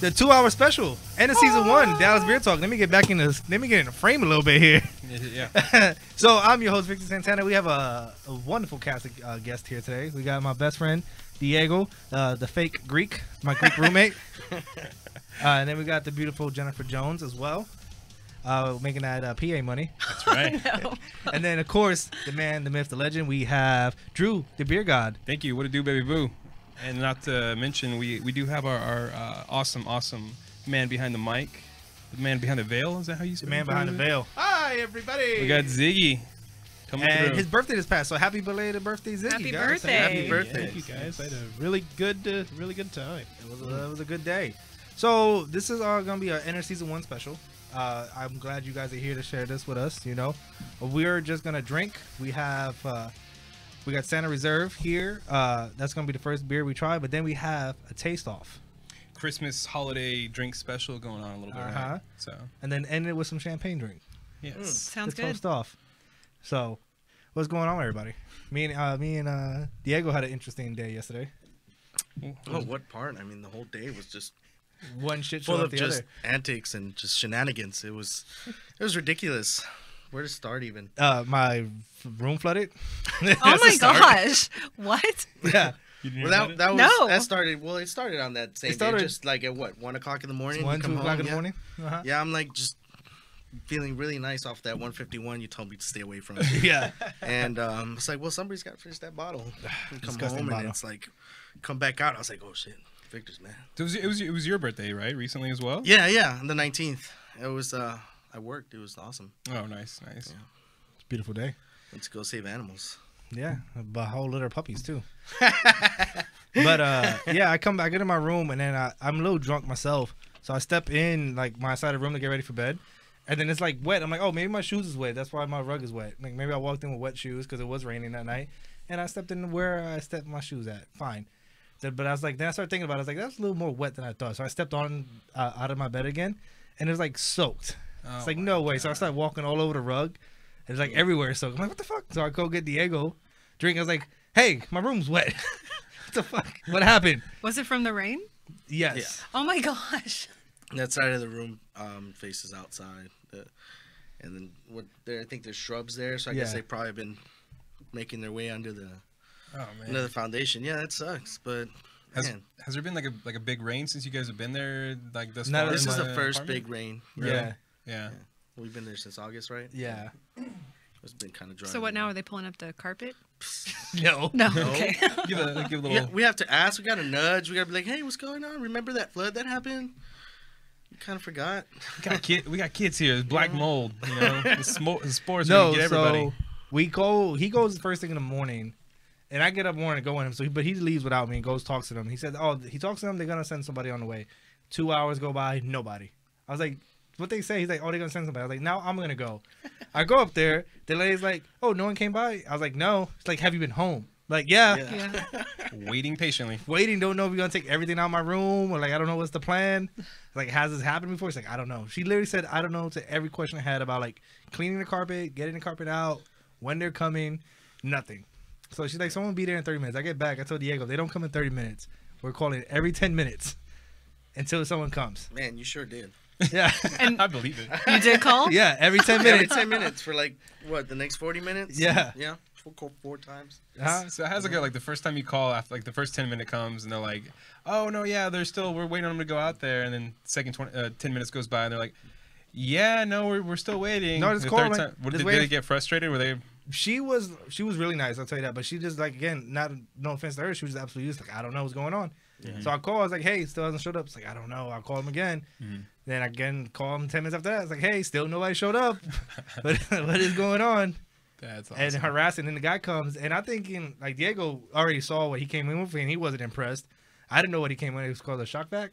the 2-hour special and the season 1 Dallas Beertalk. Let me get back in the frame a little bit here. Yeah. So I'm your host Victor Santana. We have a wonderful cast of guest here today. We got my best friend Diego, the fake Greek, my Greek roommate, and then we got the beautiful Jennifer Jones as well, making that PA money. That's right. And then of course the man, the myth, the legend. We have Drew, the beer god. Thank you. What it do, baby boo? And not to mention, we do have our awesome man behind the mic, the man behind the veil. Is that how you say it? The man behind the veil. Hi, everybody. We got Ziggy coming And through. his birthday just passed, so happy belated birthday, Ziggy. Happy guys. birthday. Happy birthday. Thank you guys. I had a really good time. It was a good day. So this is gonna be our end of season 1 special. I'm glad you guys are here to share this with us. You know, we're just gonna drink. We have we got Santa Reserve here. That's gonna be the first beer we try, but then we have a taste off, Christmas holiday drink special going on a little bit. Right? So and then end it with some champagne drink. yes, Sounds to good. toast off. So, what's going on, everybody? Me and Diego had an interesting day yesterday. Oh, what part? I mean, the whole day was just One shit show full of after the just other. antics and just shenanigans. It was ridiculous. Where to start even? My room flooded. Oh my gosh. What? Yeah. Well, that was No. that started. Well, it started on that same day, just like at what 1 o'clock in the morning. 1, You 2 come o'clock home, in the yeah. morning. Uh-huh. Yeah, I'm like just feeling really nice off that 151 you told me to stay away from. Yeah. And it's like, well, somebody's got to finish that bottle. And come Disgusting home bottle. and it's like, come back out. I was like, oh shit, Victor's man. it was your birthday, right? Recently as well. Yeah, on the 19th. It was. I worked. It was awesome. Oh, nice. Yeah. It's a beautiful day. Let's go save animals. Yeah, a whole litter of puppies too. But yeah, I come back into my room and then I'm a little drunk myself, so I step in like my side of the room to get ready for bed, and then it's like wet. I'm like, oh, maybe my shoes is wet. That's why my rug is wet. Like maybe I walked in with wet shoes because it was raining that night, and I stepped in where I stepped my shoes at. Fine. But I was like, then I started thinking about it. I was like, that's a little more wet than I thought. So I stepped on out of my bed again, and it was like soaked. It's like no way. So I started walking all over the rug. It's like everywhere soaked. I'm like, what the fuck? So I go get Diego drink. I was like, hey, my room's wet. What the fuck? What happened? Was it from the rain? Yes. Yeah. Oh my gosh. That side of the room faces outside, and then I think there's shrubs there, so I guess Yeah. they've probably been making their way under the Oh the foundation. Yeah, that sucks. But Has man, there been like a big rain since you guys have been there? Like this No, far? this in is the the first apartment? big rain. Yeah. Yeah. We've been there since August, right? Yeah. It's been kind of dry. So what now? Are they pulling up the carpet? No. No. No. Okay. Give a little. Yeah, we have to ask. We got to nudge. We got to be like, hey, what's going on? Remember that flood that happened? You kind of forgot. We got kids here. It's black mold. You know, the spores are No. gonna get everybody. So we go. He goes first thing in the morning, and I get up morning to go with him. So, but he leaves without me and goes talks to them. He said, oh, he talks to them. They're gonna send somebody on the way. 2 hours go by, nobody. I was like, what they say? He's like, oh, they're gonna send somebody. I was like, now I'm gonna go. I go up there. The lady's like, oh, no one came by. I was like, no. It's like, have you been home? Like, yeah. Yeah. Waiting patiently. Waiting, don't know if you're gonna take everything out of my room or like I don't know what's the plan. Like, has this happened before? It's like, I don't know. She literally said I don't know to every question I had about like cleaning the carpet, getting the carpet out, when they're coming, nothing. So she's like, someone will be there in 30 minutes. I get back, I told Diego, they don't come in 30 minutes. We're calling every 10 minutes until someone comes. Man, you sure did. Yeah. And I believe it. you did call? Yeah, every 10 Every minutes. 10 minutes for like, what, the next 40 minutes? Yeah. Yeah. We'll call 4 times. Huh? So how's it go? Like the first time you call, after like the first 10-minute comes, and they're like, "Oh no, yeah, we're waiting on them to go out there," and then second 10 minutes goes by, and they're like, "Yeah, no, we're still waiting." No, just The call third them, time- like, did just they wait. get frustrated? Were they? She was really nice, I'll tell you that. But she just like, again, no offense to her, she was absolutely useless. Like, I don't know what's going on. So I call. I was like, hey, still hasn't showed up. It's like, I don't know. I'll call him again. Then I again call him 10 minutes after that. It's like, hey, still nobody showed up. What is going on? That's awesome. And harassing. And the guy comes, and I'm thinking like Diego already saw what he came in with, and he wasn't impressed. I didn't know what he came in. It was called a shock vac.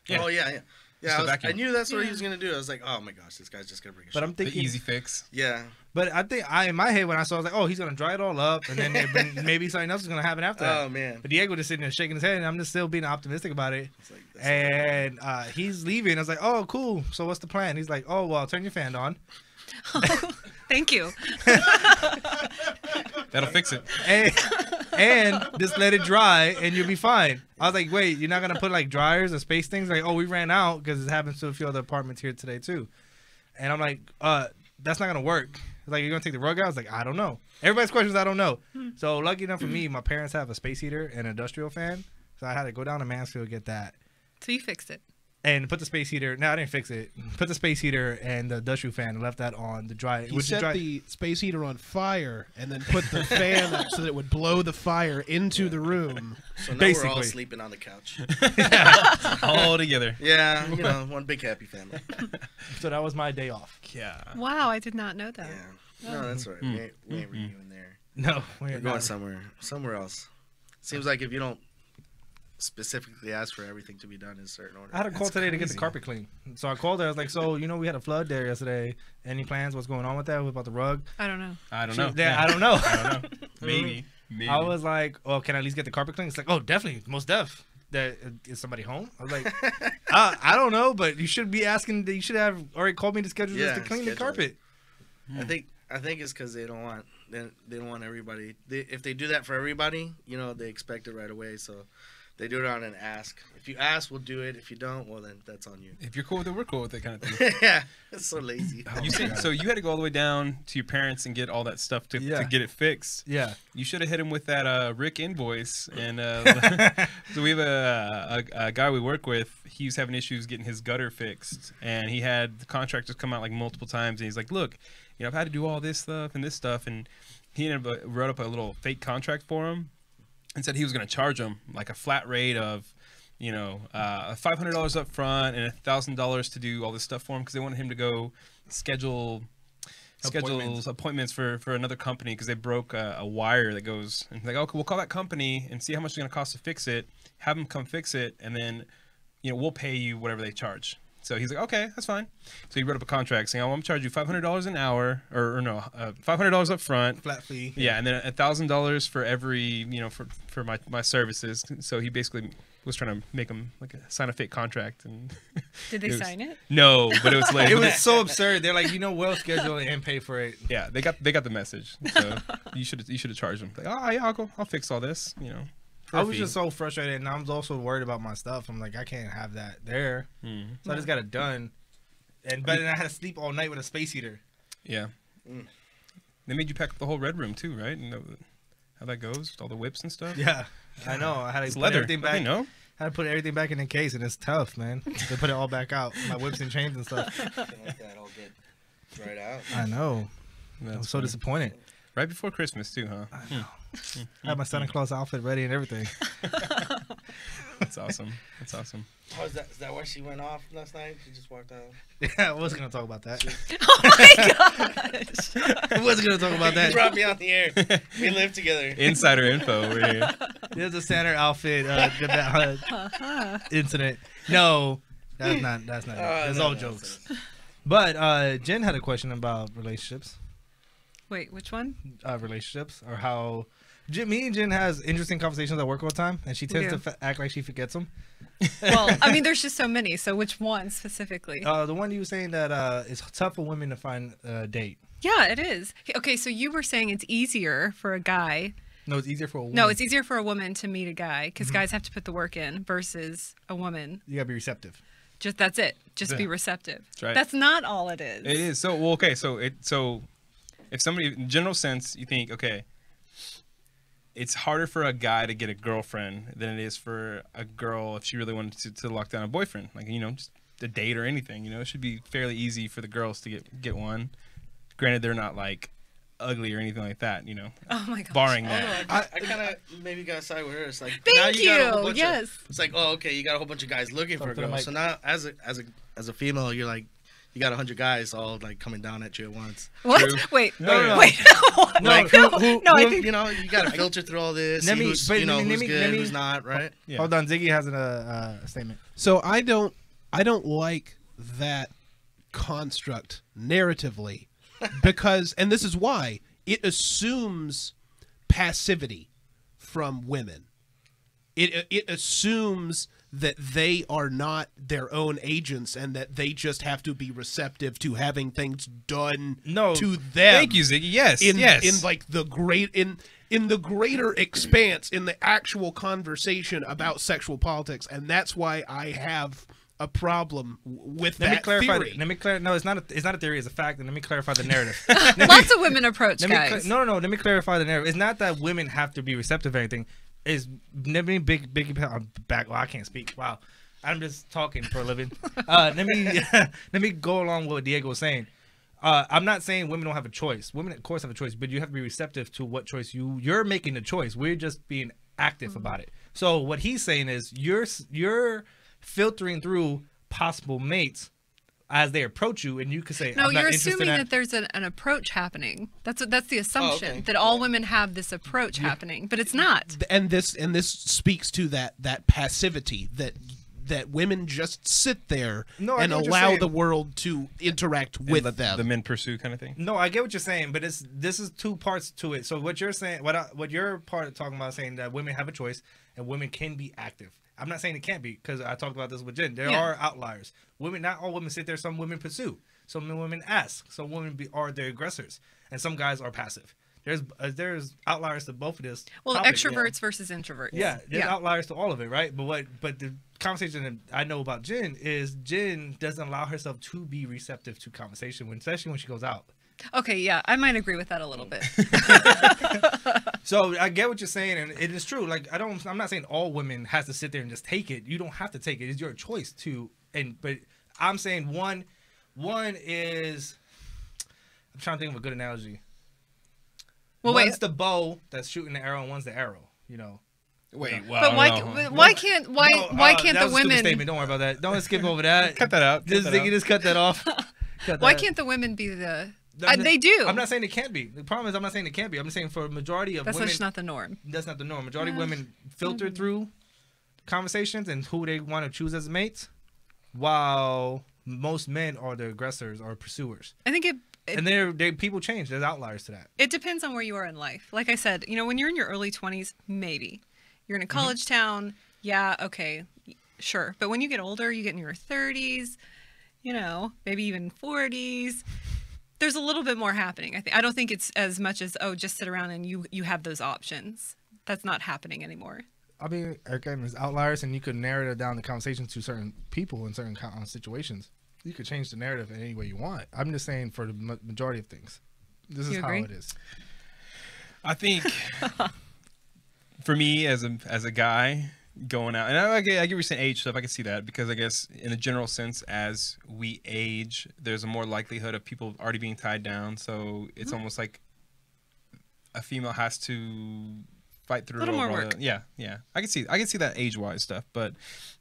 Yeah. Oh, yeah. Just a I vacuum. knew that's what he was going to do. I was like, oh my gosh, this guy's just going to bring a But shot. I'm the thinking, easy fix. Yeah. but I think in my head when I saw, I was like, oh, he's gonna dry it all up, and then maybe something else is gonna happen after that. Oh, man. But Diego just sitting there shaking his head, and I'm just still being optimistic about it. It's like, that's And he's leaving. I was like, oh, cool. So what's the plan? He's like, oh, well, turn your fan on. Thank you. That'll fix it. And, and just let it dry, and you'll be fine. I was like, wait, you're not gonna put like dryers or space things? Like, oh, we ran out because it happens to a few other apartments here today too. And I'm like, that's not gonna work. It's like, you're gonna take the rug out? I was like, I don't know. Everybody's questions, I don't know. So lucky enough for me, my parents have a space heater and an industrial fan, so I had to go down to Mansfield get that. So you fixed it. And put the space heater. No, I didn't fix it. Put the space heater and the industrial fan and left that on the dry. He set the space heater on fire and then put the fan up so that it would blow the fire into the room. So now we're Basically. all sleeping on the couch. All together. Yeah, one big happy family. So that was my day off. Yeah. Wow, I did not know that. Yeah. No, that's all right. We ain't renewing there. No, We're going somewhere else. Seems like if you don't specifically ask for everything to be done in a certain order. I had a call today to get the carpet clean. So I called her. I was like, so, we had a flood there yesterday. Any plans? What's going on with that? What about the rug? I don't know. I don't know. Yeah, I don't know. I don't know. Maybe. I was like, oh, can I at least get the carpet clean? It's like, oh, definitely. Most def. Is somebody home? I was like, I don't know, but you should be asking. You should have already called me to schedule this to clean the carpet. I think it's because they don't want everybody. If they do that for everybody, they expect it right away. So they do it on an ask. If you ask, we'll do it. If you don't, well, then that's on you. If you're cool with it, we're cool with it, kind of thing. Yeah, it's so lazy. So you had to go all the way down to your parents and get all that stuff to get it fixed. Yeah. You should have hit him with that Rick invoice. And so we have a guy we work with. He was having issues getting his gutter fixed, and he had the contractors come out like multiple times, and he's like, look, I've had to do all this stuff and this stuff, and he ended up wrote up a little fake contract for him and said he was going to charge him like a flat rate of $500 up front and $1,000 to do all this stuff for him, because they wanted him to go schedule appointments for another company because they broke a wire that goes, and like, okay, we'll call that company and see how much it's going to cost to fix it, have them come fix it, and then we'll pay you whatever they charge. So he's like, okay, that's fine. So he wrote up a contract saying, I'm going to charge you $500 an hour, or no, $500 up front. Flat fee. Yeah, and then $1,000 for every, for my services. So he basically was trying to make him sign a fake contract. And Did they sign it? No, but it was like It was so absurd. They're like, we'll schedule it and pay for it. Yeah, they got the message. So you should have charged them. Like, oh yeah, I'll fix all this. I was just so frustrated, and I was also worried about my stuff. I'm like, I can't have that there, so I just got it done. But then I had to sleep all night with a space heater. Yeah, they made you pack up the whole red room too, right? And how that goes, all the whips and stuff. Yeah, I know. I had to put everything back. Had to put everything back in the case, and it's tough, man. To put it all back out, my whips and chains and stuff. Can't let that all get right out. I know. I was so disappointed. Right before Christmas too, huh? I know. I had my Santa Claus outfit ready and everything. That's awesome. That's awesome. Oh, is that why she went off last night? She just walked out. Yeah, I wasn't gonna talk about that. Oh my gosh. I wasn't gonna talk about You that. brought me on the air. We live together. Insider info over here. There's a Santa outfit incident. No, that's not it. It's all jokes. But Jen had a question about relationships. Wait, which one? Relationships, or how me and Jen has interesting conversations at work all the time, and she tends to act like she forgets them. Well, I mean, there's just so many. So which one specifically? The one you were saying that it's tough for women to find a date. Yeah, it is. Okay, so you were saying it's easier for a guy. No, it's easier for a woman. No, it's easier for a woman to meet a guy because guys have to put the work in versus a woman. You gotta be receptive. That's it. Just be receptive. That's right. That's not all it is. It is. So, well, okay. So if somebody, in general sense, you think, okay, it's harder for a guy to get a girlfriend than it is for a girl if she really wanted to lock down a boyfriend. Like, just a date or anything. It should be fairly easy for the girls to get one. Granted, they're not like ugly or anything like that. Oh my gosh. Barring that. I kind of maybe got side with her. It's like, Thank now you. Got a whole bunch yes. it's like, oh, okay, you got a whole bunch of guys looking for a girl. So now, as a female, you're like, you got 100 guys all like coming down at you at once. What? True. Wait. No. Wait. Like, no, I think you got to filter through all this. See who's good, who's not, right? Yeah. Hold on, Ziggy has a statement. So I don't like that construct narratively because, and this is why, it assumes passivity from women. It assumes that they are not their own agents and that they just have to be receptive to having things done to them. Thank you, Ziggy. Yes, yes. In like the the greater expanse, in the actual conversation about sexual politics, and that's why I have a problem with that theory. Let me clarify. No, it's not a theory. It's a fact. And let me clarify the narrative. Lots of women approach guys. No. Let me clarify the narrative. It's not that women have to be receptive to anything. It's big. I'm back. Well, I can't speak. Wow, I'm just talking for a living. Let me go along with what Diego was saying. I'm not saying women don't have a choice. Women, of course, have a choice, but you have to be receptive to what choice you're making the choice. We're just being active about it. So what he's saying is you're filtering through possible mates as they approach you, and you could say, no, I'm not you're interested assuming in that there's an approach happening. That's the assumption that all women have this approach happening, but it's not. And this speaks to that passivity that women just sit there and allow the world to interact with them. The men pursue kind of thing. No, I get what you're saying, but this is two parts to it. So what you're saying, what you're part of talking about, saying that women have a choice and women can be active. I'm not saying it can't be, because I talked about this with Jen. There are outliers. Women, not all women sit there. Some women pursue. Some women ask. Some women are the aggressors, and some guys are passive. There's outliers to both of this. Well, topic. extroverts versus introverts. Yeah, there's outliers to all of it, right? But the conversation that I know about Jen is Jen doesn't allow herself to be receptive to conversation, especially when she goes out. Okay, yeah, I might agree with that a little bit. So I get what you're saying, and it is true. Like I'm not saying all women has to sit there and just take it. You don't have to take it. It's your choice to. But I'm saying one is. I'm trying to think of a good analogy. Well, one's the bow that's shooting the arrow, and one's the arrow. You know. Wait, wow. But why can't the women? Statement. Don't worry about that. Don't skip over that. Cut that out. Just cut that off. Why can't the women be the? They do. I'm not saying it can't be. The problem is I'm not saying it can't be. I'm saying for a majority of women, that's not the norm. That's not the norm. Majority of women filter through conversations and who they want to choose as mates, while most men are the aggressors or pursuers. I think and people change. There's outliers to that. It depends on where you are in life. Like I said, when you're in your early 20s, maybe you're in a college town. Yeah, okay, sure. But when you get older, you get in your 30s, maybe even 40s. There's a little bit more happening. I don't think it's as much as, just sit around and you have those options. That's not happening anymore. I mean, again, there's outliers, and you could narrow it down the conversation to certain people in certain situations. You could change the narrative in any way you want. I'm just saying for the majority of things, this is how it is. I think for me as a guy going out, and I get what you're saying, age stuff. I can see that, because I guess in a general sense, as we age, there's a more likelihood of people already being tied down. So it's almost like a female has to fight through a little more work. Yeah. I can see that age-wise stuff, but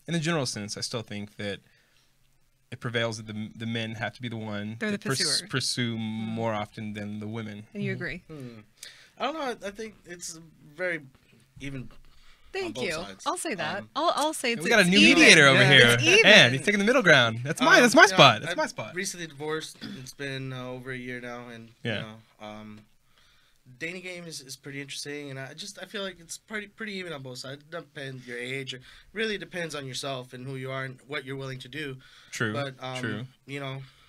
in the general sense, I still think that it prevails that the men have to be the one to pursue more often than the women. And you agree? I don't know. I think it's very even. Thank you. Sides. I'll say that. I'll say it's. We got a new mediator over here. It's even. And he's taking the middle ground. That's my spot. That's my spot. Recently divorced. It's been over a year now, and dating game is pretty interesting, and I feel like it's pretty even on both sides. It depends your age. It really depends on yourself and who you are and what you're willing to do. True. But true.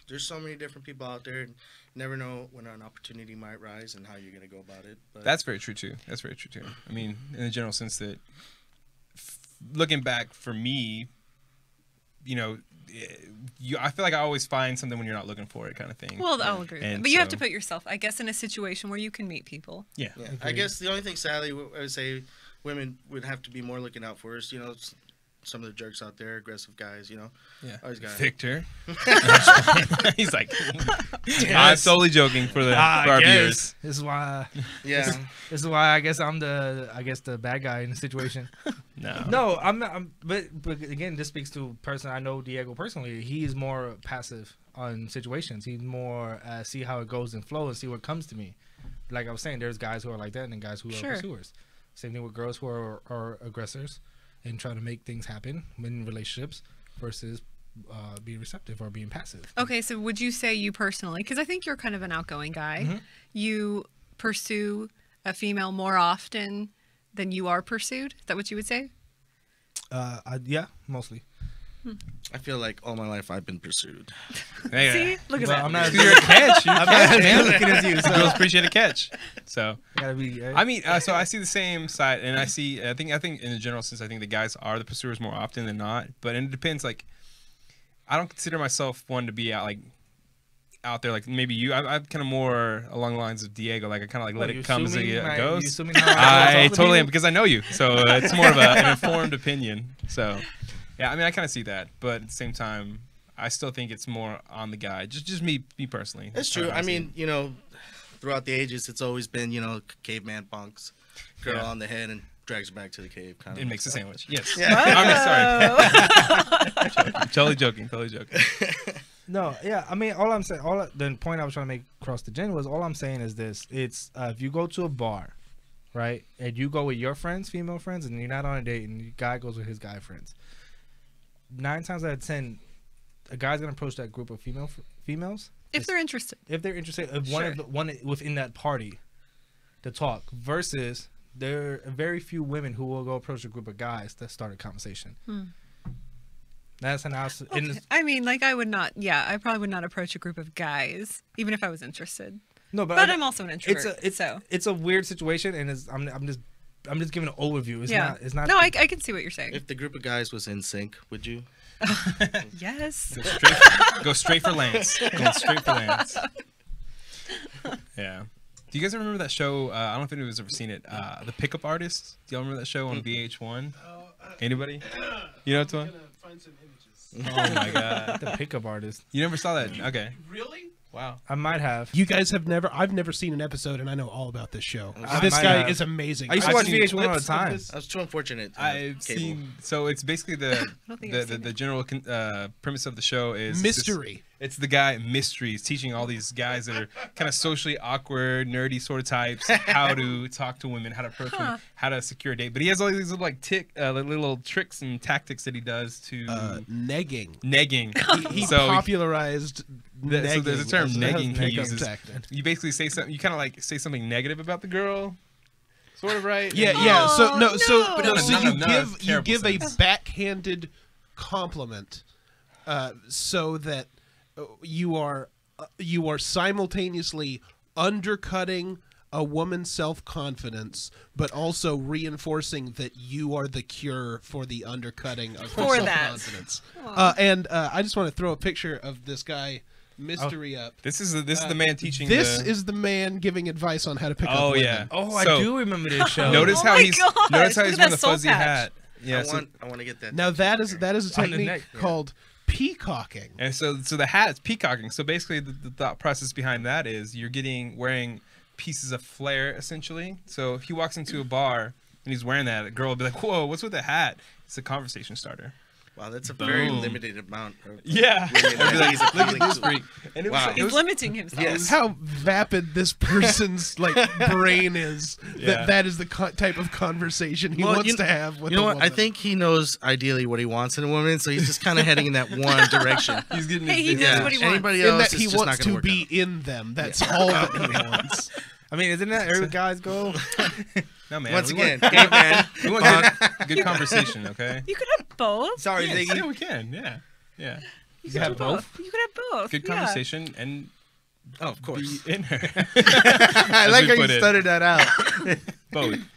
There's so many different people out there, and you never know when an opportunity might rise and how you're gonna go about it. But that's very true too. I mean, in the general sense that looking back for me, I feel like I always find something when you're not looking for it, kind of thing. Well, I'll agree with that. But you have to put yourself, I guess, in a situation where you can meet people. Yeah. I guess the only thing, sadly, I would say women would have to be more looking out for us. Some of the jerks out there, aggressive guys, Yeah. Always got Victor. He's like, I'm solely joking for our viewers. This is why. Yeah. This is why I guess I'm the bad guy in the situation. No, I'm not. But again, this speaks to a person I know, Diego, personally. He's more passive on situations. He's more see how it goes and flow and see what comes to me. Like I was saying, there's guys who are like that and then guys who are pursuers. Same thing with girls who are aggressors and try to make things happen in relationships versus being receptive or being passive. Okay, so would you say you personally, because I think you're kind of an outgoing guy, you pursue a female more often than you are pursued? Is that what you would say? Yeah, mostly. I feel like all my life I've been pursued. Hey, See, look at Well, that. I'm not. you're a catch. You're a I'm catch, not man. looking at you. So Girls appreciate a catch. So gotta be. I mean, so I see the same side, and I think in the general sense, I think the guys are the pursuers more often than not. But it depends. Like, I don't consider myself one to be out there like maybe you. I'm kind of more along the lines of Diego. Like I kind of like let it come as it goes. I totally am because I know you, so it's more of an informed opinion. So yeah, I mean I kind of see that, but at the same time, I still think it's more on the guy. Just me personally. It's true. I mean, you know, throughout the ages, it's always been, you know, caveman bunks, girl on the head and drags her back to the cave. Kind of. It makes a sandwich. Yes. Yeah. I'm sorry. Totally joking. No, yeah. I mean, the point I was trying to make across the gen was all I'm saying is this: it's if you go to a bar, right, and you go with your friends, female friends, and you're not on a date, and the guy goes with his guy friends. 9 times out of 10, a guy's gonna approach that group of females If they're interested. if one within that party to talk. Versus there are very few women who will go approach a group of guys to start a conversation. That's an house. Okay. I mean, like I probably would not approach a group of guys, even if I was interested. No, But I'm also an introvert. It's a weird situation, and I'm just giving an overview. It's not. No, I can see what you're saying. If the group of guys was in sync, would you? Yes. Go straight for Lance. Going straight for Lance. Yeah. Do you guys ever remember that show? I don't know if anyone's ever seen it. The Pickup Artists. Do y'all remember that show on VH1? Anybody? You know what I'm talking? Find some images. Oh my god. The Pickup Artist. You never saw that? Okay. Really? Wow. I might have. You guys have never. I've never seen an episode, and I know all about this show. I This might guy have. is amazing. I used to I've watch seen VH1 all the clips of time. this. I was too unfortunate. To have I've cable. seen. So it's basically don't think I've seen the it. general premise of the show is Mystery. It's the guy Mystery. He's teaching all these guys that are kind of socially awkward, nerdy sort of types how to talk to women, how to approach women, how to secure a date. But he has all these little little tricks and tactics that he does to Negging. negging. He So popularized. so there's a term negging he Negging. uses. You basically say something. You kind of like say something negative about the girl, sort of, right? Yeah. Oh, no. So no, you give a sense. backhanded compliment, so that you are simultaneously undercutting a woman's self-confidence, but also reinforcing that you are the cure for the undercutting of her For that. self-confidence. And I just want to throw a picture of this guy Mystery up. This is the man teaching. This is the man giving advice on how to pick up women. Yeah. Oh, So, I do remember this show. Notice Oh how my he's gosh, notice how look he's at wearing that the soul fuzzy patch. hat. Yeah. I want to get that. Now that is a On the technique neck, yeah. called peacocking. And so the hat is peacocking. So basically, the thought process behind that is you're wearing pieces of flair, essentially. So if he walks into a bar and he's wearing that, a girl will be like, "Whoa, what's with the hat?" It's a conversation starter. Wow, that's a Boom. very limited amount. Of Yeah. women that he's Look at appealing this to. freak. And it Wow. was, it He's was limiting himself. Yes. How vapid this person's brain is. Yeah. That is the type of conversation he Well, wants to have with You know a what? I woman. think he knows ideally what he wants in a woman, so he's just kind of heading in that one direction. he's getting Hey, his he big- knows what he wants. Anybody in else that is he just not wants going to to work be in them. That's all that he wants. I mean, isn't that every guy's goal? No man. Once we again, want, caveman. we want good conversation, okay? You could have both. Sorry, Yes, Ziggy. yeah, we can. Yeah. Yeah. You can have both. You could have both. Good yeah. conversation and Oh, of course. be in her. I As like we how put you it. stuttered that out.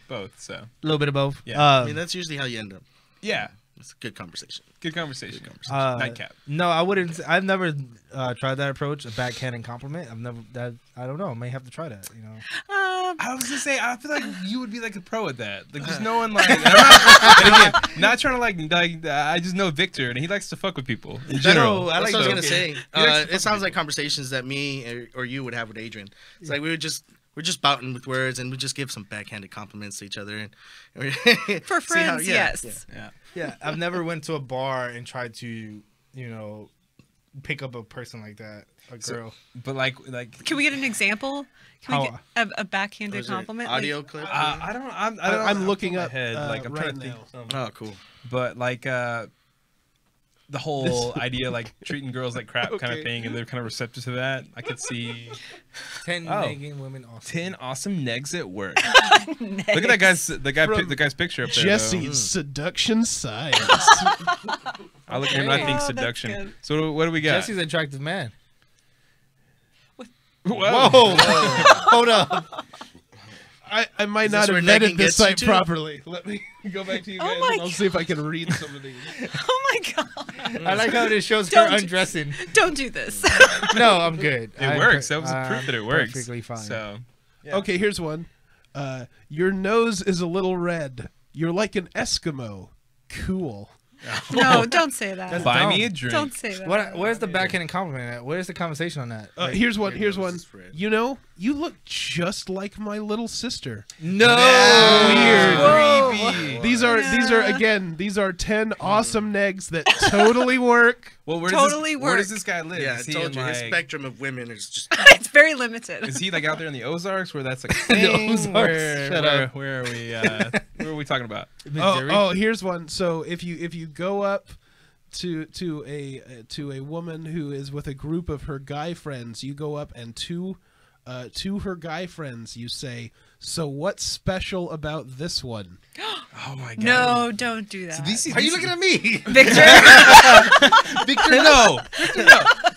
both. So A little bit of both. Yeah. I mean, that's usually how you end up. yeah, It's a good conversation. good conversation. Nightcap. No, I wouldn't. I've never tried that approach, a backhanded compliment. I've never. I don't know. I may have to try that. You know. I was gonna say, I feel like you would be like a pro at that. Like just knowing, like, and again, not trying to like. I just know Victor, and he likes to fuck with people in general. No, I That's like what I was so- gonna say. likes to It sounds like conversations that me or you would have with Adrian. It's like we're just bouting with words, and we just give some backhanded compliments to each other, and For see how- friends, yeah, yes. yeah. Yeah, I've never went to a bar and tried to, you know, pick up a person like that, a girl. But like, Can we get an example? Can we get a backhanded Was there compliment? audio Like, clip. I don't. I'm looking my up, head. Like I'm right trying to think. now. Of something. Oh, cool. But like, the whole idea like treating girls like crap kind of thing, and they're kind of receptive to that. I could see 10 nagging women awesome. 10 awesome negs at work. Look at that guy's picture up there. Jesse's seduction science. I look at him and I think seduction. So what do we got? Jesse's an attractive man. Whoa. Hold up. I might Is not this have where vetted negging this gets you site to? properly. Let me go back to you guys, my and I'll see if I can read some of these. Oh my god! I like how this shows her Don't- undressing. Don't do this. No, I'm good. It works. That was a proof that it works. Perfectly fine. So, Okay, here's one. Your nose is a little red. You're like an Eskimo. Cool. No, don't say that. That's buy dumb. me a drink. Don't say that. Where's the backhanded compliment at? Where's the conversation on that? Like, Here's one. Here's nose one. is red. You know, you look just like my little sister. no. Weird. Whoa. Creepy. These are 10 awesome negs that totally work. Well, Totally where does work. this guy live? Yeah, I Is he told in, you his like- spectrum of women is just. It's very limited. Is he like out there in the Ozarks where that's like a thing? Ozarks, shut up. Where are we? Where are we talking about? Missouri? Oh, here's one. So if you go up to a woman who is with a group of her guy friends, you go up and to her guy friends you say, "So what's special about this one?" Oh my god. No, don't do that. So these, Are you looking at me? Victor? Victor? No.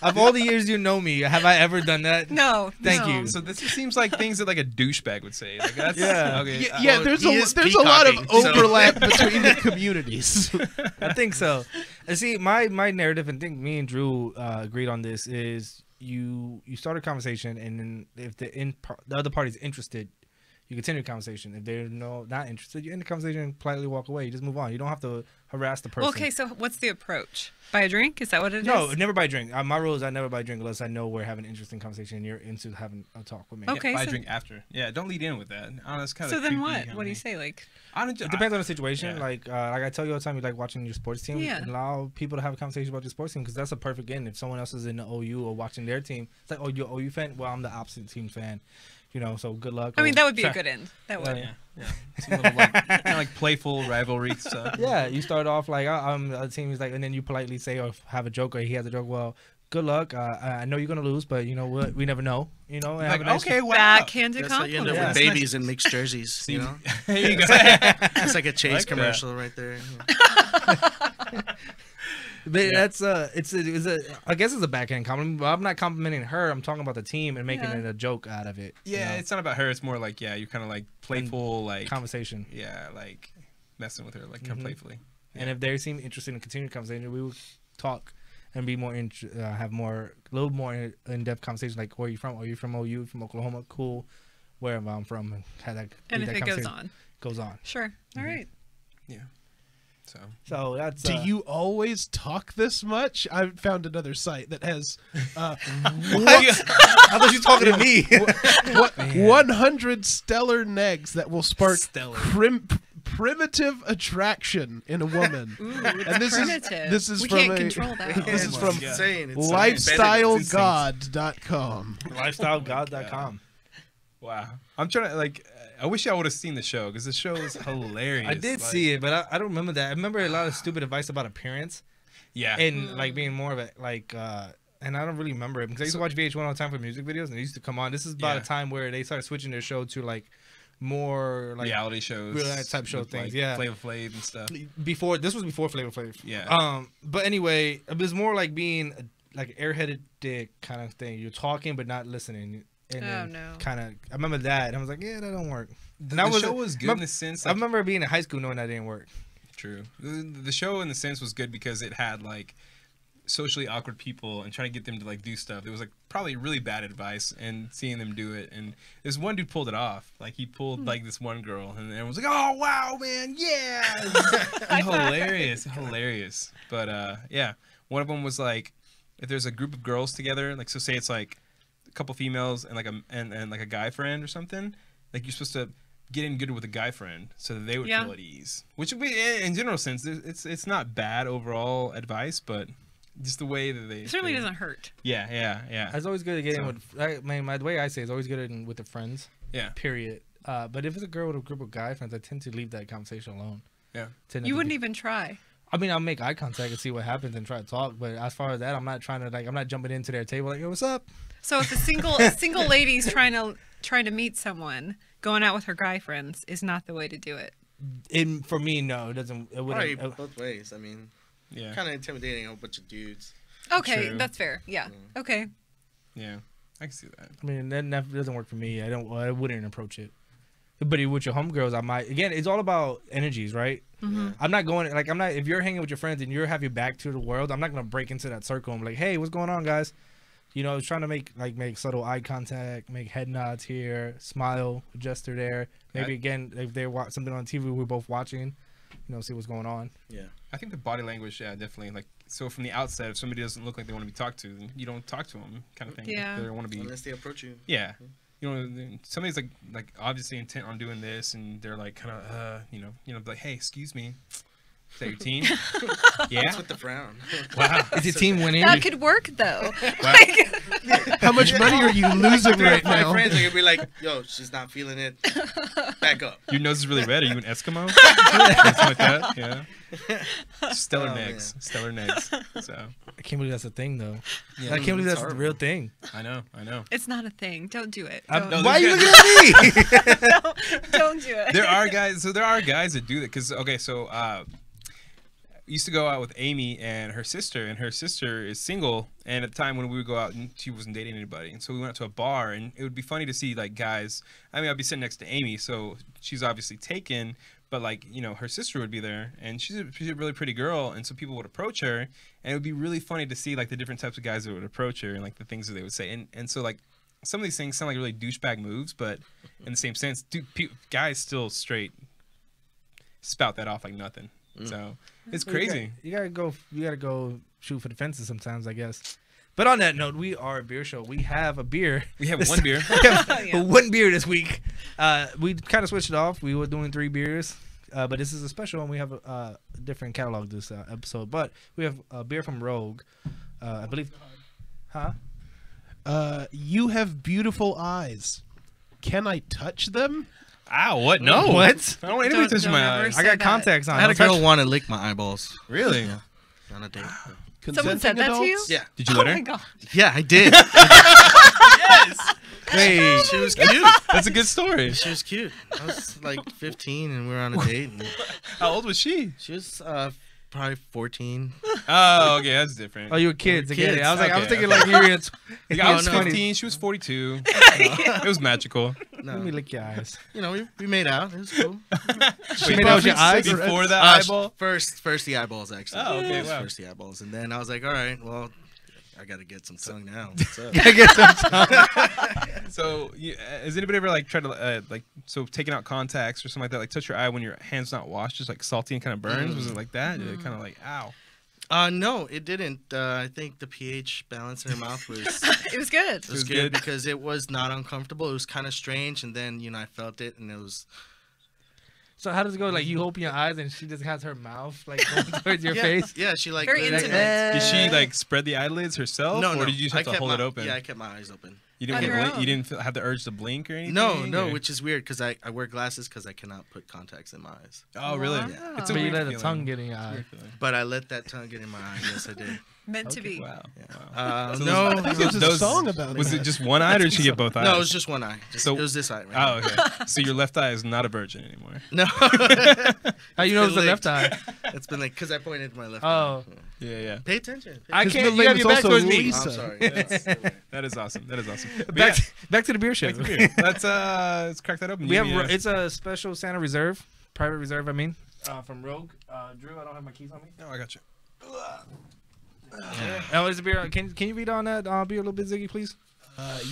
Of all the years you know me, have I ever done that? No. Thank no. you. So this seems like things that like a douchebag would say. Like that's Yeah. Okay. Yeah, there's he is a lot of peacocking, so- overlap between the communities. I think so. And see, my narrative, and I think me and Drew agreed on this, is you start a conversation, and then if the other party's interested, you continue the conversation. If they're not interested, you end the conversation and politely walk away. You just move on. You don't have to harass the person. Well, okay, so what's the approach? Buy a drink? Is that what it is? No, never buy a drink. My rule is I never buy a drink unless I know we're having an interesting conversation and you're into having a talk with me. Okay. I so- drink after. Yeah, don't lead in with that. Honest, kind So of. then what? What do you say? Like, I don't. It depends on the situation. Yeah. Like I tell you all the time, you like watching your sports team. Yeah. And allow people to have a conversation about your sports team because that's a perfect end. If someone else is in the OU or watching their team, it's like, oh, you're an OU fan? Well, I'm the opposite team fan. You know, so good luck. I mean, Or that would be a try- good end. That would. Yeah. Some little like kind of like playful rivalry stuff. Yeah, you start off like the team is like, and then you politely say or have a joke or he has a joke. Well, good luck. I know you're gonna lose, but you know what? We never know. You know, and have Like, a nice okay, wow. Backhanded That's how you end up compliment. with Yeah. babies in mixed jerseys. You know, There you go. it's like a Chase Like that. commercial right there. But that's I guess it's a backhand compliment. But I'm not complimenting her. I'm talking about the team and making Yeah. it a joke out of it. you Yeah, know? it's not about her. It's more like you're kind of like playful, like conversation. yeah, like messing with her, like kind of Mhm. playfully. And if they seem interested in continuing the conversation, we would talk and be more have a little more in-depth conversation. Like, where are you from? Are you from OU? From Oklahoma? Cool. Wherever I'm from, and have that. And lead if that it goes conversation. on. Goes on. Sure. All right. So that's. Do you always talk this much? I found another site that has What? I thought you were talking to me. 100 stellar negs that will spark Stellar. primitive attraction in a woman. Ooh, it's And this is- primitive. this is we from can't a- control that. This is Oh from my God. Insane. It's lifestylegod.com. LifestyleGod.com. Wow. I'm trying to like. I wish I would have seen the show because the show is hilarious. I did see it, but I don't remember that. I remember a lot of stupid advice about appearance Yeah. and like being more of a like. And I don't really remember it because I used to watch VH1 all the time for music videos, and it used to come on. This is about Yeah. a time where they started switching their show to like more like reality shows, real type show with, things, like, yeah. Flavor Flav and stuff. before. This was before Flavor Flav. Yeah. But anyway, it was more like being like airheaded dick kind of thing. You're talking but not listening. And Oh, no. Kind of. I remember that, and I was like, yeah, that don't work. The, And that show was good in the sense. I Like, remember being in high school knowing that didn't work. True. The show in the sense was good because it had like socially awkward people and trying to get them to like do stuff. It was like probably really bad advice and seeing them do it. And this one dude pulled it off. Like he pulled like this one girl and everyone was like, "Oh wow, man, yeah!" hilarious. But yeah, one of them was like, if there's a group of girls together, like so say it's like a couple females and like a guy friend or something, like you're supposed to get in good with a guy friend so that they would Yeah. feel at ease. Which would be, in general sense, it's not bad overall advice, but just the way that It certainly doesn't hurt. Yeah. It's always good to get in So- with. The way I say it's always good in with the friends. Yeah. Period. But if it's a girl with a group of guy friends, I tend to leave that conversation alone. Yeah. Tend not You to wouldn't be- even try. I mean, I'll make eye contact and see what happens and try to talk. But as far as that, I'm not trying to I'm not jumping into their table like, yo, what's up? So if a single lady's trying to meet someone, going out with her guy friends is not the way to do it. For me, no, it doesn't. It Probably wouldn't. both ways. I mean, Yeah. kind of intimidating a bunch of dudes. Okay, True. that's fair. Yeah. Okay. Yeah. I can see that. I mean, that doesn't work for me. I wouldn't approach it. But with your homegirls, I might. Again, it's all about energies, right? Mm-hmm. I'm not going I'm not. If you're hanging with your friends and you have your back to the world, I'm not gonna break into that circle and be like, hey, what's going on, guys? You know, trying to make subtle eye contact, make head nods here, smile, gesture there. Maybe again, if they watch something on TV, we're both watching. You know, see what's going on. Yeah. I think the body language, yeah, definitely. Like, so from the outset, if somebody doesn't look like they want to be talked to, then you don't talk to them, kind of thing. Yeah. They don't want to be. Unless they approach you. Yeah. You know, somebody's like obviously intent on doing this, and they're like kind of, like, hey, excuse me, is that your team? Yeah. That's with the frown. Wow. Is your team winning? That could work though. Wow. How much money are you losing right My now? friends are gonna be like, "Yo, she's not feeling it. Back up." Your nose is really red. Are you an Eskimo? Something like that. Yeah. Stellar Oh, negs. Stellar negs. So I can't believe that's a thing, though. Yeah. I can't believe It's that's the horrible. real thing. I know. It's not a thing. Don't do it. I'm- Don't, No, why are you there's looking at me? don't do it. There are guys. So there are guys that do that. Cause okay, so used to go out with Amy and her sister is single, and at the time when we would go out, she wasn't dating anybody, and so we went out to a bar, and it would be funny to see like guys. I mean, I'd be sitting next to Amy, so she's obviously taken, but like, you know, her sister would be there, and she's a really pretty girl, and so people would approach her, and it would be really funny to see like the different types of guys that would approach her and like the things that they would say, and so like some of these things sound like really douchebag moves, but in the same sense, guys still straight spout that off like nothing. So it's crazy. You gotta go shoot for the fences sometimes, I guess. But on that note, we are a beer show. We have a beer. We have one beer. We have Yeah. one beer this week. We kind of switched it off. We were doing 3 beers, but this is a special, and we have a different catalog this episode. But we have a beer from Rogue, I believe. Huh? You have beautiful eyes. Can I touch them? Ow! What? No. What? I don't want anybody touching Don't my ever eyes. say I got that. contacts on. I had a Don't touch- girl want to lick my eyeballs Really? Yeah. on a date. Someone said that to you? Yeah. Did you let Oh her? my god. Yeah, I did. Hey, She was cute. That's a good story. She was cute. I was like 15 and we were on a date. And How old was she? she was probably 14. Oh, okay, that's different. oh, you were kids. I get it. Kids. I was like, I was Okay, thinking like you were in Like, I was No, no. 15. She was 42. It was magical. No, Let me lick your eyes. you know, we made out. It was cool. She made out with your eyes? before that Uh, eyeball. First the eyeballs actually. Oh, okay, It was wow. First the eyeballs, and then I was like, all right, well, I gotta get some tongue now. What's up? I get some So, has anybody ever like tried to taking out contacts or something like that? Like touch your eye when your hand's not washed, just like salty and kind of burns. Was it like that? Did it kind of like ow? No, it didn't. I think the pH balance in her mouth was It was good. was good because it was not uncomfortable. It was kind of strange, and then I felt it, and it was So how does it go? Like you open your eyes and she just has her mouth like going towards your yeah, face. Yeah, she like Very literally- intimate. Did she like spread the eyelids herself, No, or no. did you just I have to kept hold my, it open? Yeah, I kept my eyes open. You didn't On your blink, own. you didn't have the urge to blink or anything. No, or- which is weird because I wear glasses because I cannot put contacts in my eyes. Oh, really? Wow. It's a But you weird let the feeling. tongue get in your eye. Weird feeling. But I let that tongue get in my eye. Yes, I did. Meant to be. Wow. Yeah. wow. So No, I think there's a song about Was that. it just one eye, or did she get both eyes? no, it was just one eye. So- It was this eye. Right Oh, okay. So your left eye is not a virgin anymore. No, How you know it's the Been left eye? it's been like because I pointed my left. Oh. eye. Yeah, yeah. Pay attention. I His can't. middle You have name your is back also towards me. Lisa. I'm sorry. That is awesome. That is awesome. But Back, yeah, back to the beer show. back to beer. Let's crack that open. We have Give me a- it's a special Santa Reserve, private reserve. I mean, from Rogue. Drew, I don't have my keys on me. No, I got you. Oh, is the beer? Can you read on that beer a little bit, Ziggy, please?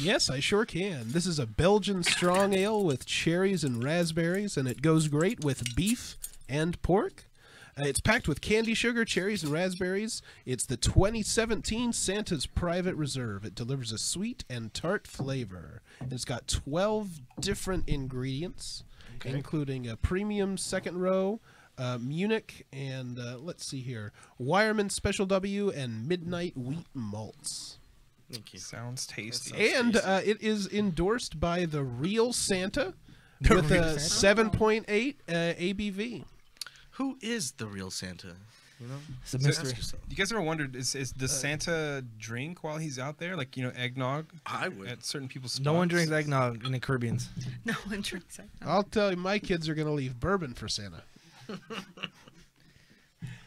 Yes, I sure can. This is a Belgian strong ale with cherries and raspberries, and it goes great with beef and pork. It's packed with candy sugar, cherries, and raspberries. It's the 2017 Santa's Private Reserve. It delivers a sweet and tart flavor. It's got 12 different ingredients, including a premium second row, Munich, and let's see here, Wireman Special W, and Midnight Wheat Malts. Thank you. Sounds tasty. And it is endorsed by the Real Santa The with Real a Santa? 7.8 ABV. Who is the real Santa? You know, It's a So- mystery. ask yourself. You guys ever wondered, does Santa drink while he's out there? Like, eggnog? I would. At certain people's spots? No one drinks eggnog in the Caribbeans. No one drinks it. I'll tell you, my kids are gonna leave bourbon for Santa.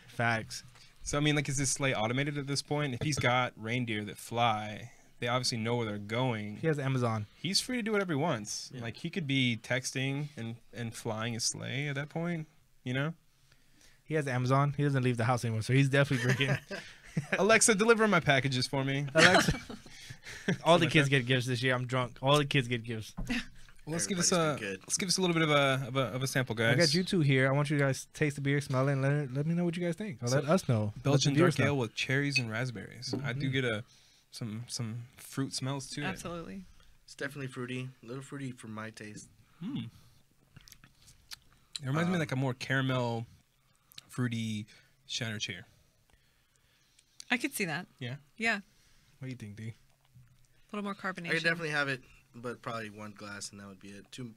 Facts. So, I mean, like, is this sleigh automated at this point? If he's got reindeer that fly, they obviously know where they're going. He has Amazon. He's free to do whatever he wants. Yeah. Like, he could be texting and flying his sleigh at that point, He has Amazon. He doesn't leave the house anymore, so he's definitely drinking. Alexa, deliver my packages for me. Alexa. All the kids get gifts this year. I'm drunk. All the kids get gifts. Well, let's give Everybody's been good. us a little bit of a sample, guys. I got you two here. I want you guys to taste the beer, smell it, and let me know what you guys think. Or let us know. Belgian Let the dark viewers know. ale with cherries and raspberries. I do get some fruit smells to it. Absolutely. It's definitely fruity, a little fruity for my taste. It reminds me of like a more caramel, fruity shatter chair. I could see that. Yeah. Yeah. What do you think, D? A little more I could carbonation. definitely have it, but probably one glass and that would be it. Too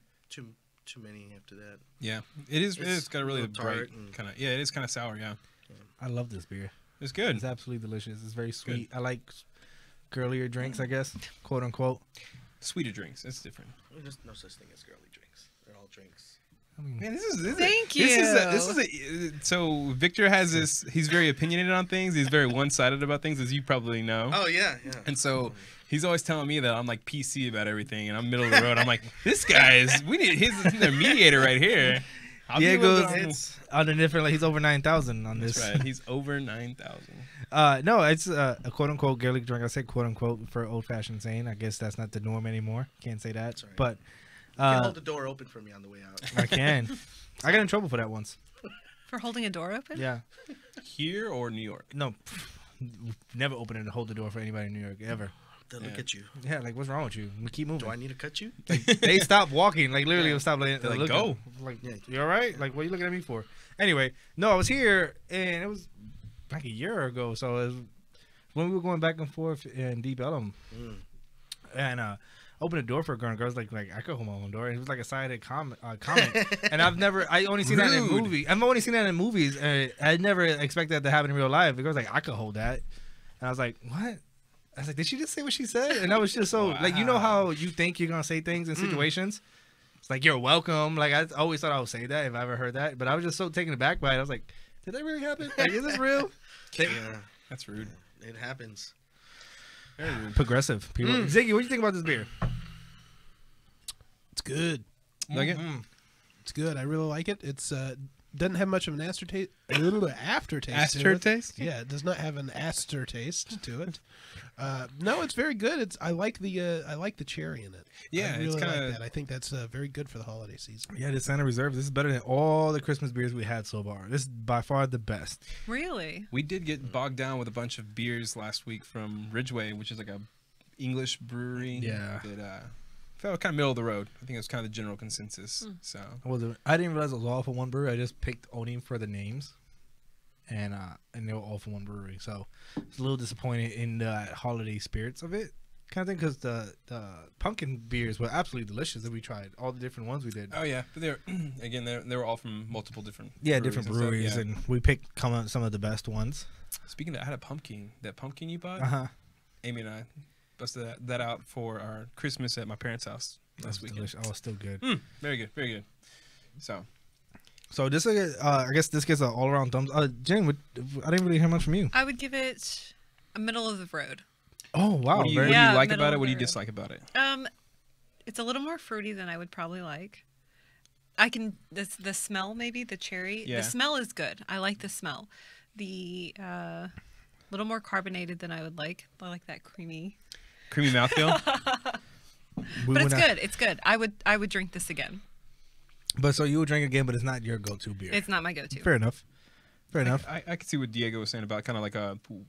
many after that. Yeah, it is. It's It's got a really a little bright tart and- kind of. Yeah, it is kind of sour. Yeah, I love this beer. it's good. It's absolutely delicious. It's very sweet. I like girlier drinks, I guess, quote unquote. Sweeter drinks. It's different. There's no such thing as girly drinks. They're all drinks. I mean, Man, this is Thank This is a, so Victor has this. He's very opinionated on things. He's very one-sided about things, as you probably know. Oh yeah, yeah. And so he's always telling me that I'm like PC about everything, and I'm middle of the road. I'm like, this guy is. We need his the mediator right here. I'll be a little Diego's bit on- It's on a different. Like, he's over 9,000 on this. That's right. He's over 9,000. No, it's a quote unquote girly drink. I said quote unquote for old fashioned saying. I guess that's not the norm anymore. Can't say that. That's all right. But you can hold the door open for me on the way out. I can. I got in trouble for that once. For holding a door open? Yeah. Here or New York? No. Never open it and hold the door for anybody in New York ever. They look Yeah. at you. Yeah, like what's wrong with you? We keep moving. Do I need to cut you? They stopped walking. Like literally, Yeah. they stopped. Like, They're like, looking. "Go." Like, Yeah. you all right? Like, what are you looking at me for? Anyway, no, I was here, and it was like a year ago. So it was when we were going back and forth in Deep Ellum, Mm. and opened a door for a girl. And girls like I could hold my own door. And it was like a sided comment, and I only seen that in Rude. movies. I've only seen that in movies, and I never expected that to happen in real life. Because like I could hold that, and I was like, what? I was like, did she just say what she said? And I was just so like, you know how you think you're gonna say things in situations. It's like you're welcome. Like I always thought I would say that if I ever heard that, but I was just so taken aback by it. I was like, did that really happen? Like, is this real? Yeah, That's rude. it happens. Very rude. Progressive people. Ziggy, what do you think about this beer? It's good. Like it? It's good. I really like it. It's doesn't have much of an aftertaste. A little aftertaste. to it. Aftertaste? Yeah, it does not have an aftertaste to it. No, it's very good. It's I like the cherry in it. Yeah, I really it's kinda- like that. I think that's very good for the holiday season. Yeah, this Santa Reserve. This is better than all the Christmas beers we had so far. This is by far the best. Really? We did get bogged down with a bunch of beers last week from Ridgeway, which is like a English brewery. Yeah. That felt kind of middle of the road. I think it was kind of the general consensus. So I didn't realize it was all for one brewery. I just picked only for the names, and they were all for one brewery. So it's a little disappointed in the holiday spirits of it, kind of thing. Because the pumpkin beers were absolutely delicious that we tried. All the different ones we did. oh yeah, but they're again they were all from multiple different Different and stuff, breweries, yeah. and we picked some of the best ones. Speaking of that, I had a pumpkin. That pumpkin you bought, Amy and I busted that out for our Christmas at my parents' house last weekend. Delicious. Oh, it's still good. Very good, very good. So this, I guess this gets an all around thumbs. Jen, I didn't really hear much from you. I would give it a middle of the road. Oh wow, what do you, very what do Yeah, you like middle about it? of What do you the road. dislike about it? It's a little more fruity than I would probably like. The smell, maybe the cherry. Yeah. The smell is good. I like the smell. The little more carbonated than I would like. I like that creamy. Creamy mouthfeel. But it's good. It's good. I would drink this again. But so you would drink again, but it's not your go-to beer. It's not my go-to. Fair enough. Fair enough. I could see what Diego was saying about kind of like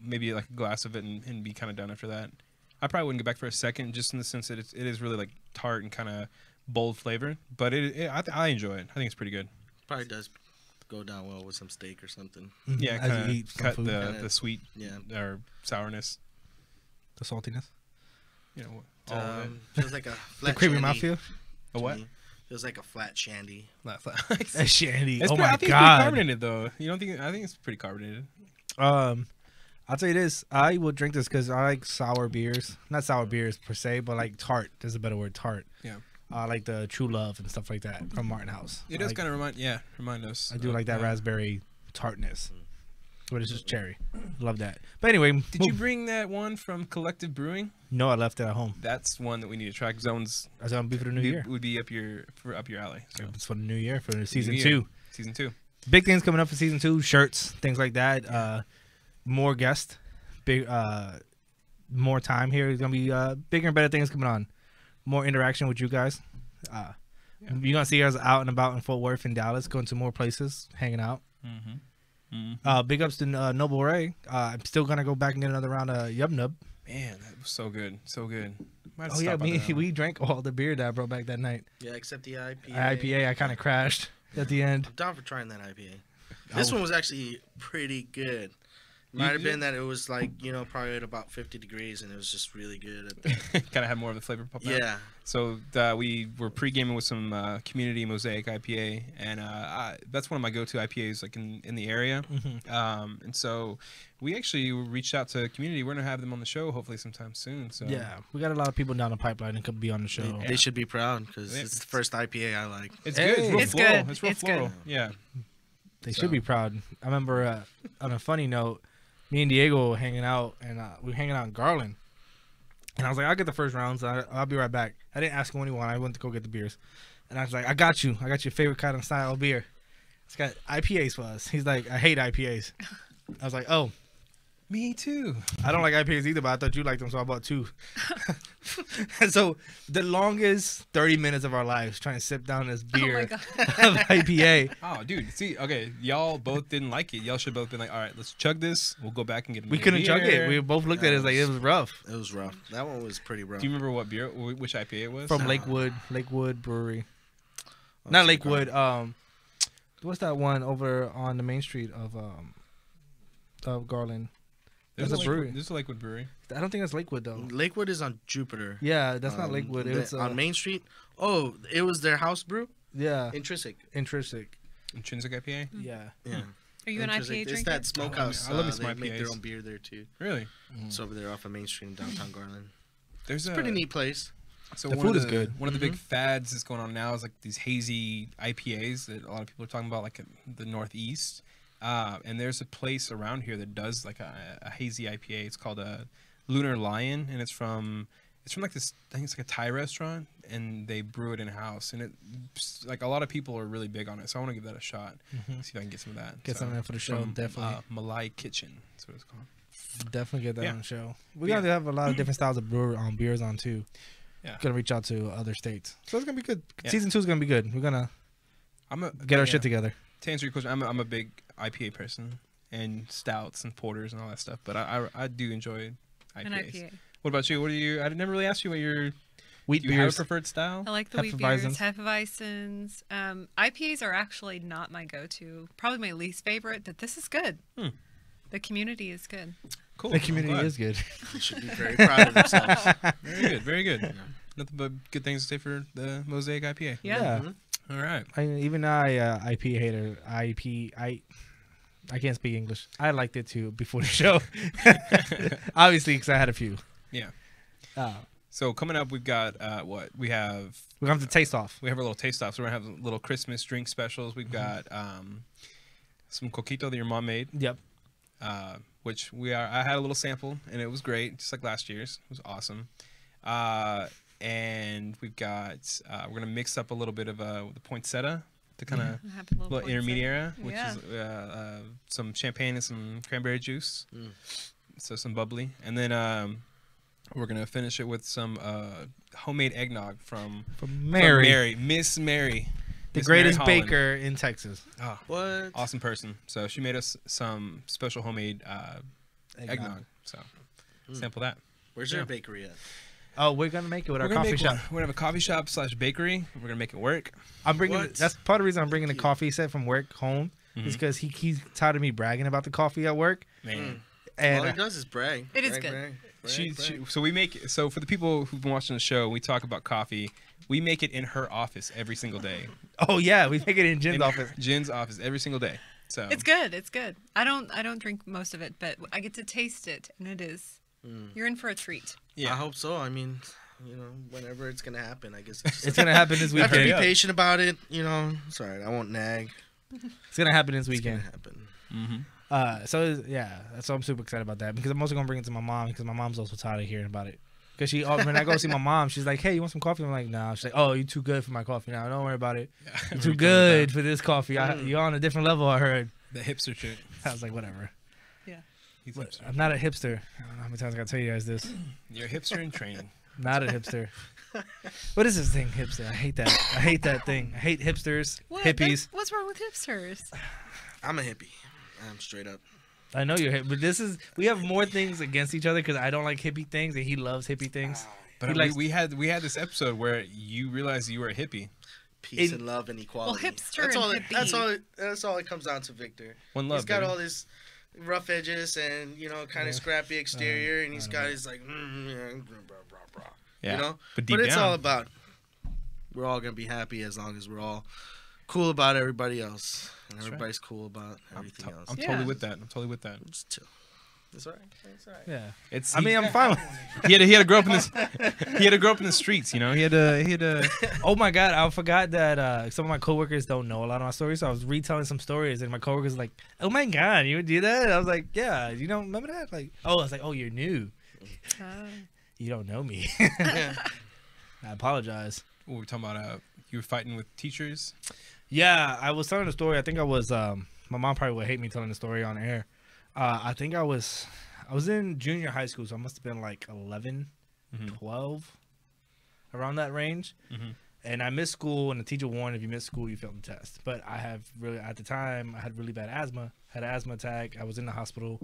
maybe like a glass of it and be kind of done after that. I probably wouldn't go back for a second, just in the sense that it is really like tart and kind of bold flavor. But I enjoy it. I think it's pretty good. Probably does go down well with some steak or something. Yeah, As you kind eat of some cut food. the sweet Yeah. or sourness. The saltiness. You know, all of it. Feels like a The flat creamy chili mouthfeel. A what? to me. It was like a flat shandy. A shandy. It's Oh I my think it's pretty god. carbonated though. You don't think? I think it's pretty carbonated. I'll tell you this. I will drink this because I like sour beers. Not sour beers per se, but like tart. There's a better word, tart. Yeah. Like the True Love and stuff like that from Martin House. It does kind of remind us. I do like that yeah. raspberry tartness. But it's just cherry. Love that. But anyway, Did you bring that one from Collective Brewing? No, I left it at home. That's one that we need to try. 'Cause that one's I was gonna be for the new year. would be up your alley. So It's for the new year, for the season New 2. Year. Season 2. Big things coming up for season 2. Shirts, things like that. More guests. Big. More time here. It's gonna be bigger and better things coming on. More interaction with you guys. You're gonna see us out and about in Fort Worth and Dallas, going to more places, hanging out. Big ups to Noble Ray. I'm still gonna go back and get another round of Yub Nub. Man, that was so good. So good. Might have to Oh yeah, stop by that. we drank all the beer that I brought back that night. Yeah, except the IPA. IPA, I kind of crashed at the end. I'm down for trying that IPA. This one was actually pretty good. Might have been that it was like, probably at about 50 degrees and it was just really good. Gotta have more of the flavor pop out. Yeah. So we were pre-gaming with some Community Mosaic IPA, and that's one of my go-to IPAs like in the area. And so we actually reached out to Community. We're gonna have them on the show hopefully sometime soon. So Yeah, we got a lot of people down the pipeline that could be on the show. They should be proud because it's the first IPA I like. it's Hey. good. It's real It's floral. good. It's real It's floral. good. Yeah. They should be proud. I remember on a funny note, me and Diego were hanging out, and we were hanging out in Garland. And I was like, I'll get the first round, so I'll be right back. I didn't ask him when he wanted. I went to go get the beers. And I was like, I got you. I got your favorite kind of style of beer. It's got IPAs for us. He's like, I hate IPAs. I was like, oh, Me too. I don't like IPAs either, but I thought you liked them, so I bought 2. And so the longest 30 minutes of our lives trying to sip down this Oh my beer god. of IPA. Oh, dude. See, okay, y'all both didn't like it. Y'all should both been like, all right, let's chug this. We'll go back and get. We couldn't chug it. We both looked at it as like it was rough. It was rough. That one was pretty rough. Do you remember what beer, which IPA it was? From Lakewood Brewery. Not Lakewood. What's that one over on the main street of Garland? There's That's a brewery. There's a Lakewood Brewery. I don't think that's Lakewood though. Lakewood is on Jupiter. Yeah, that's not Lakewood. It was on Main Street. Oh, it was their house brew. Yeah, Intrinsic. Intrinsic. Intrinsic IPA. Yeah. Yeah. Are you an Intrinsic. IPA It's drinker? that smokehouse. I love me some they make their IPAs. own beer there too. Really? It's over there off of Main Street in downtown Garland. There's It's a pretty neat place. So The one food of is good. One of the big fads that's going on now is like these hazy IPAs that a lot of people are talking about, like in the Northeast. And there's a place around here that does like a hazy IPA. It's called a Lunar Lion, and it's from like this. I think it's like a Thai restaurant, and they brew it in house. And it like a lot of people are really big on it, so I want to give that a shot. See if I can get some of that. Get some of that for the show, from, definitely. Malay Kitchen. That's what it's called. Definitely get that Yeah. on the show. We gotta have a lot of different styles of beers on too. Yeah. Gonna reach out to other states, so it's gonna be good. Yeah. Season 2 is gonna be good. We're gonna get our shit together. To answer your question, I'm a big IPA person and stouts and porters and all that stuff, but I do enjoy IPAs. An IPA. What about you? What do you? I never really asked you what your Wheat do you have a beers. preferred style? I like the wheat beers, Hefeweizens. Hefeweizens. IPAs are actually not my go-to. Probably my least favorite, but this is good. The community is good. Cool. The I'm community glad. is good. They should be very proud of themselves. Very good. Very good. Nothing but good things to say for the Mosaic IPA. Yeah. All right. Even IP hater. I can't speak English. I liked it too before the show. Obviously, because I had a few. Yeah. Uh, So coming up, we've got what we have. we're gonna have to taste off. We have our little taste off. So we're gonna have little Christmas drink specials. We've got some coquito that your mom made. Yep. Which I had a little sample and it was great, just like last year's. It was awesome. And we've got we're gonna mix up a little bit of the poinsettia to kind of I have a little poinsettia. intermediate, which Yeah. is some champagne and some cranberry juice. So some bubbly, and then we're gonna finish it with some homemade eggnog from Mary, Miss Mary, the Miss Mary greatest Holland. baker in Texas. Oh, What? awesome person. So she made us some special homemade eggnog. So sample that. Where's your bakery at? Oh, we're gonna make it with our We're gonna coffee make shop. one. We're gonna have a coffee shop / bakery. We're gonna make it work. I'm bringing. What? That's part of the reason I'm bringing the coffee set from work home. Is because he's tired of me bragging about the coffee at work. Man. And All he does is brag. It is Brag, good. brag, brag, She, brag. so we make so for the people who've been watching the show, we talk about coffee. We make it in her office every single day. Oh yeah, we make it in Jen's office. Jen's office every single day. So It's good. It's good. I don't drink most of it, but I get to taste it, and it is. You're in for a treat. yeah. I hope so. I mean, you know, whenever it's gonna happen, I guess It's gonna happen this I have to be weekend. patient about it. You know, it's alright. I won't nag. It's gonna happen this It's gonna weekend. happen. So yeah, so I'm super excited about that because I'm also gonna bring it to my mom because my mom's also tired of hearing about it. Because when I go see my mom, she's like, "Hey, you want some coffee?" I'm like, "No." She's like, "Oh, you're too good for my coffee now. Don't worry about it. You're too good for this coffee. You're on a different level." I heard. The hipster chick. I was like, "Whatever." Yeah. He's But hipster. I'm not a hipster. I don't know how many times I gotta tell you guys this. You're a hipster in training. Not a hipster. What is this thing, hipster? I hate that. I hate that thing. I hate hipsters, What? hippies. What's wrong with hipsters? I'm a hippie. I'm straight up. I know you're hip, but we have more things against each other because I don't like hippie things and he loves hippie things. But He likes- we had this episode where you realized you were a hippie. Peace and love and equality. hipster that's and all. hippie. That's all it comes down to, Victor. One love. He's got baby. all this rough edges and kind of scrappy exterior, and he's got his like, blah, blah, blah. Yeah. You know. But deep it's down, all about we're all gonna be happy as long as we're all cool about everybody else, and right. everybody's cool about everything else. I'm Yeah. totally with that. I'm totally with that. Just chill. It's alright. It's alright. Yeah. It's. I mean, I'm fine. he had to grow up in this. He had to grow up in the streets. You know. He had to. Oh my God, I forgot that some of my coworkers don't know a lot of my stories. So I was retelling some stories, and my coworkers were like, "Oh my God, you would do that?" I was like, "Yeah, you don't remember that?" Like, I was like, "Oh, you're new. You don't know me." Yeah. I apologize. What were we talking about? You were fighting with teachers. Yeah, I was telling the story. I think I was. My mom probably would hate me telling the story on air. I think I was in junior high school, so I must have been like 11, 12, around that range. And I missed school, and the teacher warned if you miss school, you failed the test. But I have really, at the time, I had really bad asthma, had an asthma attack. I was in the hospital,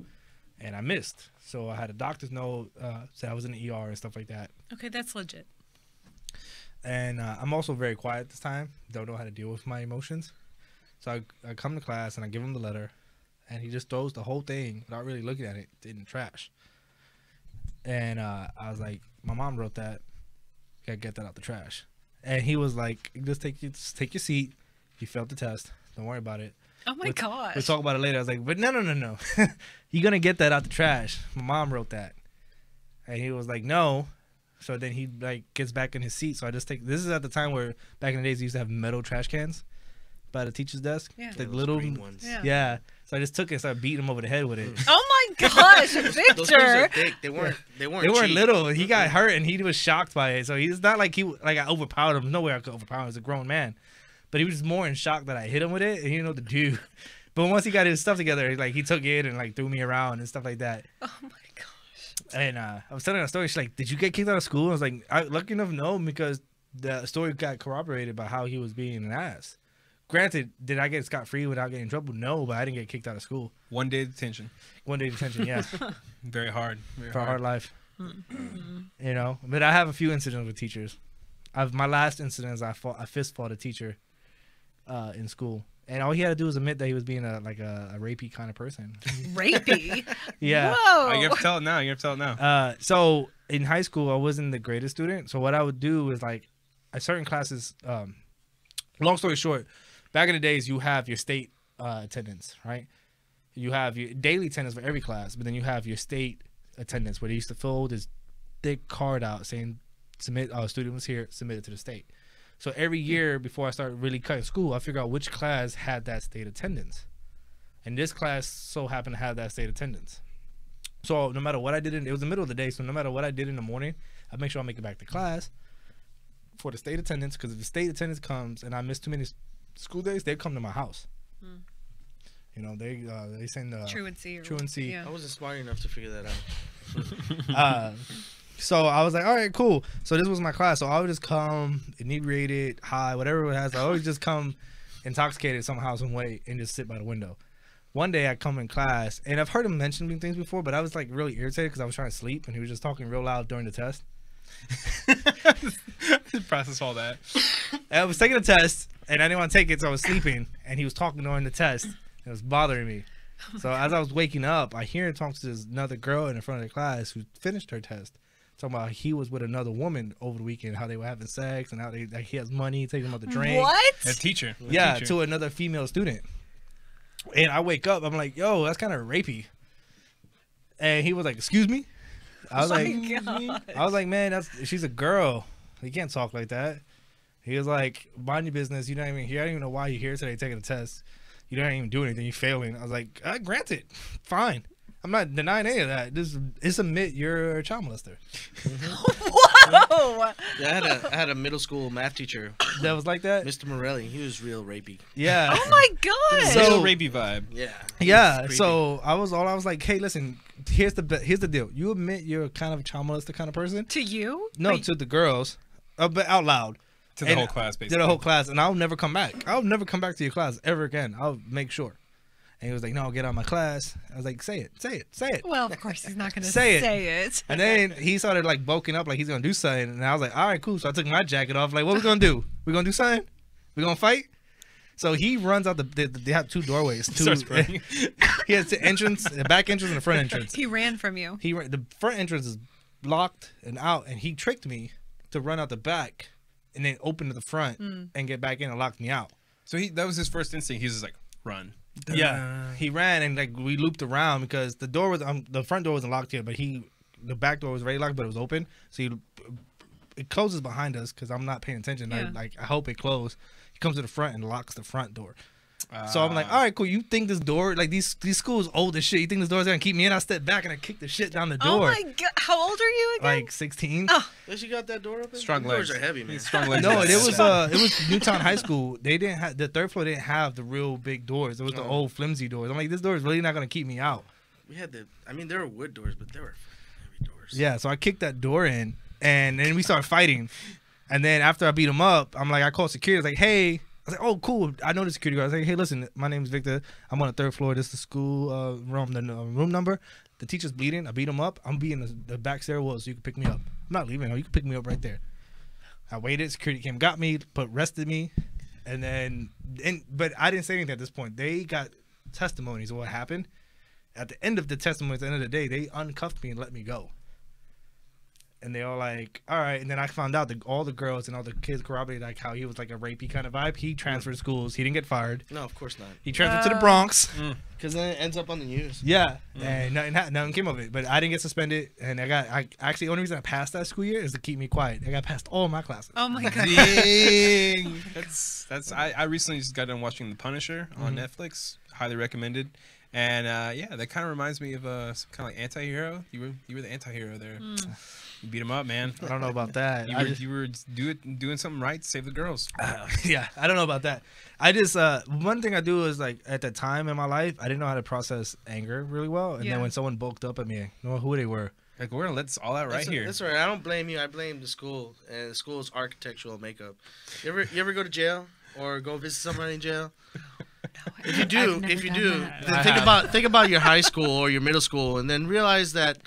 and I missed. So I had a doctor's note, said I was in the ER and stuff like that. Okay, that's legit. And I'm also very quiet this time. Don't know how to deal with my emotions. So I come to class, and I give him the letter. And he just throws the whole thing without really looking at it in the trash. And I was like, "My mom wrote that. You gotta get that out the trash." And he was like, just take your seat. You failed the test. Don't worry about it. Oh my gosh. We'll talk about it later." I was like, "But no. You're gonna get that out the trash. My mom wrote that." And he was like, "No." So then he like gets back in his seat. So I just take. This is at the time where back in the days they used to have metal trash cans by the teacher's desk. Yeah. The Those little green ones. Yeah. Yeah. So I just took it and started beating him over the head with it. Oh my gosh, Those things are Victor. thick. They weren't. They weren't. They weren't cheap. little. He got hurt and he was shocked by it. So he's not like I overpowered him. No way I could overpower him. He's a grown man. But he was more in shock that I hit him with it and he didn't know what to do. But once he got his stuff together, he took it and like threw me around and stuff like that. Oh my gosh. And I was telling her a story. She's like, "Did you get kicked out of school?" I was like, "Lucky enough, no, because the story got corroborated by how he was being an ass." Granted, did I get scot-free without getting in trouble? No, but I didn't get kicked out of school. 1 day detention. 1 day detention, yeah, Very hard. Very for a hard hard. life. You know, but I have a few incidents with teachers. My last incident is I fist fought a teacher in school, and all he had to do was admit that he was being a rapey kind of person. Rapey. Yeah. Oh, Whoa. you have to tell it now. You have to tell it now. So in high school, I wasn't the greatest student. So what I would do is like, at certain classes. Long story short, back in the days, you have your state attendance, right? You have your daily attendance for every class, but then you have your state attendance where they used to fill this thick card out saying, "Submit, student was here, submit it to the state." So every year before I started really cutting school, I figured out which class had that state attendance. And this class so happened to have that state attendance. So no matter what I did, it was the middle of the day, so no matter what I did in the morning, I'd make sure I make it back to class for the state attendance, because if the state attendance comes and I miss too many school days, they come to my house. You know, they send Truancy. truancy. Yeah. I wasn't smart enough to figure that out. So I was like, all right, cool. So this was my class. So I would just come inebriated, high, whatever it has. I always just come intoxicated somehow, some way, and just sit by the window. One day I come in class, and I've heard him mention things before, but I was like really irritated because I was trying to sleep, and he was just talking real loud during the test. Process all that. And I was taking a test, and I didn't want to take it, so I was sleeping, and he was talking during the test. It was bothering me. So as I was waking up, I hear him talk to this another girl in the front of the class who finished her test, talking about he was with another woman over the weekend, how they were having sex and how they like he has money, taking them out to drink. What? A teacher. Yeah, teacher. to another female student. And I wake up, I'm like, yo, that's kind of rapey. And he was like, excuse me? I was like, man, she's a girl. You can't talk like that. He was like, mind your business. You're not even here. I don't even know why you're here today taking a test. You don't even do anything. You're failing. I was like, granted, fine. I'm not denying any of that. Just admit you're a child molester. Whoa! Yeah, I had a middle school math teacher, That was like that? Mr. Morelli. He was real rapey. Yeah. Oh my god! So- Little rapey vibe. Yeah. Yeah. So I was like, hey, listen, here's the deal. You admit you're kind of a child molester kind of person? To you? No, Wait, to the girls, but out loud. To the And whole class, To basically. the whole class, and I'll never come back. I'll never come back to your class ever again. I'll make sure. And he was like, no, get out of my class. I was like, say it. well, of course he's not going to Say say it. it. And then he started like bulking up like he's gonna do something, and I was like, all right, cool. So I took my jacket off. Like, what we gonna do? We gonna do something? We gonna fight? So he runs out they have two doorways. Starts running. He has the entrance, the back entrance, and the front entrance. He ran from you. The front entrance is locked and out, and he tricked me to run out the back and then open to the front and get back in and locked me out. So that was his first instinct. He was just like, run. Yeah, he ran and like we looped around because the door was the front door wasn't locked yet, but the back door was already locked, but it was open. So it closes behind us because I'm not paying attention. Yeah. I hope it closed. He comes to the front and locks the front door. So I'm like, all right, cool. You think this door, like these schools old as shit? You think this door's gonna keep me in? I step back and I kick the shit down the Oh door. my god! How old are you again? Like 16. Oh. Yes, you got that door open? Strong The legs. doors are heavy, man. Strong legs. No, it was Newtown High School. They didn't have the third floor. Didn't have the real big doors. It was the old flimsy doors. I'm like, this door is really not gonna keep me out. We had there were wood doors, but there were heavy doors. Yeah, so I kicked that door in, and then we started fighting. And then after I beat him up, I'm like, I called security. I was like, hey. I was like, oh, cool. I know the security guard. I was like, hey, listen, my name's Victor. I'm on the third floor. This is the school room, the room number. The teacher's bleeding. I beat him up. I'm being the back stairwell so you can pick me up. I'm not leaving. No, you can pick me up right there. I waited. Security came, got me, arrested me. But I didn't say anything at this point. They got testimonies of what happened. At the end of the testimony, at the end of the day, they uncuffed me and let me go. And they all like, all right. And then I found out that all the girls and all the kids corroborated like how he was like a rapey kind of vibe. He transferred schools. He didn't get fired. No, of course not. He transferred to the Bronx. Because then it ends up on the news. Yeah, and nothing came of it. But I didn't get suspended, and I actually the only reason I passed that school year is to keep me quiet. I got passed all my classes. Oh my god! Dang. I recently just got done watching The Punisher on Netflix. Highly recommended. And yeah, that kind of reminds me of some kind of like anti-hero. You were the anti-hero there. You beat him up, man. I don't know about that. You were doing something right to save the girls. Yeah, I don't know about that. I just one thing I do is like at the time in my life, I didn't know how to process anger really well, and then when someone bulked up at me, I didn't know who they were. Like, we're gonna let this all out right here. That's all right. I don't blame you. I blame the school and the school's architectural makeup. You ever go to jail or go visit somebody in jail? If you do, then think about your high school or your middle school, and then realize that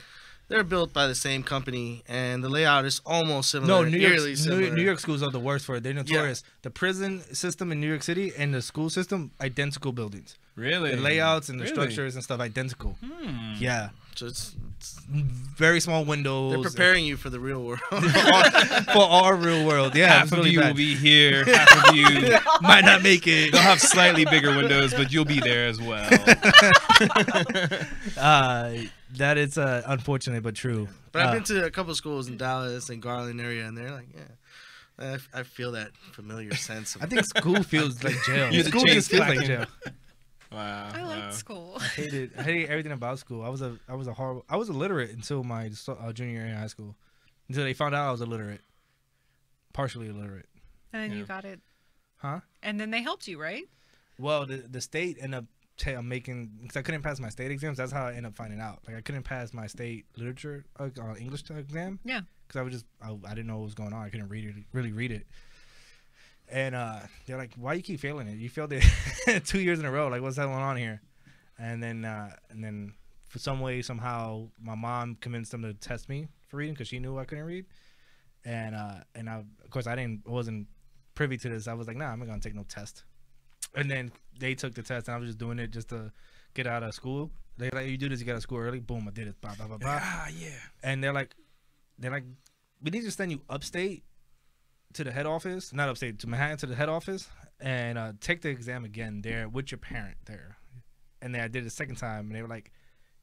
they're built by the same company, and the layout is almost similar. No, New York schools are the worst for it. They're notorious. Yeah. The prison system in New York City and the school system, identical buildings. Really? The layouts and the structures and stuff, identical. Yeah. So it's very small windows. They're preparing you for the real world. for our real world. Yeah. Half of you will be here. Half of you might not make it. They'll have slightly bigger windows, but you'll be there as well. That is unfortunate but true. But I've been to a couple of schools in Dallas and Garland area, and they're like, yeah, I feel that familiar sense. I think school feels like jail. You're the School chain just feels like clacking. jail. Wow. I liked school. I hated everything about school. I was illiterate until my junior year in high school. Until they found out I was illiterate. Partially illiterate. And then you got it. Huh? And then they helped you, right? Well, the state ended up making, because I couldn't pass my state exams. That's how I ended up finding out. Like I couldn't pass my state literature English exam. Yeah. Because I didn't know what was going on. I couldn't really read it. And they're like, "Why you keep failing it? You failed it 2 years in a row. Like, what's going on here?" And then for some way, somehow, my mom convinced them to test me for reading because she knew I couldn't read. And of course, I wasn't privy to this. I was like, "Nah, I'm not gonna take no test." And then they took the test, and I was just doing it just to get out of school. They're like, "You do this, you get out of school early." Boom, I did it. Blah blah blah blah. Yeah. And they're like, they're like, we need to send you upstate to the head office, not upstate, to Manhattan to the head office, and take the exam again there with your parent there. And then I did it a second time, and they were like,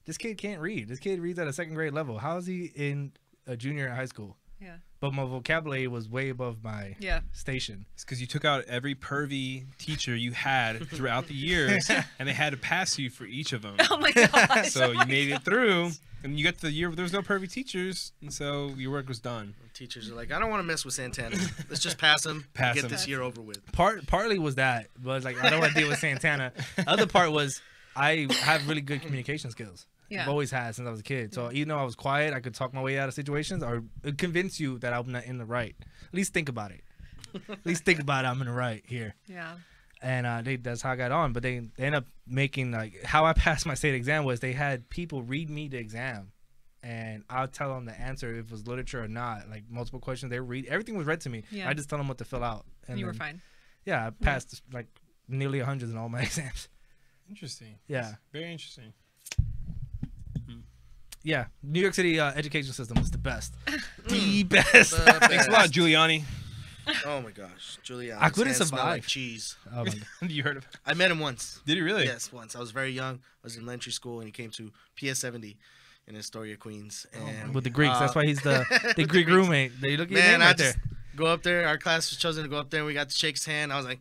this kid can't read. This kid reads at a second grade level. How is he in a junior in high school? Yeah. But my vocabulary was way above my station. It's because you took out every pervy teacher you had throughout the years, and they had to pass you for each of them. Oh my gosh. So you made it through, and you got to the year where there was no pervy teachers, and so your work was done. Teachers are like, I don't want to mess with Santana. Let's just pass him. Pass get him. this year over with. Partly was that, was like, I don't want to deal with Santana. Other part was I have really good communication skills. Yeah. I've always had since I was a kid. So even though I was quiet, I could talk my way out of situations or convince you that I'm not in the right. At least think about it. At least think about it. I'm in the right here. Yeah. And that's how I got on. But they ended up making, like, how I passed my state exam was they had people read me the exam. And I'll tell them the answer if it was literature or not. Like, multiple questions, they read. Everything was read to me. Yeah. I just tell them what to fill out. And you were fine. Yeah, I passed, like, nearly 100 in all my exams. Interesting. Yeah. That's very interesting. Yeah, New York City education system is the best. The best. Thanks a lot, Giuliani. Oh my gosh, Giuliani. I couldn't His hands smell like survive. cheese. Oh my God. You heard of? I met him once. Did he really? Yes, once. I was very young. I was in elementary school, and he came to PS 70 in Astoria, Queens. And With the Greeks, that's why he's the Greek roommate. They look at your Man, name I right just there. go up there. Our class was chosen to go up there, and we got to shake his hand. I was like,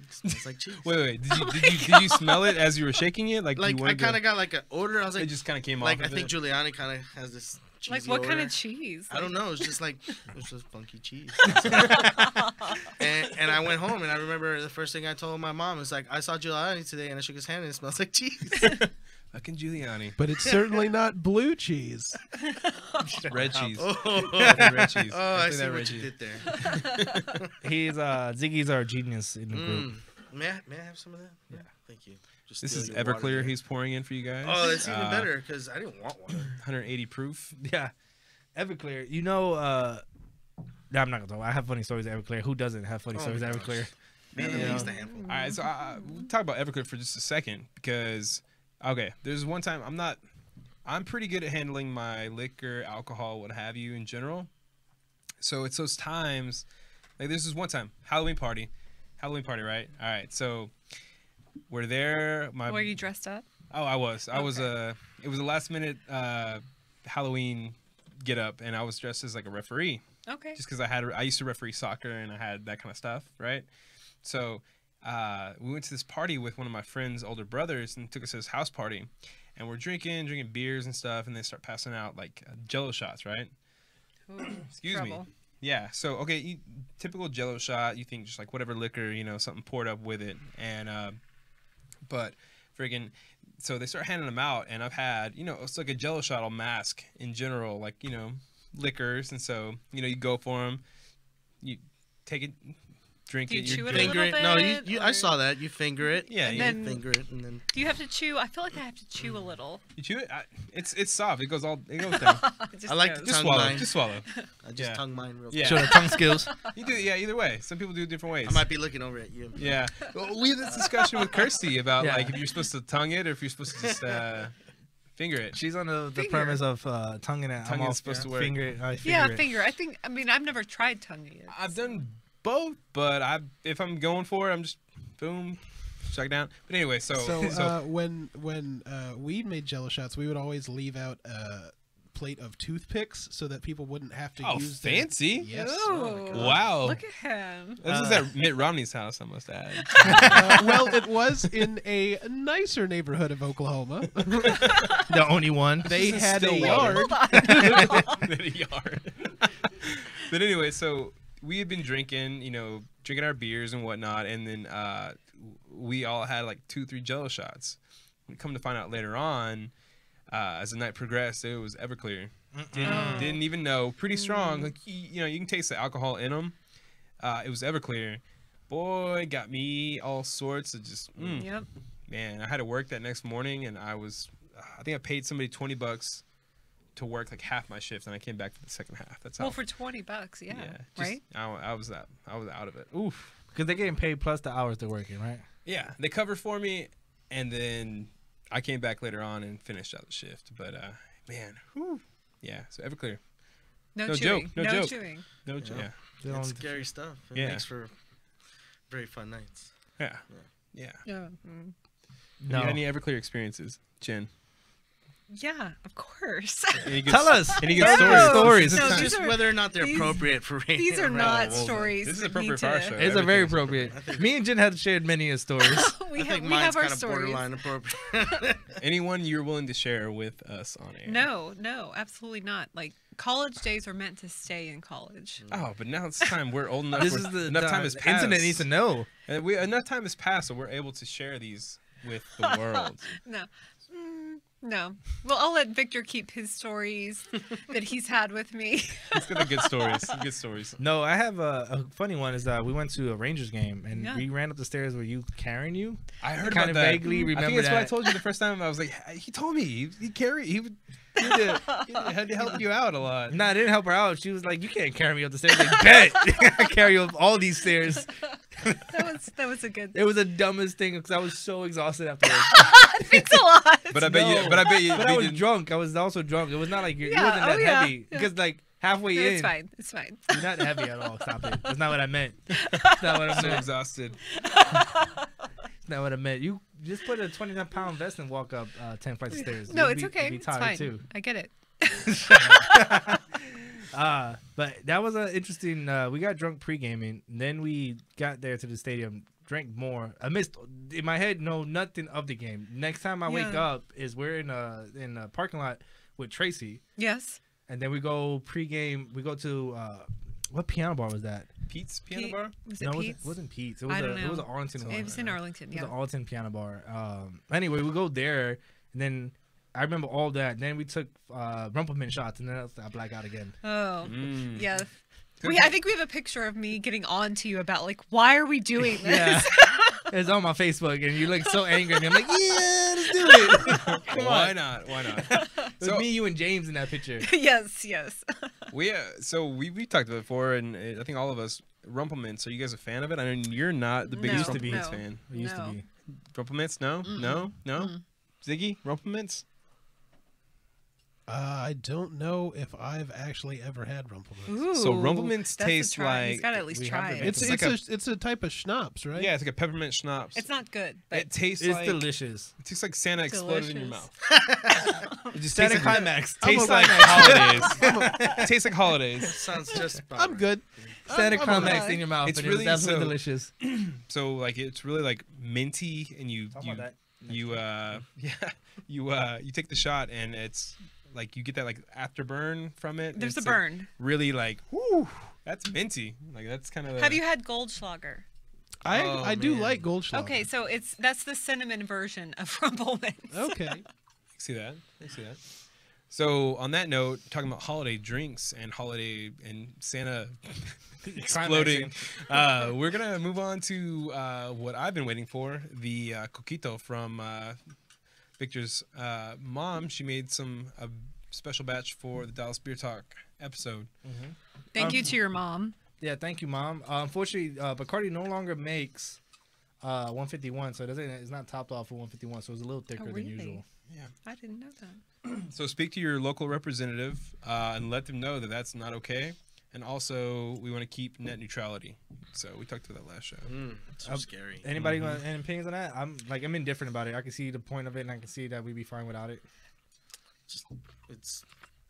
it smells like cheese. Wait. Did you smell it as you were shaking it? Like Like, you I wanted kind to, of got like an odor. I was it like, just kind of came like off. I of think it? Giuliani kind of has this cheesy Like what kind odor. of cheese? I don't know. It's just like it was just funky cheese. and I went home, and I remember the first thing I told my mom was like, I saw Giuliani today, and I shook his hand, and it smells like cheese. Fucking Giuliani. But it's certainly not blue cheese. Red cheese. Oh, Red cheese. I Definitely see that what red you cheese. did there. He's Ziggy's our genius in the group. May I have some of that? Yeah. Thank you. Just This steal is your water Everclear there. he's pouring in for you guys. Oh, that's even better because I didn't want water. 180 proof. Yeah, Everclear. You know, no, I'm not gonna talk. I have funny stories at Everclear. Who doesn't have funny Oh stories my at gosh. Everclear? Man, You at know. least a handful. All right, so we'll talk about Everclear for just a second because, okay, there's one time I'm pretty good at handling my liquor, alcohol, what have you in general. So it's those times, like this is one time, Halloween party, right? All right, so we're there. Were you dressed up? Oh, I was. Okay. It was a last minute Halloween get up, and I was dressed as like a referee. Okay. Just because I used to referee soccer and I had that kind of stuff, right? So we went to this party with one of my friend's older brothers and took us to this house party, and we're drinking beers and stuff, and they start passing out like Jello shots, right? Ooh, Excuse me. trouble. Yeah. So okay, typical Jello shot. You think just like whatever liquor, something poured up with it, and but friggin'. So they start handing them out, and I've had, it's like a Jello shot on mask in general, like, liquors. And so, you go for them, you take it, drink Do you it. chew you're it a good. Finger it. little No, bit, you. or- I saw that. You finger it. Yeah, And you, then- Finger it, and then. Do you have to chew? I feel like I have to chew a little. you chew it. It's soft. It goes down. It just I like goes. the Just tongue swallow. mine. Just swallow. I just Yeah. tongue mine real Yeah. quick. Show the tongue skills. You do. Yeah. Either way. Some people do it different ways. I might be looking over at you. Yeah. Well, we had this discussion with Kirsty about Yeah. like if you're supposed to tongue it or if you're supposed to just finger it. She's on the Finger. premise of tonguing it. Tongue I'm is all supposed to for work. Finger it. I Yeah, finger it. finger. I mean, I've never tried tonguing it. I've done both, but if I'm going for it, I'm just boom, shut it down. But anyway, so When we made Jello shots, we would always leave out a plate of toothpicks so that people wouldn't have to oh, use fancy! Yes. Ooh, Wow, Look at him. this is at Mitt Romney's house. I must add. Well, it was in a nicer neighborhood of Oklahoma. The only one. They This is had a Stillwater. yard. Hold on. In a yard. But anyway, so we had been drinking, drinking our beers and whatnot, and then we all had like 2-3 Jello shots. We come to find out later on, as the night progressed, it was Everclear. Didn't even know. Pretty strong. Like you can taste the alcohol in them. It was Everclear. Boy, got me all sorts of just. Yep. Man, I had to work that next morning, and I think I paid somebody $20 to work like half my shift, and I came back for the second half. That's how. Well, for $20, yeah, just- right? I was out of it. Oof. Because they're getting paid plus the hours they're working, right? Yeah, they covered for me, and then I came back later on and finished out the shift. But man, whew. Yeah. So Everclear, No No chewing. joke, no No joke. chewing. No, Yeah. yeah, They It's don't- scary stuff. It Yeah. makes for very fun nights. yeah, yeah. Yeah. You No. had any Everclear experiences, Jen? Yeah, of course. Any good Tell us. Any good No. stories? Stories. No, It's these just are- whether or not they're these- appropriate for radio. These are right? not well, stories. this is that appropriate need for our to- show. It's a very Everything's appropriate. Me and Jen have shared many stories. we I think we mine's have our kind of stories. borderline appropriate. Anyone you're willing to share with us on air? No, absolutely not. Like college days are meant to stay in college. Oh, but now it's time. We're old enough. This we're- is the enough time has the passed. internet needs to know. Enough time has passed, so we're able to share these with the world. No. No. Well, I'll let Victor keep his stories that he's had with me. Let's get the good stories. Some good stories. No, I have a funny one. Is that we went to a Rangers game and Yeah. we ran up the stairs. Were you carrying you? I heard Kind about of that. vaguely I remember think that's what I that. told you the first time. I was like, he told me he had to help you out a lot. No, I didn't help her out. She was like, "You can't carry me up the stairs." Like, bet I carry you up all these stairs. That was a good. It was the dumbest thing because I was so exhausted afterwards. Thanks a lot. But I bet No. you. But I bet you. But they I was didn't- drunk. I was also drunk. It was not like it Yeah, wasn't that oh, yeah, heavy yeah. because like halfway No, in, it's fine. It's fine. you're not heavy at all. Stop it. That's not what I meant. That's not what I so meant. exhausted. That's not what I meant. You just put a 29-pound vest and walk up 10 flights of stairs. No, You'd it's be- okay. you'd be It's tired fine. too. I get it. But that was an interesting. We got drunk pre-gaming. And then we got there to the stadium, drank more. I missed in my head. No, nothing of the game. Next time I wake Yeah. up is we're in a parking lot with Tracy, Yes. and then we go pre-game. We go to what piano bar was that? Pete's Piano Pete- Bar. Was it No, Pete's? it wasn't Pete's. It I was don't it was know. an Arlington one. It was in Arlington. It was Yeah. an Arlington piano bar. Anyway, we go there, and then I remember all that. Then we took Rumpleman shots, and then I black out again. Oh. Mm. Yeah. Good. I think we have a picture of me getting on to you about like why are we doing this? Yeah, it's on my Facebook, and you look so angry at me. I'm like, yeah, let's do it. Come Why on. not? Why not? It was So- me, you, and James in that picture. yes. We talked about it before, and I think all of us Rumplemints. Are you guys a fan of it? I mean, you're not the biggest No, Rumplemints no. fan. We used to No. be. Rumplemints? No, no. Ziggy, Rumplemints? I don't know if I've actually ever had Rumplemans. Ooh, So Rumplemints that's a taste try. He's like- got to at least we try have it. the- It's like it's a type of schnapps, right? Yeah, it's like a peppermint schnapps. It's not good, but It tastes It's like delicious. It tastes like Santa exploded in your Delicious. mouth. It just Santa tastes like, climax. tastes I'm like okay. holidays. Tastes like holidays. Sounds just about I'm right. good. Santa I'm climax okay. in your mouth. It's and it really- was absolutely so- delicious. So like it's really like minty, and you take the shot, and it's like you get that like afterburn from it. and there's a it's, like, burn. really like, whoo, that's minty. Like that's kind of. Have you had Goldschlager? I do man. like Goldschlager. Okay, so that's the cinnamon version of Rumplemans. Okay. see that? I see that. So on that note, talking about holiday drinks and holiday and Santa exploding, we're gonna move on to what I've been waiting for, the coquito from Victor's mom. She made a special batch for the Dallas Beer Talk episode. Thank you to your mom. Yeah, thank you, Mom. Unfortunately, Bacardi no longer makes 151, so it's not topped off for 151, so it's a little thicker than really? usual. I didn't know that. So speak to your local representative and let them know that that's not okay. And also, we want to keep net neutrality. So we talked about that last show. So scary. Anybody got any opinions on that? I'm indifferent about it. I can see the point of it, and I can see that we'd be fine without it. It's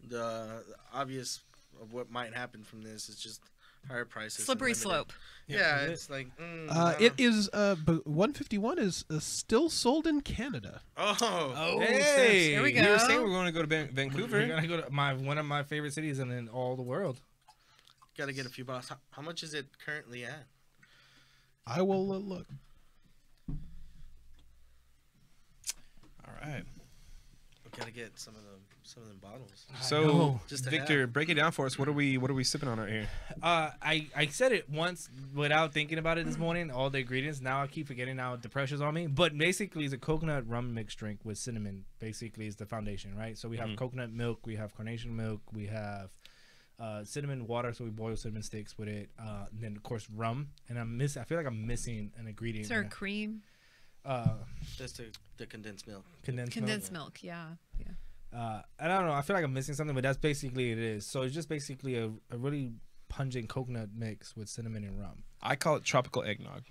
the obvious of what might happen from this is just higher prices. and Slippery limited- slope. Yeah, Is it? it's like. It is. But 151 is still sold in Canada. Oh. Hey, Here we You were go. saying we're going to go to We're Vancouver. gonna go to one of my favorite cities in all the world. Got to get a few bottles. How much is it currently at? I will look. All right. We got to get some of them bottles. So, know. Just to Victor, have. break it down for us. What are we sipping on right here? I said it once without thinking about it this morning. All the ingredients. Now I keep forgetting. Now the pressure's on me. But basically, it's a coconut rum mixed drink with cinnamon. Basically, is the foundation, right? So we have coconut milk, we have carnation milk, we have cinnamon water. So we boil cinnamon sticks with it. And then of course rum. And I feel like I'm missing an ingredient. Is there there. cream? Just the condensed milk. Condensed Condensed milk. Yeah. I don't know. I feel like I'm missing something, but that's basically it is. So it's just basically a really pungent coconut mix with cinnamon and rum. I call it tropical eggnog.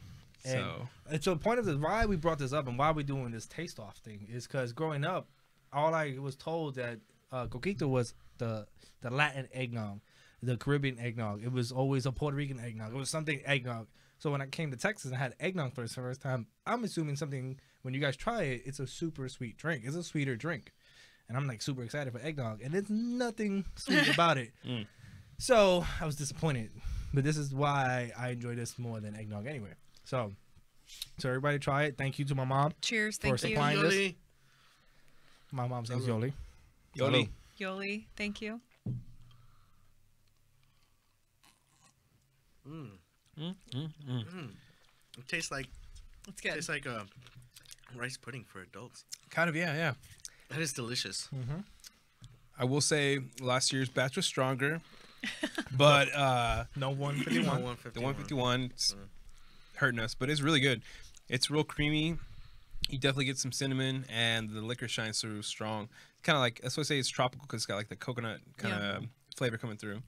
And so the point of this, why we brought this up and why we're doing this taste off thing is because growing up, all I was told that coquito was the Latin eggnog, the Caribbean eggnog. It was always a Puerto Rican eggnog. It was something eggnog. So when I came to Texas and I had eggnog for the first time, I'm assuming something, when you guys try it, it's a super sweet drink. It's a sweeter drink. And I'm like super excited for eggnog. And there's nothing sweet about it. So I was disappointed. But this is why I enjoy this more than eggnog anyway. So everybody try it. Thank you to my mom. Cheers. For Thank you. supplying this. My mom's name's Yoli. Yoli. Yoli. Thank you. It tastes like It's good. rice pudding for adults. Kind of, yeah. That is delicious. I will say last year's batch was stronger, but No 151. the 151 's hurting us, but it's really good. It's real creamy. You definitely get some cinnamon, and the liquor shines through strong. Kind of like, that's why I say it's tropical, because it's got like the coconut kind of flavor coming through.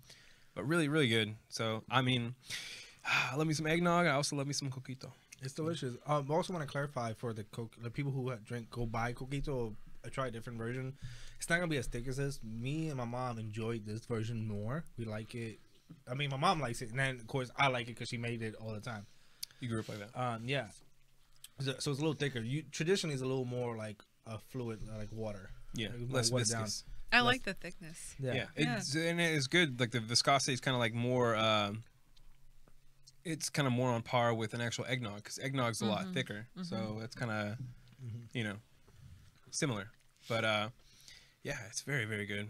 But really, really good. So, I mean, I love me some eggnog. I also love me some coquito. It's delicious. I also want to clarify for the people who go buy coquito or try a different version. It's not gonna be as thick as this. Me and my mom enjoyed this version more. We like it. I mean, my mom likes it, and then of course I like it because she made it all the time. You grew up like that. Yeah. So it's a little thicker. Traditionally it's a little more like a fluid, like water. Yeah, Like, less watered down. viscous. I like the thickness. Yeah. And it's good. Like the viscosity is kind of like more. It's kind of more on par with an actual eggnog, because eggnog's a lot thicker. So it's kind of, similar. But yeah, it's very, very good.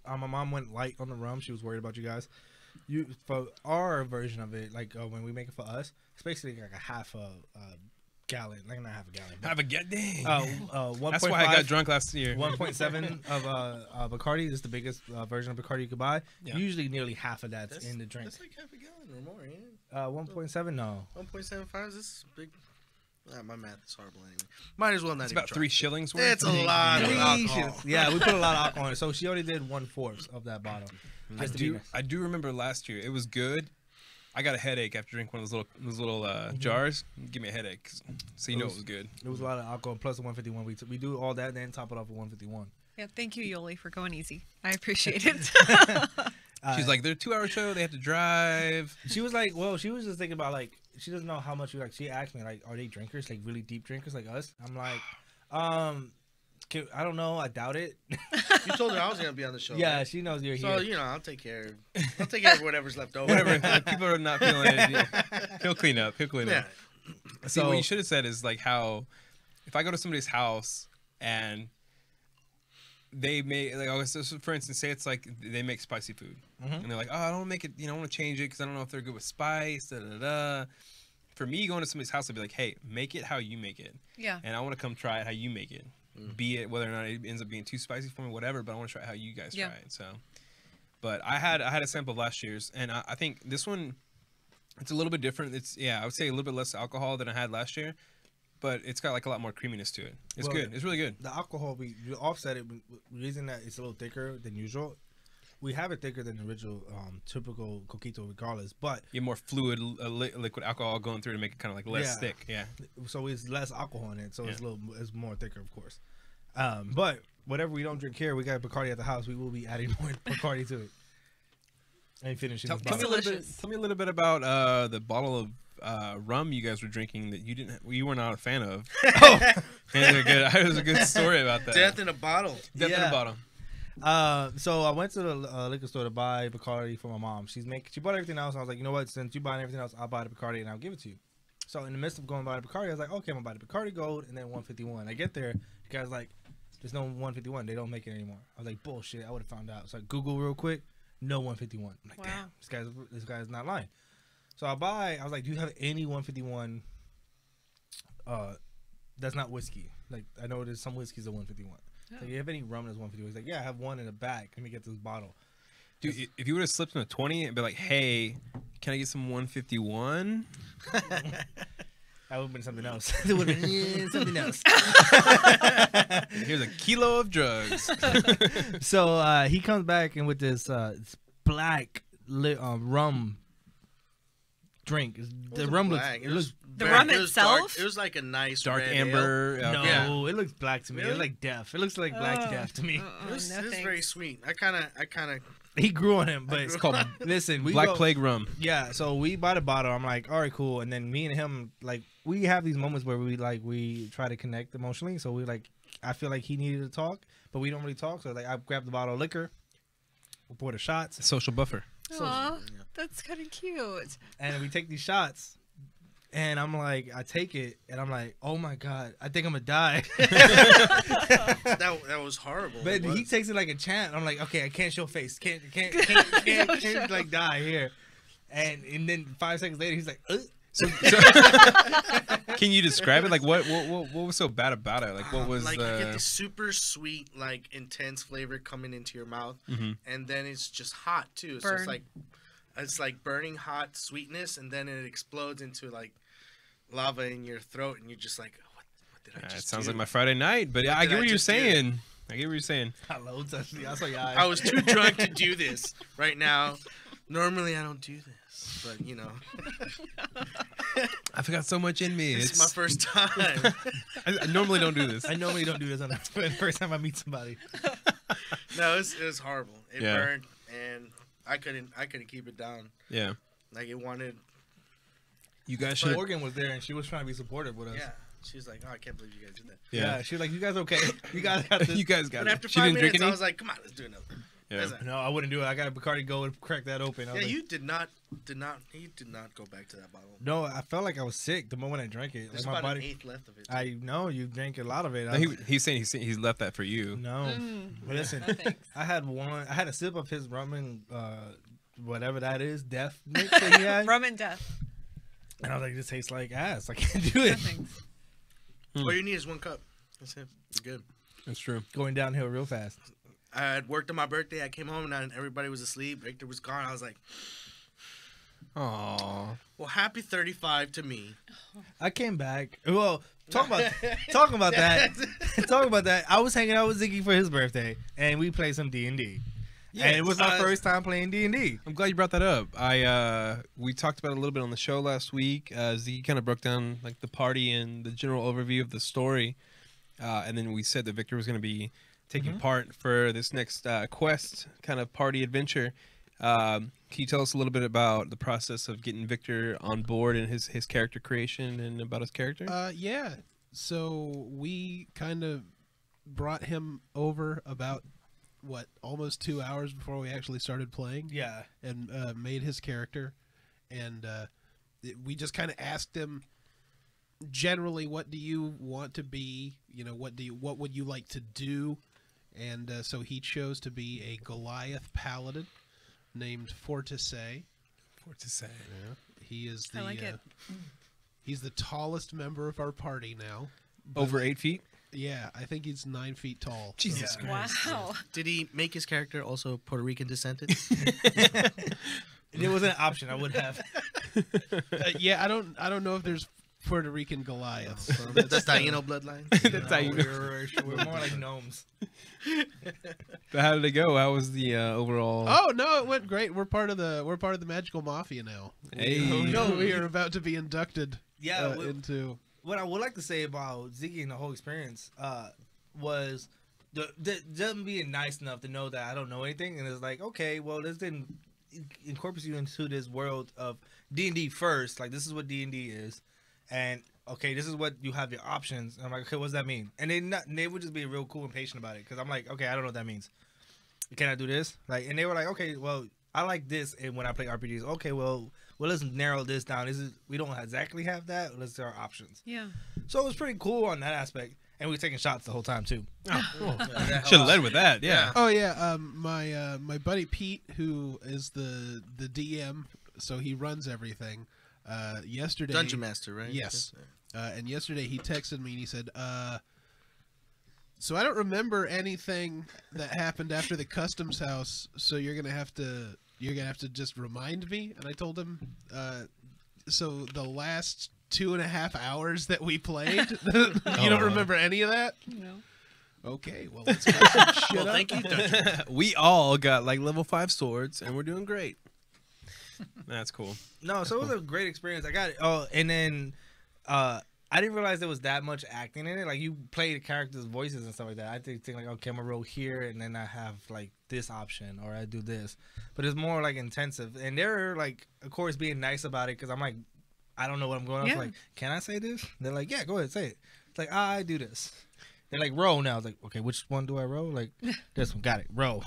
My mom went light on the rum. She was worried about you guys. For our version of it, like when we make it for us, it's basically like a half a gallon, like not half a gallon. Have a good day. 1.5. That's why I got drunk last year. 1.7 of Bacardi is the biggest version of Bacardi you could buy. Yeah. Usually nearly half of that's in the drink. That's like half a gallon or more, ain't it? 1.7, no. 1.75 is this big. My math is horrible anyway. Might as well not. It's even about try. 3 shillings worth. It's a lot of alcohol. Delicious. Yeah, we put a lot of alcohol in it. So she already did 1/4 of that bottle. I do remember last year. It was good. I got a headache after drinking one of those little jars. Give me a headache, so you know it was good. It was a lot of alcohol plus the 151. We do all that and then top it off with 151. Yeah, thank you, Yoli, for going easy. I appreciate it. She's like, they're a 2-hour show. They have to drive. She was like, well, she was just thinking about like, she doesn't know how much we like. She asked me like, are they drinkers, like really deep drinkers like us? I'm like, I don't know. I doubt it. You told her I was gonna be on the show. Yeah, right? she knows you're So here. I'll take care. I'll take care of whatever's left over. Whatever. If people are not feeling it, he'll clean up. He'll clean Yeah. up. See, what you should have said is like how, if I go to somebody's house and they make, like, so for instance, say it's like they make spicy food, and they're like, oh, I don't make it, I want to change it because I don't know if they're good with spice. Da, da, da. For me, going to somebody's house, I'd be like, hey, make it how you make it. Yeah. And I want to come try it how you make it. Be it whether or not it ends up being too spicy for me, whatever, but I want to try how you guys try it. So, but I had a sample of last year's, and I think this one, it's a little bit different. It's, I would say a little bit less alcohol than I had last year, but it's got like a lot more creaminess to it. It's good. It's really good. The alcohol, we offset it. The reason that it's a little thicker than usual, we have it thicker than the original typical coquito regardless, but You have more fluid liquid alcohol going through to make it kind of like less thick. Yeah. so it's less alcohol in it, so it's more thicker, of course. But whatever we don't drink here, we got Bacardi at the house. We will be adding more Bacardi to it and finishing this Tell me, bottle. tell me a little bit about the bottle of rum you guys were drinking that you were not a fan of. And they're good. It was a good story about that. Death in a bottle. Death in a bottle. So I went to the liquor store to buy Bacardi for my mom. She bought everything else. And I was like, you know what? Since you buying everything else, I'll buy the Bacardi and I'll give it to you. So in the midst of going to buy the Bacardi, I was like, okay, I'm gonna buy the Bacardi Gold and then 151. I get there, the guy's like, there's no 151. They don't make it anymore. I was like, bullshit. I would have found out. So I Google real quick, no 151. I'm like, Wow. damn, this guy's not lying. So I was like, do you have any 151? That's not whiskey. Like I know there's some whiskeys at 151. Like, you have any rum that's 151? He's like, yeah, I have one in the back. Let me get this bottle. Dude, if you would have slipped in a 20 and be like, hey, can I get some 151? That would have been something else. It would have been something else. Here's a kilo of drugs. So he comes back and with this black rum drink. The rum looks. Black. It looks. The rum it was itself? dark. It was like a nice Dark red amber. No, Yeah. it looks black to me. It Really? looks like death. It looks like black death to me. Ale. It was, no it was thanks. very sweet. I kind of. He grew on him, but It's called listen, we Black go- Plague rum. Yeah, so we bought a bottle. I'm like, all right, cool. And then me and him, like, we have these moments where we try to connect emotionally. So we like, I feel like he needed to talk, but we don't really talk. So like, I grabbed the bottle of liquor, we poured the shots, Social buffer. Aw, that's kind of cute. and we take these shots. And I'm like, I take it, and I'm like, oh my god, I think I'm gonna die. That was horrible. But It was. he takes it like a chant. I'm like, okay, I can't show face, can't show. like die here. And then 5 seconds later, he's like, So, can you describe it? Like, what was so bad about it? Like, what was like you get the? this super sweet, like intense flavor coming into your mouth, Mhm. and then it's just hot too. So Burn. it's like burning hot sweetness, and then it explodes into like lava in your throat, and you're just like, what did I It just sounds do? like my Friday night, but yeah, I did get I what you're just do? saying. I get what you're saying. hello, that's like, I was too drunk to do this right now. Normally I don't do this, but you know, I've got so much in me. this is my first time. I normally don't do this. I normally don't do this on the first time I meet somebody. No, it was horrible. It Yeah. burned, and I couldn't keep it down. Yeah, Like it wanted. you guys should. Morgan was there, and she was trying to be supportive with us. Yeah, she's like, oh, I can't believe you guys did that. Yeah, she was like, you guys okay? You guys got this. You guys got But it. after She 5 didn't drink minutes, I any. was like, come on, let's do another. Yeah. That's it. No, I wouldn't do it. I got a Bacardi Go and crack that open. I was Yeah, like, you did not go back to that bottle. No, I felt like I was sick the moment I drank it. There's Like my about an body. eighth left of it. I know you drank a lot of it. No, he's saying he's left that for you. No, but listen, No thanks. I had a sip of his rum and whatever that is, death mix that he had, Rum and death. and I was like, this tastes like ass. I can't do No it. thanks. All you need is 1 cup. That's it. You're good. That's true. Going downhill real fast. I had worked on my birthday. I came home and everybody was asleep. Victor was gone. I was like, Aww. well, happy 35 to me. I came back. Well, talking about that. I was hanging out with Ziggy for his birthday, and we played some D&D. And it was my first time playing D&D. I'm glad you brought that up. We talked about it a little bit on the show last week. Z kind of broke down like the party and the general overview of the story, and then we said that Victor was going to be taking part for this next quest kind of party adventure. Can you tell us a little bit about the process of getting Victor on board and his character creation and about his character? Yeah. So we kind of brought him over about almost 2 hours before we actually started playing. Yeah. And made his character, and we just kind of asked him generally, what do you want to be? You know, what would you like to do? And so he chose to be a Goliath paladin named Fortise. Fortise. Yeah. He is the I like it. he's the tallest member of our party now. Over 8 feet. Yeah, I think he's 9 feet tall. Jesus So- Christ. Wow. Did he make his character also Puerto Rican descended? It was an option. I would have. Yeah, I don't know if there's Puerto Rican Goliaths. So the Taino bloodline? That's how you know. We're more like gnomes. But how did it go? How was the overall? Oh no, it went great. We're part of the magical mafia now. Hey. We are about to be inducted Yeah. into. What I would like to say about Ziggy and the whole experience was them being nice enough to know that I don't know anything, and it's like, okay, well, this didn't incorporate you into this world of D&D first. Like, this is what D&D is, and okay, this is what you have your options. And I'm like, okay, what does that mean? And they would just be real cool and patient about it, because I'm like, okay, I don't know what that means. Can I do this? Like, and they were like, okay, well, I like this, and when I play RPGs, okay, well, let's narrow this down. We don't exactly have that. Let's do our options. Yeah. So it was pretty cool on that aspect, and we were taking shots the whole time too. Should have led with that. Yeah. Oh yeah, my buddy Pete, who is the DM, so he runs everything. Yesterday, Dungeon Master, right? Yes. And yesterday he texted me and he said, so I don't remember anything that happened after the customs house, so you're gonna have to just remind me. And I told him, so the last 2.5 hours that we played? You don't remember any of that? No. Okay, well, let's get some shit Well, up. thank you, Dutcher. We all got like level 5 swords, and we're doing great. That's cool. No, so it was a great experience. I got it. Oh, and then I didn't realize there was that much acting in it. Like you play the characters' voices and stuff like that. I think like, okay, I'm gonna roll here, and then I have like this option, or I do this. But it's more like intensive, and they're like, of course, being nice about it because I'm like, I don't know what I'm going on. Yeah. So like, can I say this? They're like, yeah, go ahead, say it. It's like I do this. They're like, roll now. I was like, okay, which one do I roll? Like this one. Got it. Roll.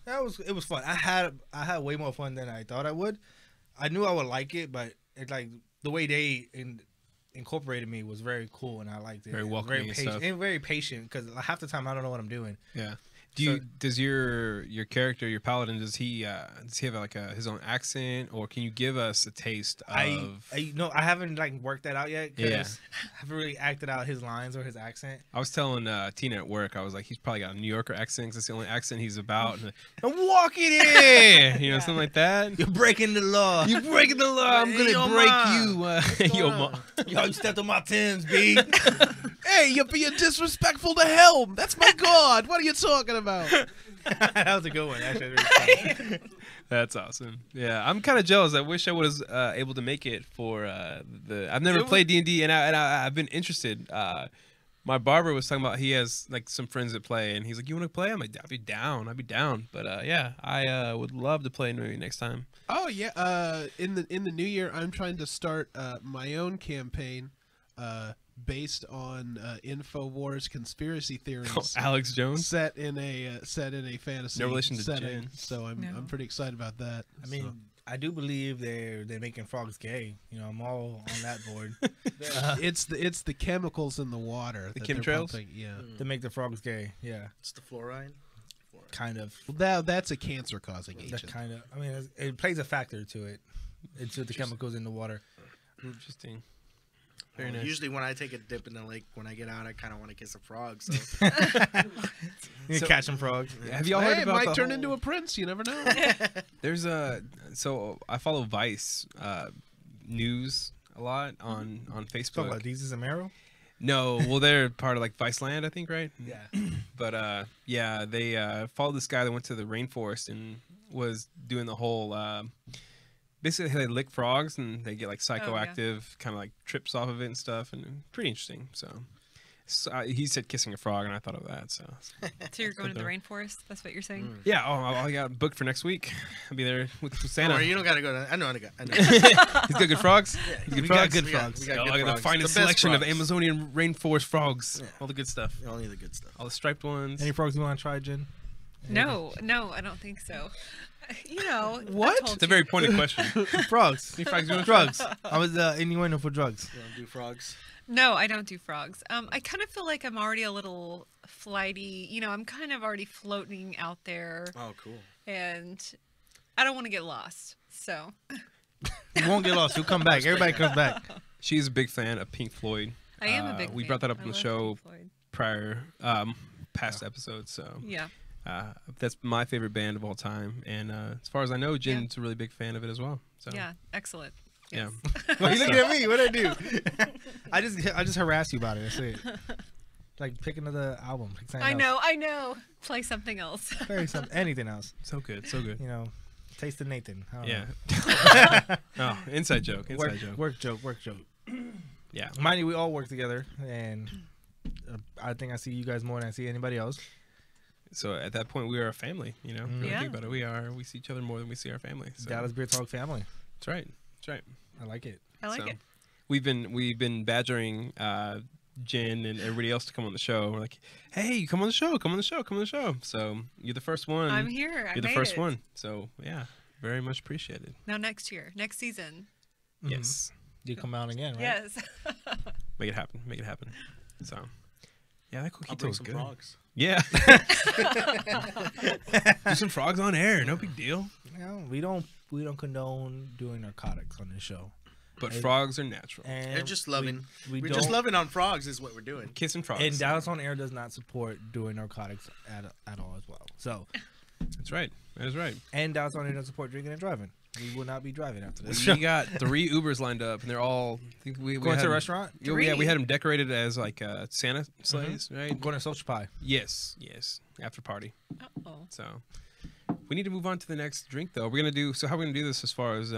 It was fun. I had way more fun than I thought I would. I knew I would like it, but it's like the way they incorporated me was very cool, and I liked it. Very welcoming and patient, stuff. and very patient because half the time I don't know what I'm doing. Yeah. So- Does your character, your paladin, does he have like his own accent, or can you give us a taste of? I haven't like worked that out yet. 'Cause Yeah. I haven't really acted out his lines or his accent. I was telling Tina at work, I was like, he's probably got a New Yorker accent because that's the only accent he's about. And, I'm walking in, you know, something like that. You're breaking the law. You're breaking the law. I'm gonna Yo, break Ma. you. Yo, ma. Yo, you stepped on my Timbs, B. Hey, you're being disrespectful to Helm. That's my god. What are you talking about? That was a good one. Actually, really funny. That's awesome. Yeah, I'm kind of jealous. I wish I was able to make it for the. I've never played D&D, and I've been interested. My barber was talking about he has like some friends that play, and he's like, "You want to play?" I'm like, "I'd be down. I'd be down." But yeah, I would love to play maybe next time. Oh yeah. In the new year, I'm trying to start my own campaign. Based on Infowars conspiracy theories, Alex Jones. set in a fantasy No relation to setting. Jen. So I'm No. pretty excited about that. I mean, I do believe they're making frogs gay. You know, I'm all on that board. It's the chemicals in the water. The that they're chemtrails? pumping, Yeah. To make the frogs gay. Yeah, It's the fluoride. kind of. Well, that's a cancer causing That agent. kind of. I mean, it plays a factor to it. It's with the chemicals in the water. Interesting. Very nice. Usually when I take a dip in the lake, when I get out, I kind of want to kiss a frog. So. You So- catch some frogs. Have y'all heard Hey, it about might the turn whole- into a prince. You never know. There's so I follow Vice news a lot on Talk Facebook. about Jesus and Mero. No, well they're part of like Vice Land, I think, right? Yeah. But yeah, they followed this guy that went to the rainforest and was doing the whole basically they lick frogs and they get like psychoactive kind of like trips off of it and stuff, and pretty interesting. So he said kissing a frog, and I thought of that. So So you're going to the rainforest? That's what you're saying? yeah, I got booked for next week. I'll be there with Santa. Or you don't gotta go. I know. He's got good frogs. He's good We got frogs. good We got- frogs. we got Oh, good I got the frogs. finest The best selection of frogs. Amazonian rainforest frogs. Yeah. All the good stuff. Only the good stuff. All the striped ones. Any frogs you want to try, Jen? No, I don't think so. You know, I What? told It's a you. very pointed question. Frogs. Any frogs you want? Drugs. I was innuendo for drugs. You don't do frogs. No, I don't do frogs. I kind of feel like I'm already a little flighty. You know, I'm kind of already floating out there, Oh, cool. and I don't want to get lost. So You won't get lost. You'll come back. Everybody comes back. She's a big fan of Pink Floyd. I am a big. We fan. brought that up I on the love show Pink Floyd. prior, past episodes. So Yeah. that's my favorite band of all time. And as far as I know, Jen's a really big fan of it as well. So Yeah. Excellent. yeah. Why you looking at me? What'd I do? I just harass you about it. That's it. Like pick another album. Pick something I know. Play something else. else. Play anything else. So good. So good. You know, Taste of Nathan. I don't Yeah. know. Oh, inside joke. Inside joke. Work joke. Yeah. Mind you, we all work together, and I think I see you guys more than I see anybody else. So at that point, we are a family. You know, really Yeah. think about it. We see each other more than we see our family. So Dallas Beertalk family. that's right. That's right. I like it. I like So, it. We've been badgering Jen and everybody else to come on the show. We're like, hey, come on the show, come on the show, come on the show. So you're the first one. I'm here. I You're the made first it. one. So yeah, very much appreciated. Now next year, next season. Mhm. Yes, You come out again, right? Yes. make it happen. Make it happen. So yeah, that I'll cookie bring was some good. frogs. Yeah. Do some frogs on air. No big deal. No, we don't condone doing narcotics on this show. But Hey. frogs are natural. And They're just loving. We We're don't, just loving on frogs is what we're doing. Kissing frogs. And Dallas on Air does not support doing narcotics at all as well. So, That's right. That is right. and Dallas on Air doesn't support drinking and driving. We will not be driving after this. We got 3 Ubers lined up, and they're all. I think we Going had to a them- restaurant? Yeah, we had them decorated as like Santa sleighs, right? Going to social pie. Yes, after party. Oh. So we need to move on to the next drink, though. We're gonna do. So how are we gonna do this as far as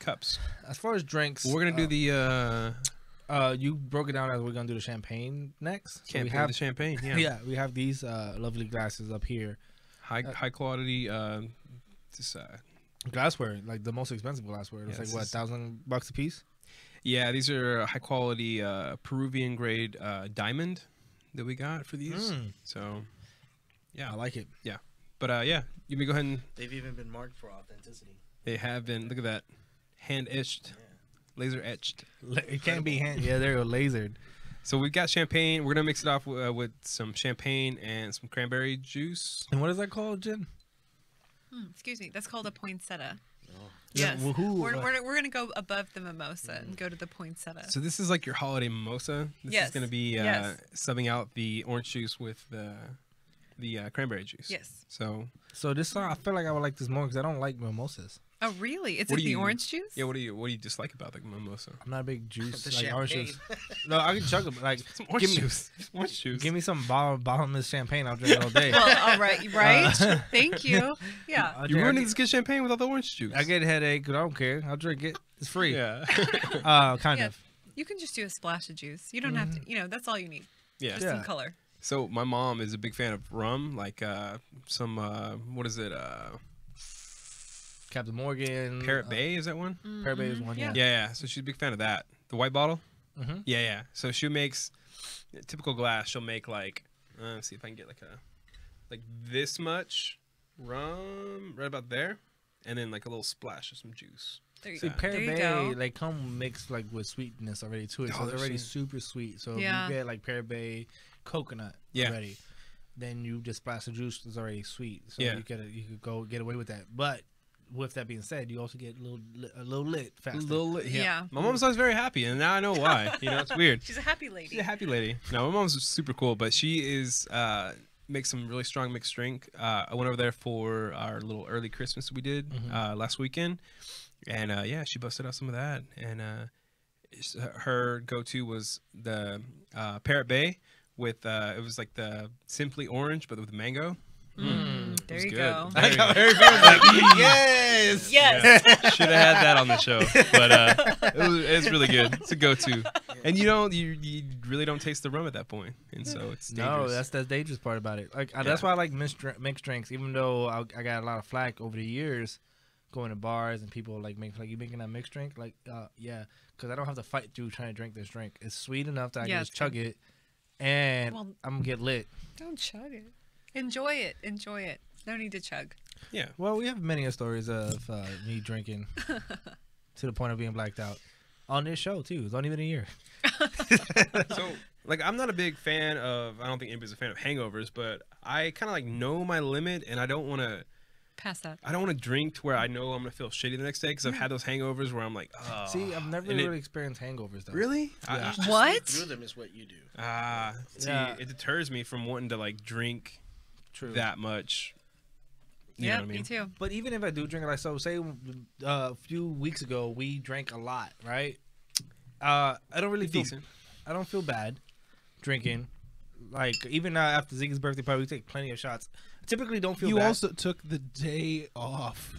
cups? As far as drinks, Well, we're gonna do the you broke it down as we're gonna do the champagne next. So campaign, we have the champagne. Yeah, yeah, we have these lovely glasses up here. high quality. Glassware, like the most expensive glassware. It's Yeah, like this what, is- $1,000 a piece? Yeah, these are high quality Peruvian grade diamond that we got for these. So yeah, I like it. but yeah, you may go ahead and They've even been marked for authenticity. they have been. Look at that, hand etched, laser etched. It can't be yeah, they're lasered. So we've got champagne. We're gonna mix it off with some champagne and some cranberry juice. And what is that called, Jen? Excuse me. That's called a poinsettia. Yeah, Yes. well, who- we're going to go above the mimosa and go to the poinsettia. So this is like your holiday mimosa. This Yes. is gonna be Yes. subbing out the orange juice with the cranberry juice. Yes. So So this song, I feel like I would like this more because I don't like mimosas. Oh, really? It's What it do the you- orange juice? yeah, what do you dislike about the mimosa? I'm not a big juice The like orange champagne. juice. No, I can chug them. Like Some orange give me, juice. Orange juice. give me some bottomless champagne. I'll drink it all day. Well, all right, right? Thank you. Yeah. I'll You're drink- ruining this good champagne without the orange juice. I get a headache, but I don't care. I'll drink it. It's free. Yeah. Kind Yeah. of. You can just do a splash of juice. You don't have to, that's all you need. yeah. Just Yeah. some color. So my mom is a big fan of rum, like some what is it? Captain Morgan. Parrot Bay, is that one? Parrot Bay is one. Yeah. Yeah. Yeah. So she's a big fan of that. The white bottle. Mhm. Yeah. So she makes typical glass. She'll make like let's see if I can get like this much rum right about there, and then like a little splash of some juice. There you See, go. Parrot There you Bay, go. they come mixed like with sweetness already to it, so Oh, it's they're already sweet. super sweet. So Yeah. if you get like Parrot Bay coconut Yeah. already, then you just splash the juice is already sweet. So Yeah. you could go get away with that. But with that being said, you also get a little lit faster. Yeah. My mom's always very happy, and now I know why. It's weird. She's a happy lady. She's a happy lady. No, my mom's super cool, but she is makes some really strong mixed drink. I went over there for our little early Christmas we did last weekend, and yeah, she busted out some of that. And her go-to was the Parrot Bay with it was like the Simply Orange, but with mango. There you go. There you go. Yes. Yes. Should have had that on the show, but it's really good. It's a go-to, and you really don't taste the rum at that point, and so it's dangerous. No, that's the dangerous part about it. Like that's why I like mixed drinks. Even though I got a lot of flack over the years, going to bars and people like you making that mixed drink. Like yeah, because I don't have to fight through trying to drink this drink. It's sweet enough that I can just chug it, and Well- I'm gonna get lit. Don't chug it. Enjoy it. Enjoy it. No need to chug. Yeah. Well, we have many stories of me drinking to the point of being blacked out on this show too. It's only been a year. So, like, I'm not a big fan of. I don't think anybody's a fan of hangovers, but I kind of like know my limit, and I don't want to. Pass that. I don't want to drink to where I know I'm gonna feel shitty the next day because I've had those hangovers where I'm like, oh. See, I've never And really experienced hangovers though. Really? Yeah. What? Through them is what you do. See, Yeah. it deters me from wanting to like drink True. that much. You know Yeah, what I mean? me too. But even if I do drink, like so, say a few weeks ago we drank a lot, right? I don't really feel. Decent. I don't feel bad drinking. Like even after Ziggy's birthday party, we take plenty of shots. I typically don't feel You bad. also took the day off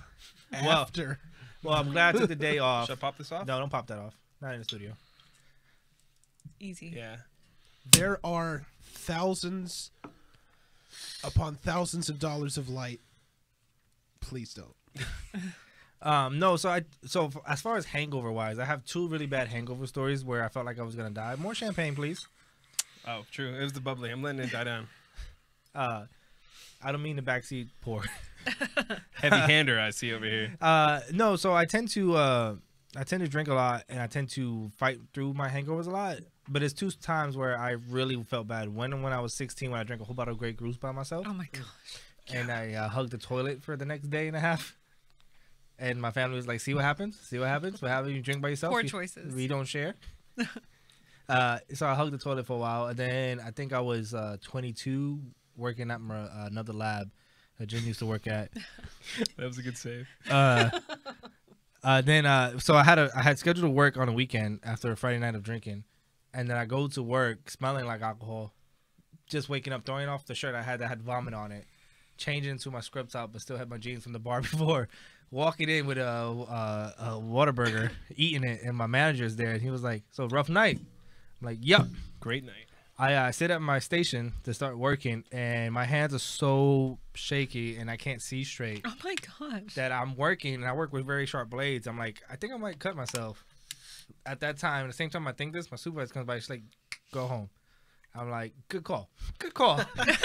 Well, after. Well, I'm glad I took the day off. Should I pop this off? No, don't pop that off. Not in the studio. Easy. Yeah. There are thousands upon thousands of dollars of light. Please don't. No, so as far as hangover wise, I have two really bad hangover stories where I felt like I was gonna die. More champagne, please. Oh, true. It was the bubbly. I'm letting it die down. I don't mean the backseat pour. Heavy-hander, I see over here. No, so I tend to drink a lot and I tend to fight through my hangovers a lot. But it's two times where I really felt bad. When I was 16, when I drank a whole bottle of Grey Goose by myself, Oh my gosh. and I hugged the toilet for the next day and a half. And my family was like, "See what happens? See what happens? What happens? You drink by yourself. Poor You- choices. We don't share." So I hugged the toilet for a while, and then I think I was 22, working at another lab, that Jen used to work at. That was a good save. So I had scheduled to work on a weekend after a Friday night of drinking, and then I go to work smelling like alcohol, just waking up, throwing off the shirt I had that had vomit on it, changing into my scrub top, but still had my jeans from the bar before, walking in with a Whataburger, eating it, and my manager's there, and he was like, "So rough night?" I'm like, "Yup." Great night. I sit at my station to start working, and my hands are so shaky, and I can't see straight. Oh my gosh. That I'm working, and I work with very sharp blades. I'm like, I think I might cut myself. At that time, at the same time I think this, my supervisor comes by, she's like, "Go home." I'm like, good call. Good call. I'm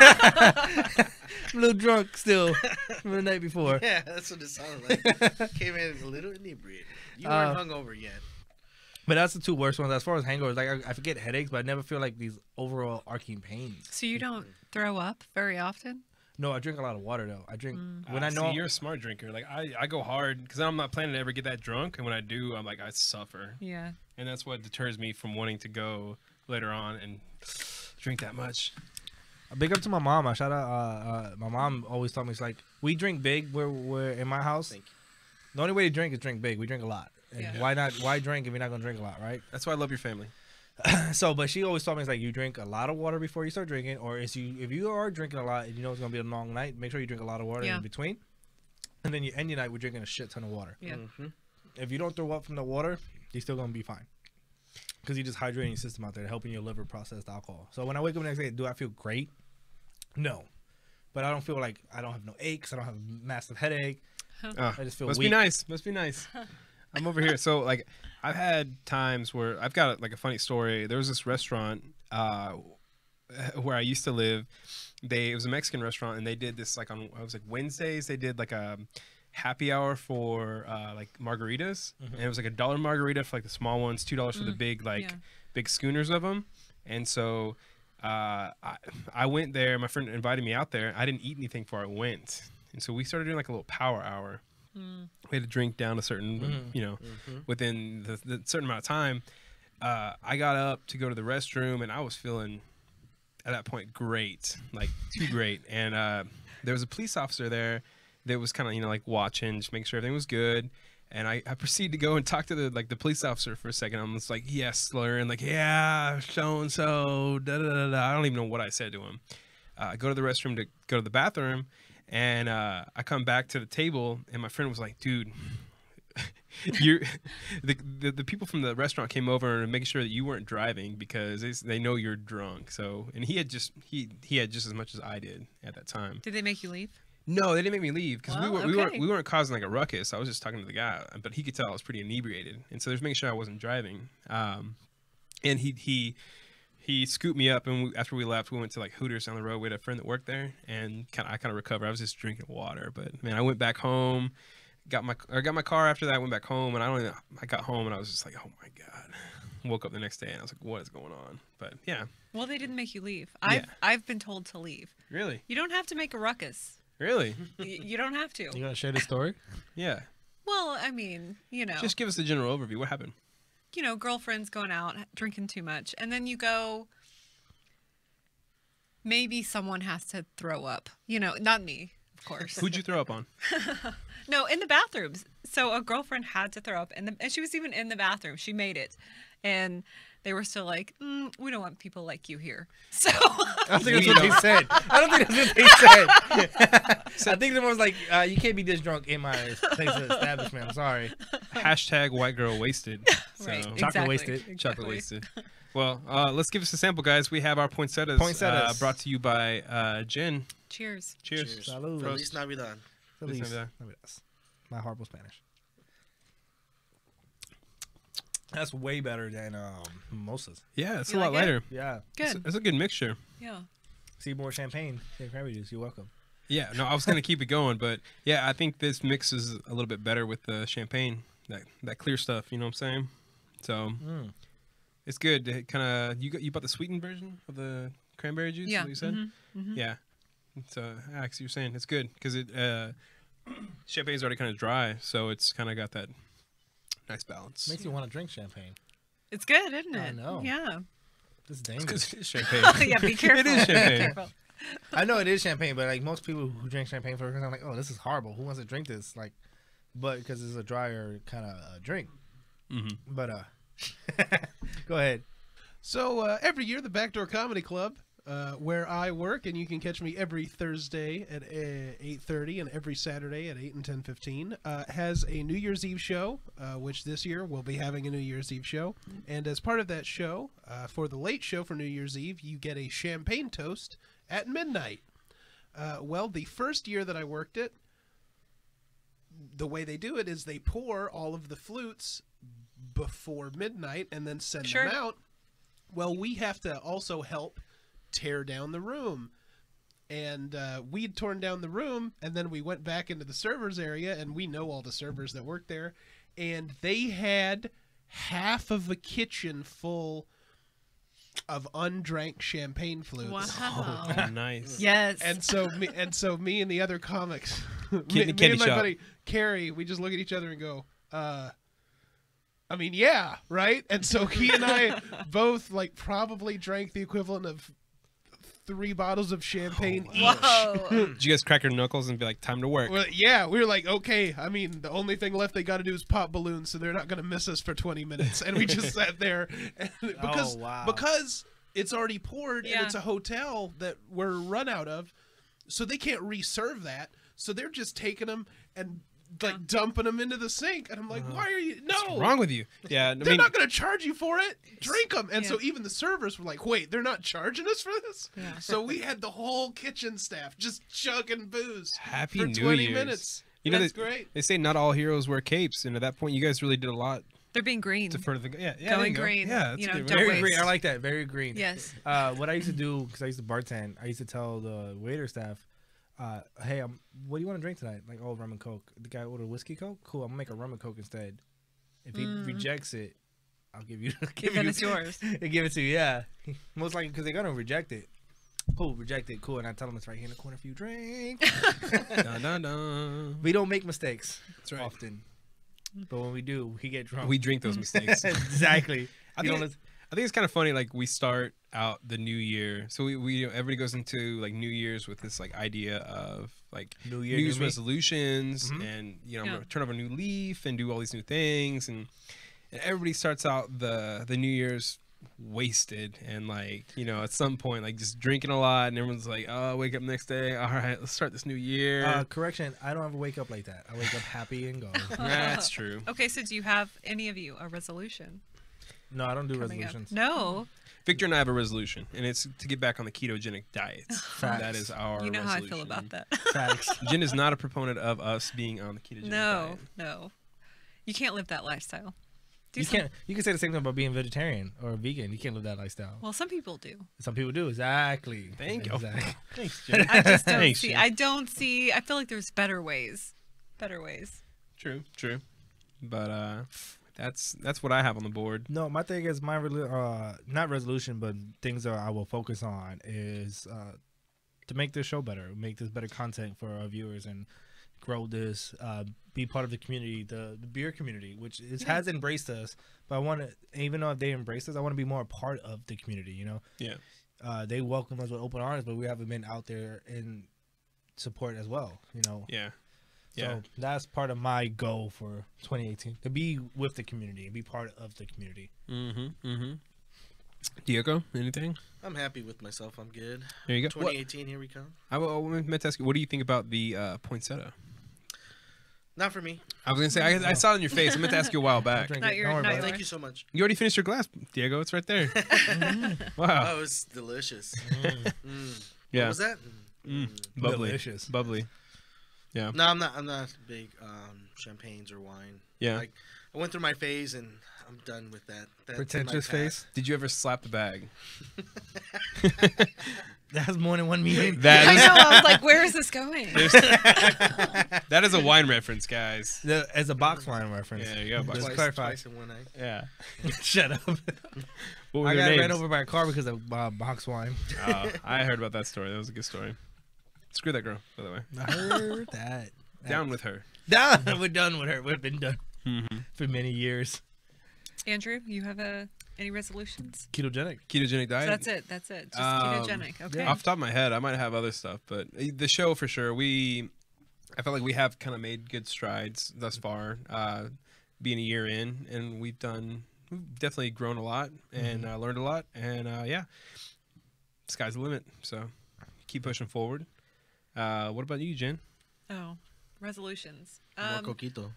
a little drunk still from the night before. Yeah, that's what it sounded like. Came in a little inebriated. You weren't hungover yet. But that's the two worst ones. As far as hangovers, like I forget headaches, but I never feel like these overall arcing pains. So you don't throw up very often? No, I drink a lot of water though. I drink when I I know see, you're a smart drinker. Like I go hard because I'm not planning to ever get that drunk, and when I do, I'm like I suffer, Yeah. and that's what deters me from wanting to go later on and drink that much. Big up to my mom. I shout out. My mom always told me, it's like, we drink big. We're in my house. Thank you. The only way to drink is drink big. We drink a lot. And Yeah. why not? Why drink if you're not gonna drink a lot, right? That's why I love your family. So, but she always told me, it's like, you drink a lot of water before you start drinking, or if you are drinking a lot and you know it's gonna be a long night, make sure you drink a lot of water Yeah. in between, and then you end your night with drinking a shit ton of water. Yeah. Mm-hmm. If you don't throw up from the water, you're still gonna be fine, because you're just hydrating your system out there, helping your liver process the alcohol. So when I wake up the next day, do I feel great? No, but I don't feel like I don't have no aches. I don't have a massive headache. I just feel Must weak. be nice. Must be nice. I'm over here. So like, I've had times where I've got like a funny story. There was this restaurant where I used to live. It was a Mexican restaurant, and they did this like on Wednesdays. They did like a happy hour for like margaritas, and it was like $1 margarita for like the small ones, $2 for the big big schooners of them. And so I went there. My friend invited me out there. I didn't eat anything before I went, and so we started doing like a little power hour. We had to drink down a certain, within the certain amount of time. I got up to go to the restroom, and I was feeling, at that point, great, like too great. And there was a police officer there that was kind of, like watching, just making sure everything was good. And I proceeded to go and talk to the police officer for a second. I'm just like, yes, slurring, like, yeah, so and so, da da da da. I don't even know what I said to him. I go to the restroom to go to the bathroom. And I come back to the table, and my friend was like, "Dude, the people from the restaurant came over and making sure that you weren't driving because they know you're drunk." So, and he had just as much as I did at that time. Did they make you leave? No, they didn't make me leave because Well, we weren't causing like a ruckus. I was just talking to the guy, but he could tell I was pretty inebriated, and so they're making sure I wasn't driving. And he scooped me up, and after we left, we went to like Hooters down the road. We had a friend that worked there, and I kind of recovered. I was just drinking water, but man, I went back home, got my car after that. I went back home, and I got home, and I was just like, oh my god. Woke up the next day, and I was like, what is going on? But yeah. Well, they didn't make you leave. Yeah. I've been told to leave. Really? You don't have to make a ruckus. Really? You don't have to. You gonna share the story? Yeah. Well, I mean, Just give us the general overview. What happened? Girlfriends going out, drinking too much, and then you go, maybe someone has to throw up. Not me, of course. Who'd you throw up on? No, in the bathrooms. So a girlfriend had to throw up, and she was even in the bathroom. She made it, and they were still like, "We don't want people like you here." So I don't think that's what they said. I don't think that's what they said. I think someone was like, "You can't be this drunk in my place of establishment." I'm sorry. #, white girl wasted. So. right, Chocolate exactly, wasted. exactly. Chocolate wasted. Well, let's give us a sample, guys. We have our poinsettias. Poinsettias. Brought to you by Jen. Cheers. Cheers. Salud. Feliz Navidad. Feliz Navidad. Navidad. My horrible Spanish. That's way better than mimosas. Yeah, it's You a lot like it? lighter. Yeah. Good. It's a good mixture. Yeah. See more champagne. Cranberry juice. You're welcome. Yeah, no, I was gonna keep it going, but yeah, I think this mixes a little bit better with the champagne, that clear stuff. You know what I'm saying? So it's good. It kind of you bought the sweetened version of the cranberry juice. Yeah. Is what you said? Mm-hmm. Yeah. So Alex, you're saying it's good because it champagne's already kind of dry, so it's kind of got that nice balance. Makes you want to drink champagne. It's good, isn't it? I know. Yeah. This is Because dangerous. it is champagne. Yeah, be careful. It is champagne. Careful. I know it is champagne, but like most people who drink champagne for the first time, like, oh, this is horrible. Who wants to drink this? Like, but because it's a drier kind of drink. Mm-hmm. But go ahead. So every year, the Backdoor Comedy Club, where I work, and you can catch me every Thursday at 8:30 and every Saturday at 8 and 10:15, has a New Year's Eve show, which this year we'll be having a New Year's Eve show. And as part of that show, for the late show for New Year's Eve, you get a champagne toast at midnight. Well, the first year that I worked it, the way they do it is they pour all of the flutes before midnight and then send Sure. them out. Well, we have to also help tear down the room. And we'd torn down the room, and then we went back into the servers area, and we know all the servers that work there, and they had half of a kitchen full of undrank champagne flutes. Wow. Oh, nice. Yes. And so me and the other comics, Kid in me the candy and my shop. buddy Carrie, we just look at each other and go, I mean, yeah, right? And so he and I both like probably drank the equivalent of 3 bottles of champagne each. Whoa. Did you guys crack your knuckles and be like, time to work? Well, yeah, we were like, okay. I mean, the only thing left they got to do is pop balloons, so they're not going to miss us for 20 minutes. And we just sat there and because it's already poured and Yeah. it's a hotel that we're run out of, so they can't reserve that. So they're just taking them and like dumping them into the sink. And I'm like, why are you? No, What's wrong with you? Yeah, I they're mean, not going to charge you for it. Drink them. And Yeah. so even the servers were like, wait, they're not charging us for this? Yeah. So we had the whole kitchen staff just chugging booze Happy for New 20 Year's. minutes. You know, That's they, great. they say not all heroes wear capes, and at that point, you guys really did a lot They're being green. to further the yeah, Going there you go. green. Yeah, that's You a know, good don't way. Very waste. green. I like that. Very green. Yes. What I used to do, because I used to bartend, I used to tell the waiter staff, hey, what do you want to drink tonight? Like, oh, rum and coke. The guy ordered whiskey coke? Cool, I'm going to make a rum and coke instead. If he rejects it, I'll give you... Then it's yours. They give it to you, yeah. Most likely because they're going to reject it. Cool, reject it, cool. And I tell them it's right here in the corner for you drink. Dun, dun, dun. We don't make mistakes That's right. often. But when we do, we get drunk. We drink those mistakes. Exactly. I You think, don't lis- I think it's kind of funny. Like we start out the new year, so we everybody goes into like New Year's with this like idea of like New New Year, Year's new me. resolutions, Mhm. and you know, Yeah. turn over a new leaf and do all these new things, and everybody starts out the New Year's wasted, and like you know, at some point like just drinking a lot, and everyone's like, oh, wake up next day, all right, let's start this new year. Correction, I don't ever wake up like that. I wake up happy and go. That's true. Okay, so do you have any of you a resolution No, I don't do coming up? resolutions. No. Victor and I have a resolution, and it's to get back on the ketogenic diet. Facts. That is our You know how I resolution. feel about that. Facts. Jen is not a proponent of us being on the ketogenic No, diet. no. You can't live that lifestyle. Do You some- can't. You can say the same thing about being vegetarian or vegan. You can't live that lifestyle. Well, some people do. Some people do. Exactly. Thank you. Exactly. Thanks, Jen. I just don't Thanks, see. Jen. I don't see. I feel like there's better ways. Better ways. True. But that's what I have on the board. No, my thing is not resolution, but things that I will focus on is to make this show better, make this better content for our viewers, and grow this. Be part of the community, the beer community, which has embraced us. But I want to, even though they embraced us, I want to be more a part of the community. You know, Yeah. they welcome us with open arms, but we haven't been out there in support as well. You know, Yeah. so that's part of my goal for 2018, to be with the community and be part of the community. Mm-hmm. Diego, anything? I'm happy with myself. I'm good. There you go. 2018, here we come. I meant to ask you, what do you think about the poinsettia? Not for me. I was gonna say I saw it in your face. I meant to ask you a while back. Drink Not it. your- Don't worry not about your- it. Thank you so much. You already finished your glass, Diego. It's right there. Wow. Oh, it's delicious. Yeah. What was that? Bubbly. Delicious. Bubbly. Yeah. No, I'm not big champagnes or wine. Yeah. Like, I went through my phase and I'm done with that. That's in my Pretentious past. face. Did you ever slap the bag? That's more than one meeting. That I is- know. I was like, where is this going? That is a wine reference, guys. As a box wine reference. Yeah, there you go. Box Just wine. clarify. Twice in one night. Yeah. Shut up. What were I their got names? ran over by a car because of box wine. I heard about that story. That was a good story. Screw that girl, by the way. I heard that. Down with her. Done. We're done with her. We've been done Mm-hmm. for many years. Andrew, you have a Any resolutions? Ketogenic. Ketogenic So diet. that's it. That's it. Just Um, ketogenic. Okay. yeah. Off the top of my head, I might have other stuff, but the show for sure. I felt like we have kind of made good strides thus far, being a year in, and we've definitely grown a lot and learned a lot, and yeah, sky's the limit. So keep pushing forward. What about you, Jen? Oh, resolutions. More coquito.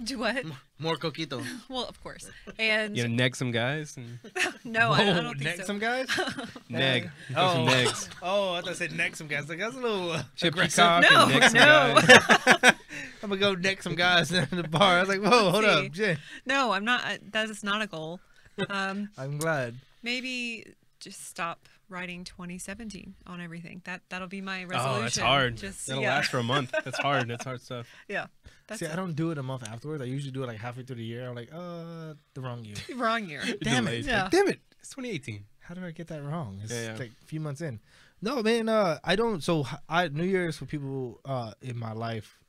Do what? More coquito. Well, of course. And You know, neg some guys and no, I don't think neck so. some guys. neg. Oh. Throw some negs. Oh, I thought I said neck some guys. Like that's a little Chip aggressive. cock No, and neg some no. guys. I'm gonna go neck some guys in the bar. I was like, whoa, hold See. up, Jen. No, I'm not. That is not a goal. I'm glad. Maybe just stop writing 2017 on everything. That'll be my resolution. Oh, that's hard. Just That'll yeah. last for a month. That's hard. That's hard stuff. Yeah. That's See, I don't do it a month afterwards. I usually do it like halfway through the year. I'm like, the wrong year. wrong year. Damn it. Delayed. Yeah. Like, damn it. It's 2018. How did I get that wrong? It's Yeah. like a few months in. No, man, I don't. So New Year's for people in my life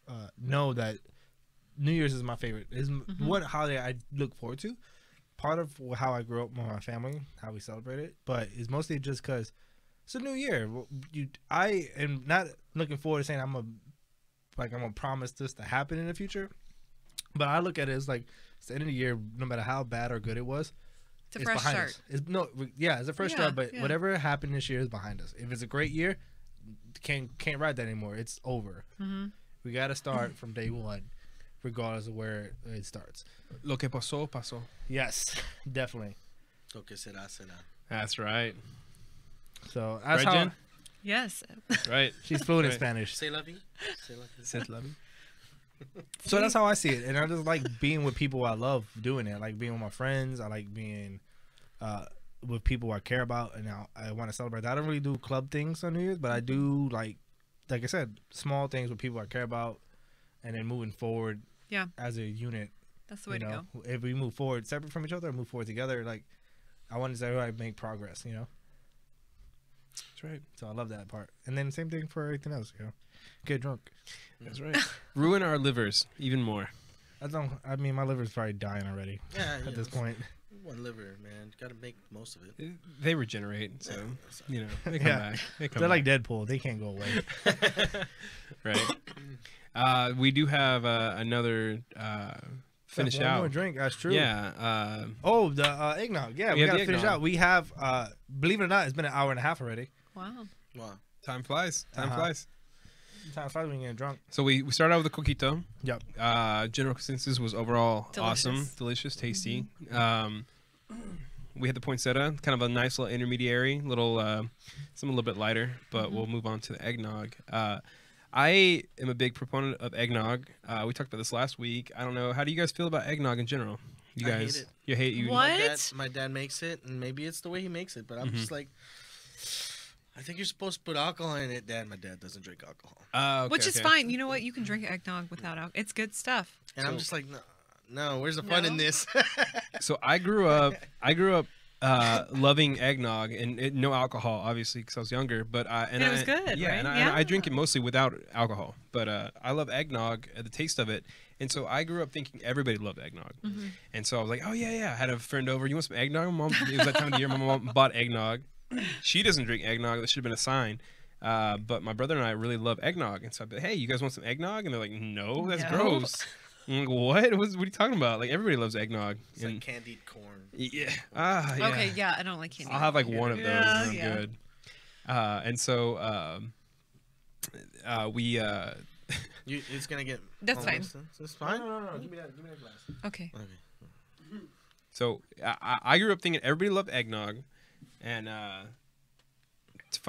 know that New Year's is my favorite. Is what holiday I look forward to. Part of how I grew up with my family, how we celebrate it, but it's mostly just because it's a new year. I am not looking forward to saying I'm gonna promise this to happen in the future, but I look at it as like it's the end of the year. No matter how bad or good it was, It's a fresh behind start. us. It's a fresh Yeah, start. But yeah. whatever happened this year is behind us. If it's a great year, can't ride that anymore. It's over. Mm-hmm. We got to start from day one, regardless of where it starts. Lo que pasó, pasó. Yes, definitely. Lo que será, será. That's right. So that's Right, how Jen? Yes. Right. she's fluent in Right. Spanish. Say la vie. Say la vie. Said love you. So that's how I see it, and I just like being with people I love doing it. I like being with my friends. I like being with people I care about, and I want to celebrate that. I don't really do club things on New Year's, but I do like I said, small things with people I care about, and then moving forward. Yeah. As a unit, That's the way to go. if we move forward separate from each other, or move forward together, like I want to say I make progress. That's right. So I love that part. And then same thing for everything else. Get drunk. That's right. Ruin our livers even more. I mean, my liver's probably dying already Yeah, at this point. One liver, man. Got to make most of it. They regenerate, so they come Yeah. back. They come They're like back. Deadpool. They can't go away. Right. We do have another finish One out. more drink. That's true. Yeah. Oh, the eggnog. Yeah, We we have got to the finish eggnog. out. We have, believe it or not, it's been an hour and a half already. Wow. Wow. Time flies. Time Uh-huh. flies. Time flies when you're getting drunk. So we started out with the coquito. Yep. General consensus was overall awesome, Delicious. delicious, tasty. We had the poinsettia, kind of a nice little intermediary, something a little bit lighter, but we'll move on to the eggnog. I am a big proponent of eggnog. We talked about this last week. I don't know. How do you guys feel about eggnog in general? You I hate guys, it. you hate you. What? My dad makes it, and maybe it's the way he makes it, but I'm just like, I think you're supposed to put alcohol in it, Dad. My dad doesn't drink alcohol, Okay, Which is okay. fine. You know what? You can drink eggnog without alcohol. It's good stuff. and I'm So- just like, no. Where's the fun in No? this? So I grew up loving eggnog and no alcohol, obviously, because I was younger. But And it was good, yeah, right? and Yeah. I drink it mostly without alcohol. But I love eggnog, the taste of it. And so I grew up thinking everybody loved eggnog. And so I was like, oh yeah. I had a friend over. You want some eggnog? Mom, it was that time of the year. My mom bought eggnog. She doesn't drink eggnog. That should have been a sign. But my brother and I really love eggnog. And so I'd be like, hey, you guys want some eggnog? And they're like, no, that's No. gross. I'm like, what? What are you talking about? Like, everybody loves eggnog. It's And like candied corn. yeah. Yeah. Okay, yeah, I don't like candy. I'll have like one of those Yeah, and I'm yeah. good. And so we It's gonna get. That's fine. It's fine. No. Give me that glass. Okay. Okay. so I grew up thinking everybody loved eggnog, and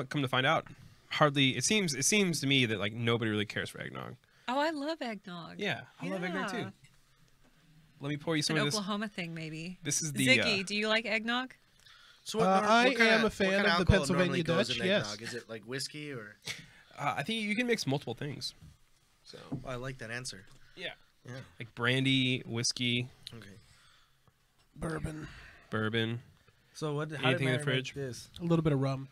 come to find out, hardly it seems to me that like nobody really cares for eggnog. Oh, I love eggnog. Yeah, I love eggnog too. Yeah. Let me pour you It's some an of this. Oklahoma thing, maybe. This is the Ziggy, do you like eggnog? So I kinda- am a fan what of kinda the alcohol Pennsylvania normally goes Dutch, in yes. eggnog? Is it like whiskey or? I think you can mix multiple things. So Oh, I like that answer. yeah, Yeah. like brandy, whiskey, Okay. Bourbon, bourbon. So what? How Anything in did the Mary fridge? make this? a little bit of rum.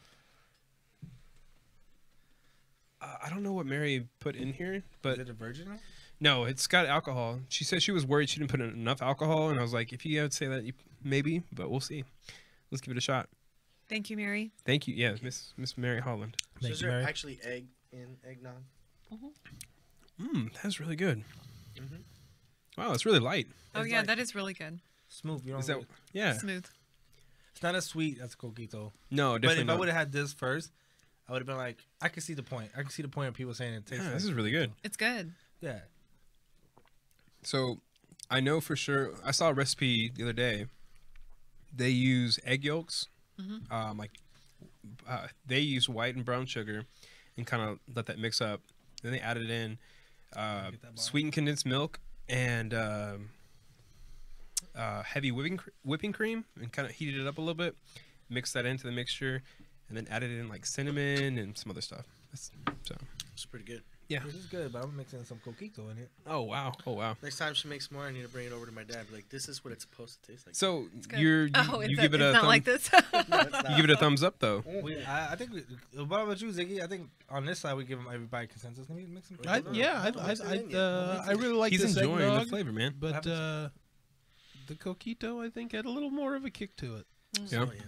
I don't know what Mary put in here, but Is it a virgin? no, it's got alcohol. She said she was worried she didn't put in enough alcohol, and I was like, if you would say that, maybe, but we'll see. Let's give it a shot. Thank you, Mary. Thank you. Yeah, Miss Mary Holland. So Thank is you, there Mary. actually egg in eggnog? That's really good. Mhm. Wow, it's really light. Oh It's yeah, like- that is really good. Smooth. You don't Is that? get- Yeah. Smooth. it's not as sweet as coquito. No, But definitely if I not. would have had this first, I would have been like, I can see the point. I can see the point of people saying it tastes Yeah, like this is really good. It's good. Yeah. So, I know for sure. I saw a recipe the other day. They use egg yolks, they use white and brown sugar, and kind of let that mix up. Then they added in Get that bar. sweetened condensed milk and heavy whipping cream, and kind of heated it up a little bit. Mixed that into the mixture, and then added in like cinnamon and some other stuff. So, It's pretty good. yeah. This is good, but I'm mixing some coquito in it. Oh wow. Oh wow. Next time she makes more, I need to bring it over to my dad. Be like, this is what it's supposed to taste like. So Good. you It's give it a not thumb, like this. you give it a thumbs up though. I think. What about you, Ziggy? I think on this side we give everybody consensus. Can we mix some? I really like He's this enjoying the eggnog, flavor, man. but What the coquito I think had a little more of a kick to it. Yeah. Oh, yeah.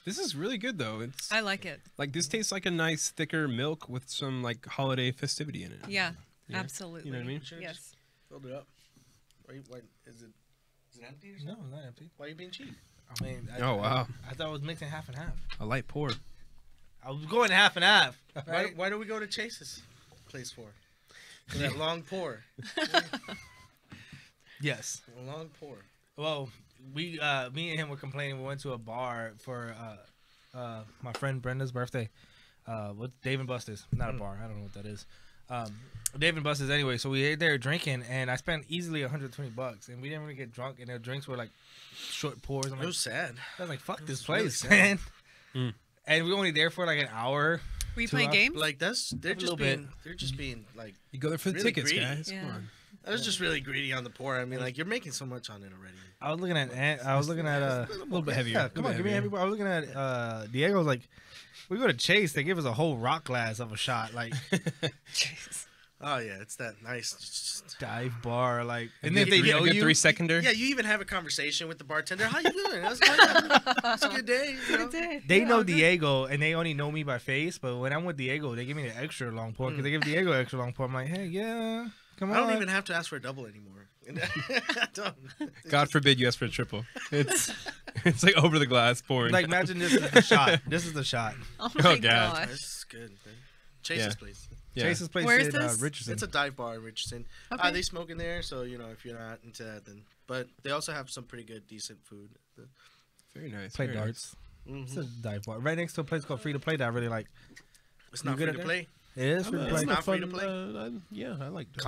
This is really good though. It's I like it. like this tastes like a nice thicker milk with some like holiday festivity in it. Yeah, Yeah. absolutely. You know what I mean? Should've Yes. just filled it up. Why is it empty or something? No, not empty. Why are you being cheap? I mean, Oh, wow. I thought I was mixing half and half. A light pour. I was going half and half. Right? Why do we go to Chase's place for? For that long pour. Yes. A long pour. Well, me and him were complaining. We went to a bar for my friend Brenda's birthday. With Dave and Buster's. Not a bar. I don't know what that is. Dave and Buster's anyway. So we ate there drinking, and I spent easily $120, and we didn't really get drunk. And their drinks were like short pours. I'm It like, was sad. I was like, fuck this really place, sad. man. Mm. And we were only there for like an hour. Were you 2 playing hours. games? Like they're A just little being bit. they're just being like You go there for the Really tickets, greedy. guys. Yeah. Come on. I was just really greedy on the pour. I mean, like you're making so much on it already. I was looking at A little bit heavier. Yeah, come on, give me a heavy. I was looking at Diego's like, we go to Chase. They give us a whole rock glass of a shot, like Jeez. Oh yeah, it's that nice. dive bar, like. And And then if they get know a good you, 3-seconder. Yeah, you even have a conversation with the bartender. How you doing? That's good. It's a good day. You know? Good day. they know Yeah, good. Diego, and they only know me by face. But when I'm with Diego, they give me the extra long pour because they give Diego extra long pour. I'm like, hey, yeah, come on. I don't even have to ask for a double anymore. I don't. God forbid you ask for a triple. It's like over the glass pouring. Like, imagine this is the shot. This is the shot. Oh my God. gosh. This is good. Man. Chase's Yeah. place. Yeah. Chase's place Where is in this? Richardson. It's a dive bar in Richardson. Okay. They smoke in there, so you know if you're not into that, then. But they also have some pretty good, decent food. Very nice. play very darts. Mhm. It's a dive bar right next to a place called Free to Play that I really like. It's You not good free at to that? play. It is free to It's play. not free to fun, play? yeah, I like darts.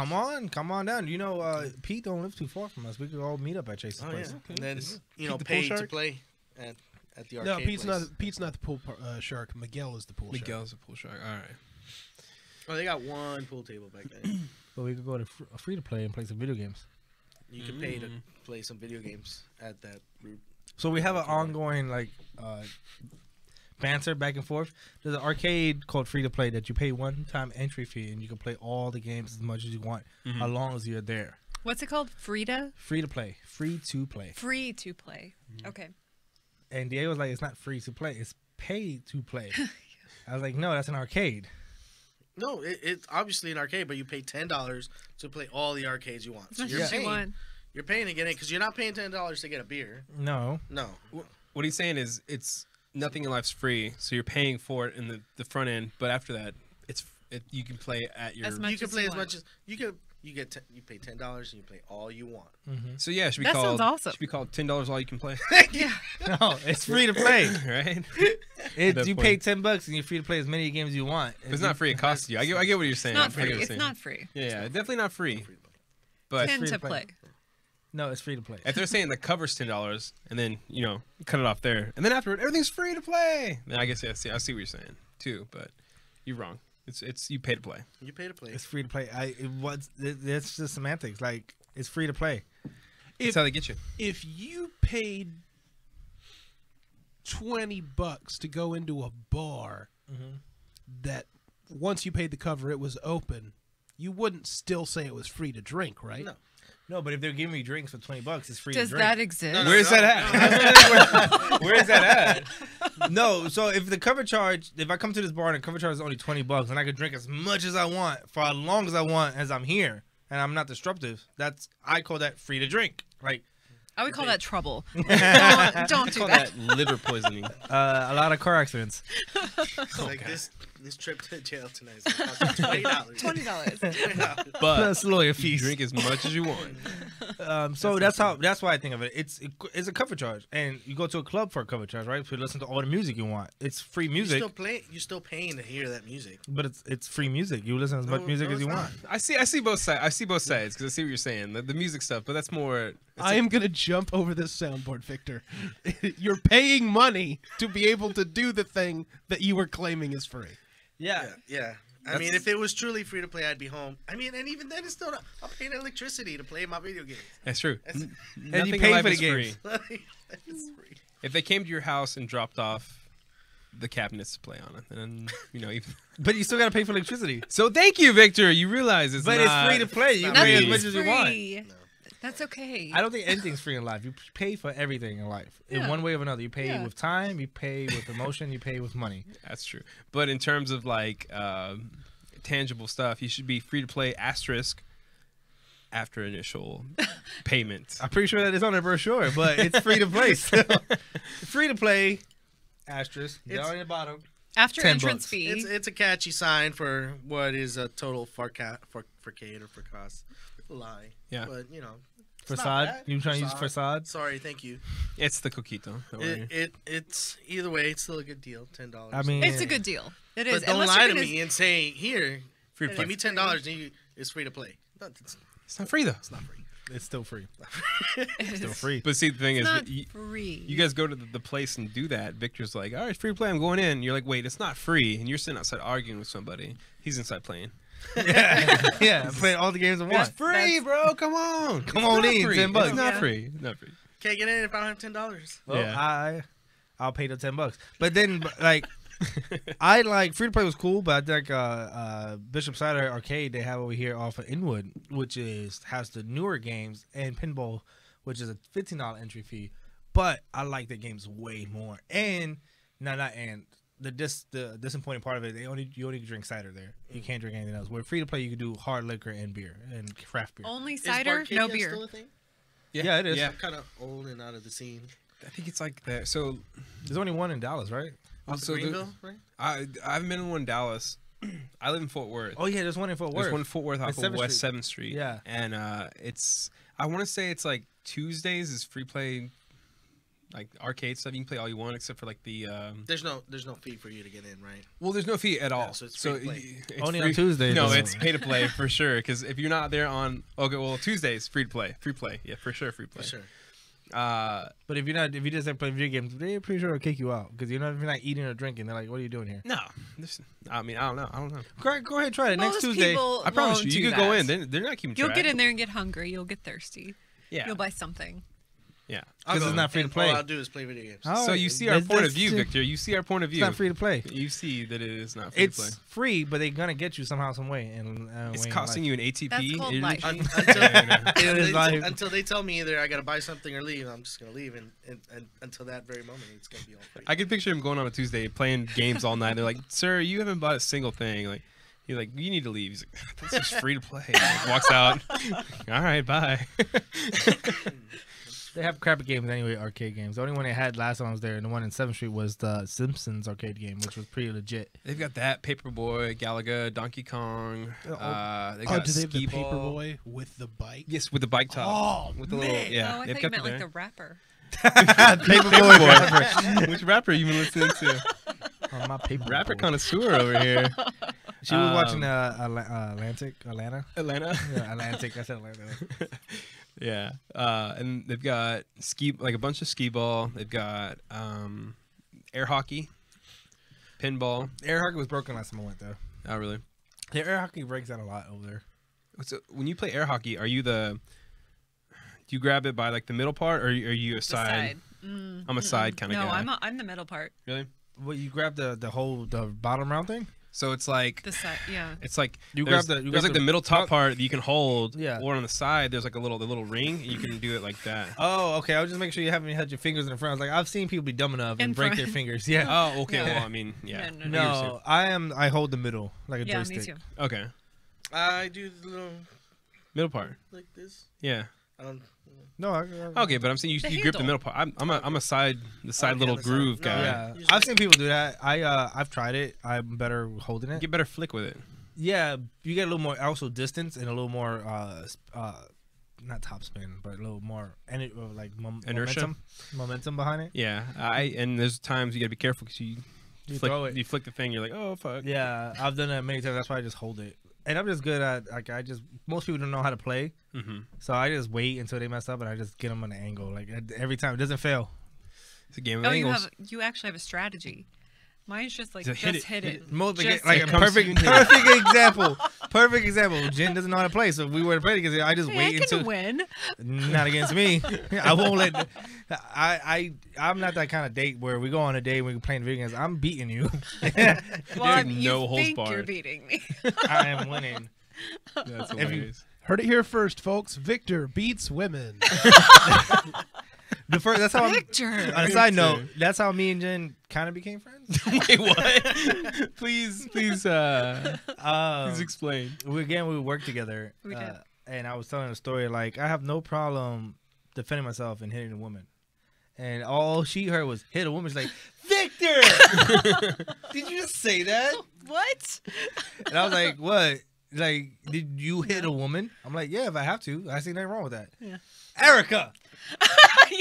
Come on down. You know, Pete don't live too far from us. We could all meet up at Chase's Oh yeah, place. and then you know Pete the pool pay to shark? play at the No, arcade. Pete's place. not the pool shark. Miguel is the pool shark. Miguel's a pool shark. All right. Oh, they got one pool table back then. But we could go to Free to Play and play some video games. You can pay to play some video games at that group. So we have an ongoing banter back and forth. There's an arcade called Free to Play that you pay one-time entry fee and you can play all the games as much as you want, as long as you're there. What's it called? Frida? Free to play. Free to play. Free to play. Okay. And Diego was like, it's not free to play, it's pay to play. I was like, no, that's an arcade. No, it's obviously an arcade, but you pay $10 to play all the arcades you want. As So much you're as you paying, want. you're paying to get in because you're not paying $10 to get a beer. No. No, What he's saying is it's nothing in life's free, so you're paying for it in the front end, but after that, you can play at your. As much you can as play you as want. much as you can. You pay $10 and you play all you want. So yeah, it should be That called. sounds awesome. Should be called $10 all you can play, Yeah. No, it's free to play. right? It's, That you point. pay $10 and you're free to play as many games as you want. It's not free. It costs you. I get what you're saying. It's not I get what free. you're It's saying. not free. Yeah, definitely not free. But Tend free to to play. play. No, it's free to play. if they're saying the cover's $10, and then cut it off there, and then afterward everything's free to play, then I guess I see what you're saying too. But you're wrong. It's you pay to play. You pay to play. It's free to play. It's just semantics. Like, it's free to play. That's how they get you. If you paid $20 to go into a bar that once you paid the cover it was open, you wouldn't still say it was free to drink, right? No. No, but if they're giving me drinks for $20, it's free Does to drink. that exist? Where's that at? Where's that at? No, so if the cover charge, if I come to this bar and the cover charge is only $20, and I can drink as much as I want for as long as I want as I'm here, and I'm not disruptive, I call that free to drink. Like, I would call that trouble. Don't do Call that. that liver poisoning. a lot of car accidents. It's like this trip to jail tonight is gonna cost me $20. $20. But Plus lawyer you fees. drink as much as you want. So that's why I think of it. It's a cover charge, and you go to a club for a cover charge, right? To listen to all the music you want. It's free music, You're still paying to hear that music. but it's free music. You listen to as much music as you it's want. I see both sides. I see both sides because I see what you're saying. The music stuff, but that's more. I am gonna jump over this soundboard, Victor. You're paying money to be able to do the thing that you were claiming is free. Yeah. I mean, if it was truly free to play, I'd be home. I mean, and even then, it's still not. I'm paying electricity to play my video games. That's true. That's- And you Nothing in pay life for the is games. free. It's free. If they came to your house and dropped off the cabinets to play on it, then even. But you still gotta pay for electricity. So thank you, Victor. You realize it's But not. it's free to play. You not pay as free. much Nothing's as you want. free. That's okay. I don't think anything's free in life. You pay for everything in life in Yeah. one way or another. You pay Yeah. with time, you pay with emotion, you pay with money. That's true. But in terms of like tangible stuff, you should be free to play asterisk after initial payment. I'm pretty sure that is on the brochure, but it's free to play. Still. Free to play. Asterisk down in the bottom. After $10. entrance fee. It's a catchy sign for what is a total forcade or for cost. Lie. Yeah. But it's not Facade. bad. You trying to use facade? Sorry, thank you. It's the coquito. Don't worry. It's either way, it's still a good deal. $10. I mean, It's a good deal. It is. but don't Unless lie you're to gonna- me and say here, Free to give play. me $10 and it's free to play. No, It's not free though. it's not free. it's still free. It Still is. free. But see, the thing It's is, not you free. guys go to the place and do that. Victor's like, all right, it's free to play. I'm going in. You're like, wait, it's not free. And you're sitting outside arguing with somebody. He's inside playing. Yeah, playing all the games I want. It's free, bro. Come on. Come on in, free. $10. It's not Yeah. free. Not free. Can't get in if I don't have $10. Well, Yeah. I'll pay the $10. But then, like, I like free to play was cool, but I think Bishop Cider Arcade they have over here off of Inwood, which has the newer games, and pinball, which is a $15 entry fee. But I like the games way more. And the disappointing part of it, you only can drink cider there. You can't drink anything else. Where free to play, you can do hard liquor and beer and craft beer. Only Is cider, Barcadia no beer. Still a thing? Yeah, it is. Yeah. I'm kind of old and out of the scene. I think it's like that. So, There's only one in Dallas, right? so Greenville, right? I haven't been in one in Dallas. I live in Fort Worth. Oh yeah, there's one in Fort Worth. There's one in Fort Worth off It's of 7th West Street. 7th Street. Yeah. And I want to say it's like Tuesdays is free play, like arcade stuff. You can play all you want except for like the. There's no fee for you to get in, right? Well, there's no fee at all. so it's free to play. It's Only free- on Tuesdays, No, though. it's pay to play for sure. Because if you're not there on Tuesdays, free to play, yeah, for sure, free play. For sure. But if you just have play video games, they're pretty sure they'll kick you out because if you're not eating or drinking, they're like, "What are you doing here?" No, I mean I don't know. Go ahead and try it next Most Tuesday. people I promise won't you, do you could go that. in. They're not keeping You'll track. get in there and get hungry. You'll get thirsty. Yeah, You'll buy something. yeah. Because it's not free to And play. All I'll do is play video games. All So right, you see our point of view, Victor. You see our point of It's view. not free to play. You see that it is not free to play. It's free, but they're gonna get you somehow, some way. And It's costing you an ATP. That's called energy. life. It is life. Until they tell me either I gotta buy something or leave, I'm just gonna leave, and until that very moment, it's gonna be all free. I can picture him going on a Tuesday playing games all night. They're like, "Sir, you haven't bought a single thing." Like, you're like, "You need to leave." He's like, "That's just free to play." Like, walks out. All right, bye. They have crappy games anyway, arcade games. The only one they had last time I was there, and the one in 7th Street was the Simpsons arcade game, which was pretty legit. They've got that Paperboy, Galaga, Donkey Kong. They Oh, got do they have the Skee Ball. Paperboy with the bike? Yes, with the bike top. Oh, with the man. little yeah. Oh, I they've thought you got meant like there. the rapper. Paperboy. Which rapper you been listening to? On my paper. Rapper connoisseur over here. She was watching Atlanta. Atlanta. Yeah, Atlantic. I said Atlanta. Yeah, and they've got a bunch of skee ball. They've got air hockey, pinball. Air hockey was broken last time I went though. Oh, really? Yeah, air hockey breaks out a lot over there. So when you play air hockey, do you grab it by like the middle part, or are you a The side? I'm a side kind of No, guy. I'm the middle part. Really? Well, you grab the bottom round thing. So it's like The side, yeah. it's like You there's, grab the- you there's grab like the the middle top top- part that you can hold, Yeah. or on the side there's like the little ring, and you can do it like that. Oh, okay. I was just making sure you haven't had your fingers in the front. I was like, I've seen people be dumb enough and In break front. their fingers. Yeah. Oh, okay. Yeah. Well, I mean, yeah. No, No, I hold the middle like a Yeah, joystick. me too. Okay. I do the little Middle part. like this. Yeah. I don't. No, Okay, but I'm saying The you grip the handle. middle part. I'm a side Okay, little the side. groove No, guy. Yeah, Usually- I've seen people do that. I've tried it. I'm better holding it. Get better flick with it. Yeah, you get a little more also distance and a little more not top spin, but a little more like Inertia? momentum behind it. Yeah. And there's times you gotta be careful because you throw it. You flick the thing. You're like, oh fuck. Yeah, I've done that many times. That's why I just hold it. And I'm just good at like most people don't know how to play, Mm-hmm. so I just wait until they mess up and I just get them on an angle. Like every time, it doesn't fail. It's a game of Oh, angles. you actually have a strategy. Mine's just like So just hit hit it. Most Just like it a comes perfect to you. perfect example. Perfect example. Jen doesn't know how to play, so if we were to play together, I just Hey, wait I can until win. not against me. I won't let. I'm not that kind of date where we go on a date and we're playing video games. I'm beating you. Well, There's you no holds think you're barred. beating me. I am winning. That's you- hilarious. Heard it here first, folks. Victor beats women. The first. That's how. Victor. On a side note, that's how me and Jen kind of became friends. Wait, what? please explain. We worked together. We did. And I was telling a story like I have no problem defending myself and hitting a woman. And all she heard was hit a woman. She's like, Victor! Did you just say that? What? And I was like, what? Like, did you hit a woman? I'm like, yeah, if I have to. I see nothing wrong with that. Yeah. Erica!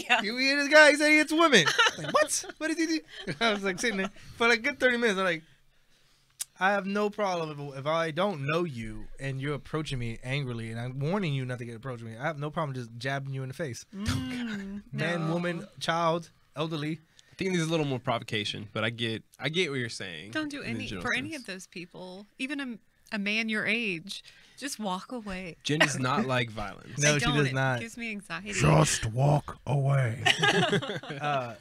Yeah. You hear this guy? He said he hits women. Like, what? What did he do? I was like sitting there for like a good 30 minutes. I'm like, I have no problem if I don't know you and you're approaching me angrily and I'm warning you not to get approaching me. I have no problem just jabbing you in the face. Man, No. woman, child, elderly. I think there's a little more provocation, but I get what you're saying. Don't do in the any general for any sense. of those people. Even a man your age, just walk away. Jen does not like violence. No, I she don't. does It not. gives me anxiety. Just walk away.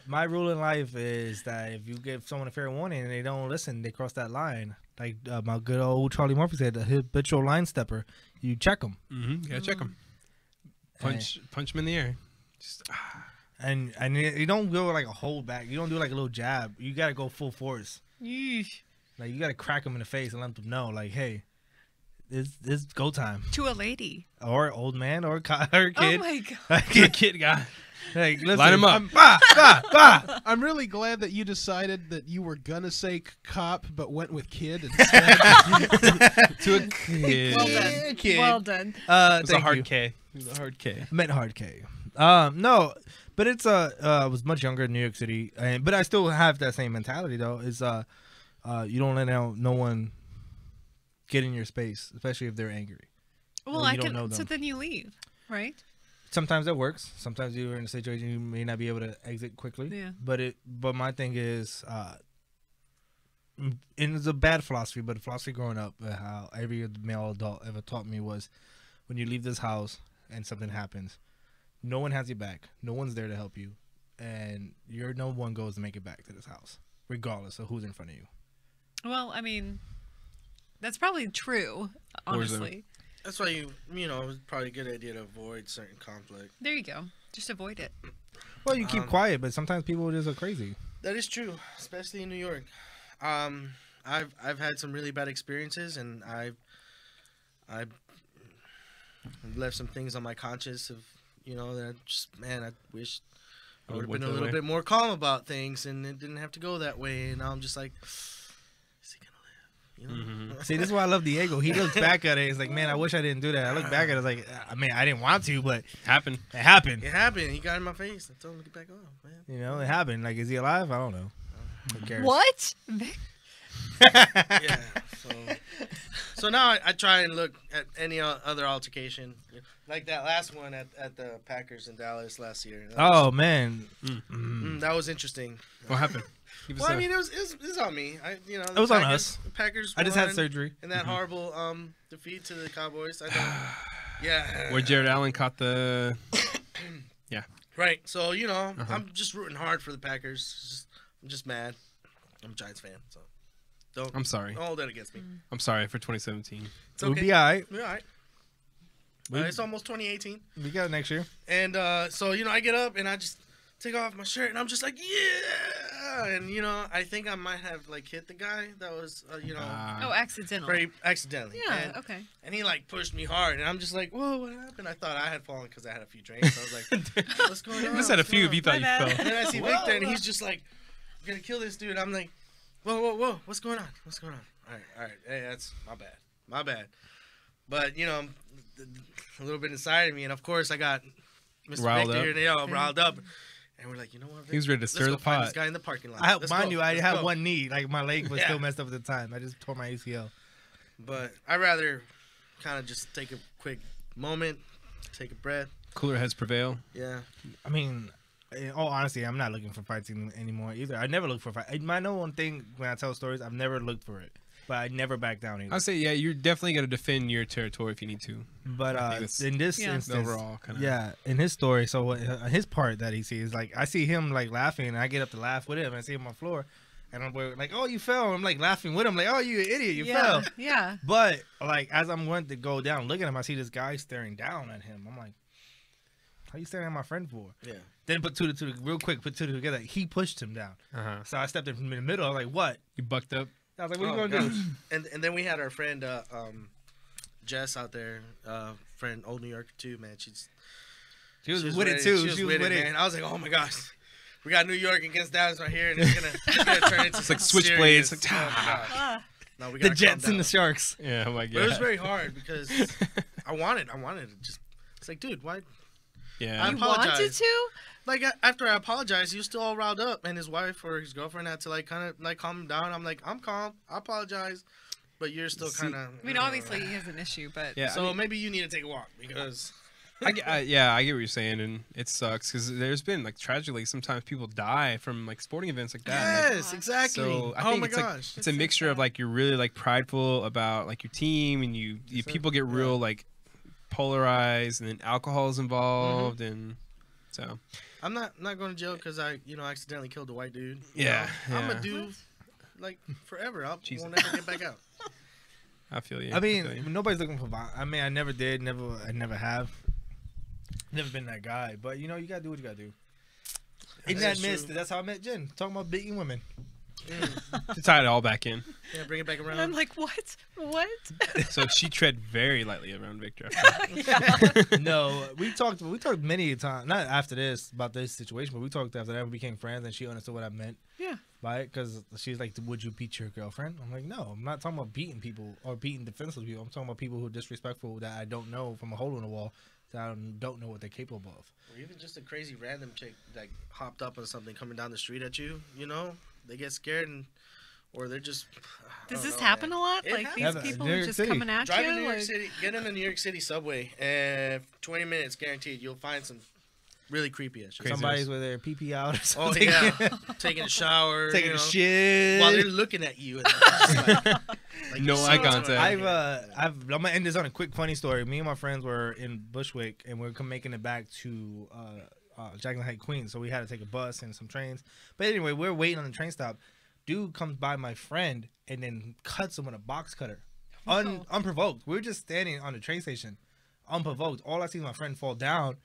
My rule in life is that if you give someone a fair warning and they don't listen, they cross that line. Like my good old Charlie Murphy said, the habitual line stepper. You check them. Mm-hmm. You gotta check them. Punch him in the air. Just And you don't go like a hold back. You don't do like a little jab. You gotta go full force. Yeesh. Like you gotta crack them in the face and let them know, like, hey, it's go time. To a lady. Or old man or kid. Oh my god. kid guy. Like, listen, Line 'em up. Bah. I'm really glad that you decided that you were gonna say cop, but went with kid instead. To a kid. Well It done. Kid. Well done. was a Thank hard you. K. It was a hard K. I meant hard K. No, but it's I was much younger in New York City, but I still have that same mentality though. Is you don't let no one get in your space, especially if they're angry. Well, Well, I you don't can. know So them. then you leave, right? Sometimes that works. Sometimes you're in a situation you may not be able to exit quickly. Yeah. But my thing is, and it's a bad philosophy, but a philosophy growing up, how every male adult ever taught me was, when you leave this house and something happens, no one has your back. No one's there to help you, and no one goes to make it back to this house, regardless of who's in front of you. Well, I mean, that's probably true. Honestly, That's why you know, it's probably a good idea to avoid certain conflict. there you go. Just avoid it. Well, you keep quiet, but sometimes people just are crazy. That is true, especially in New York. I've had some really bad experiences, and I've left some things on my conscience of, you know, that I wish I would have went been a that little way. bit more calm about things, and it didn't have to go that way. And now I'm just like, is he gonna live? You know? See, this is why I love Diego. He looks back at it. He's like, man, I wish I didn't do that. I look back at it. It's like, I mean, I didn't want to, but Happened. it happened. It happened. He got in my face. I told him to get back on, man. You know, it happened. Like, is he alive? I don't know. Who cares? What? Yeah. So now I try and look at any other altercation, like that last one at the Packers in Dallas last year. Oh man, That was interesting. What happened? Give us Well, I a- mean, it was on me. It was on us. The Packers. I just had won surgery. in that horrible defeat to the Cowboys. I don't. Yeah. where Jared Allen caught the. Right. So you know, I'm just rooting hard for the Packers. I'm just mad. I'm a Giants fan. So. Don't. I'm sorry. Don't hold that against me. I'm sorry for 2017. It's We'll okay. be all right. We're all right. It's almost 2018. We got it next year. And so, I get up and I just take off my shirt and I'm just like, yeah. And, I think I might have, hit the guy that was, Oh, accidental. very accidentally. Yeah, okay. And he, pushed me hard. And I'm just like, whoa, what happened? I thought I had fallen because I had a few drinks. I was like, what's going on? You just had a few if you thought you My bad. fell. And then I see Victor and he's just like, I'm going to kill this dude. I'm like, whoa. What's going on? All right. Hey, that's my bad. But, a little bit inside of me. And, of course, I got Mr. Riled Victor up. here. They all riled up. And we're like, you know what, Victor? He was ready to Let's stir go the find this pot. guy in the parking lot. Mind you, I Let's had go. one knee. My leg was Yeah. still messed up at the time. I just tore my ACL. But I'd rather kind of just take a quick moment, take a breath. Cooler heads prevail. Yeah. I mean, in all honesty, I'm not looking for fights anymore either. I never look for fight. My number one thing when I tell stories, I've never looked for it, but I never back down either. I'll say, yeah, you're definitely going to defend your territory if you need to. But I think that's in this Yeah. instance, overall kind of. yeah, in his story, so his part that he sees, I see him laughing, and I get up to laugh with him, and I see him on the floor, and I'm like, oh, you fell. I'm laughing with him, oh, you idiot, you fell. Yeah. But as I'm going to go down, look at him, I see this guy staring down at him. I'm like, how you staring at my friend for? Yeah. Then put two together. He pushed him down. Uh-huh. So I stepped in from the middle. I was like, what? You bucked up. I was like, what Oh, are you going to gosh. do? And then we had our friend Jess out there, friend old New Yorker too, man. She She was was with ready. it too. She was with it, man. I was like, oh my gosh, we got New York against Dallas right here, and it's gonna turn into It's like switchblades. serious. Like, Oh my gosh. Ah. No, we The gotta Jets calm and the down. Sharks. yeah, oh my But it was God. very hard because I wanted to just. It's like, dude, why? Yeah. I You wanted apologize. to? After I apologized, he was still all riled up, and his wife or his girlfriend had to kind of calm him down. I'm like, I'm calm. I apologize, but you're still See- kind of. I mean, obviously he has an issue, but Yeah. So maybe you need to take a walk because. I get what you're saying, and it sucks because there's been tragically sometimes people die from sporting events like that. Yes, exactly. So I oh think my it's gosh. it's a mixture of you're really prideful about your team, and you people get real polarized, and then alcohol is involved, and so I'm not going to jail because I accidentally killed a white dude. Yeah, I'm yeah. gonna do forever. I Jesus. won't ever get back out. I feel you. I feel you. mean, nobody's looking for violence. I mean, I never did. I never have. Never been that guy. But, you got to do what you got to do. In that That's midst, true. that's how I met Jen. Talking about beating women. to tie it all back in. Yeah, bring it back and I'm around. like, what? So she tread very lightly around Victor. After. No, we talked many times, not after this, about this situation, but we talked after that. We became friends, and she understood what I meant Yeah. by it, because she's like, would you beat your girlfriend? I'm like, no, I'm not talking about beating people or beating defenseless people. I'm talking about people who are disrespectful that I don't know from a hole in the wall, that I don't know what they're capable of. Or even just a crazy random chick hopped up on something coming down the street at you. They get scared or they're just. Does this happen a lot? It These happens. people New are York just City. coming at Drive you? in New York City. Get in the New York City subway, and 20 minutes guaranteed, you'll find some really creepy ass shit. Crazy. Somebody's with their pee out or Oh something. yeah, taking a shower, Taking a shit. while they're looking at you. And they're just No you're eye so contact. annoying. I'm gonna end this on a quick funny story. Me and my friends were in Bushwick, and we are making it back to Jackson Heights, Queens. So we had to take a bus and some trains. But anyway, we're waiting on the train stop. Dude comes by my friend and then cuts him with a box cutter, unprovoked. We were just standing on the train station, unprovoked. All I see is my friend fall down,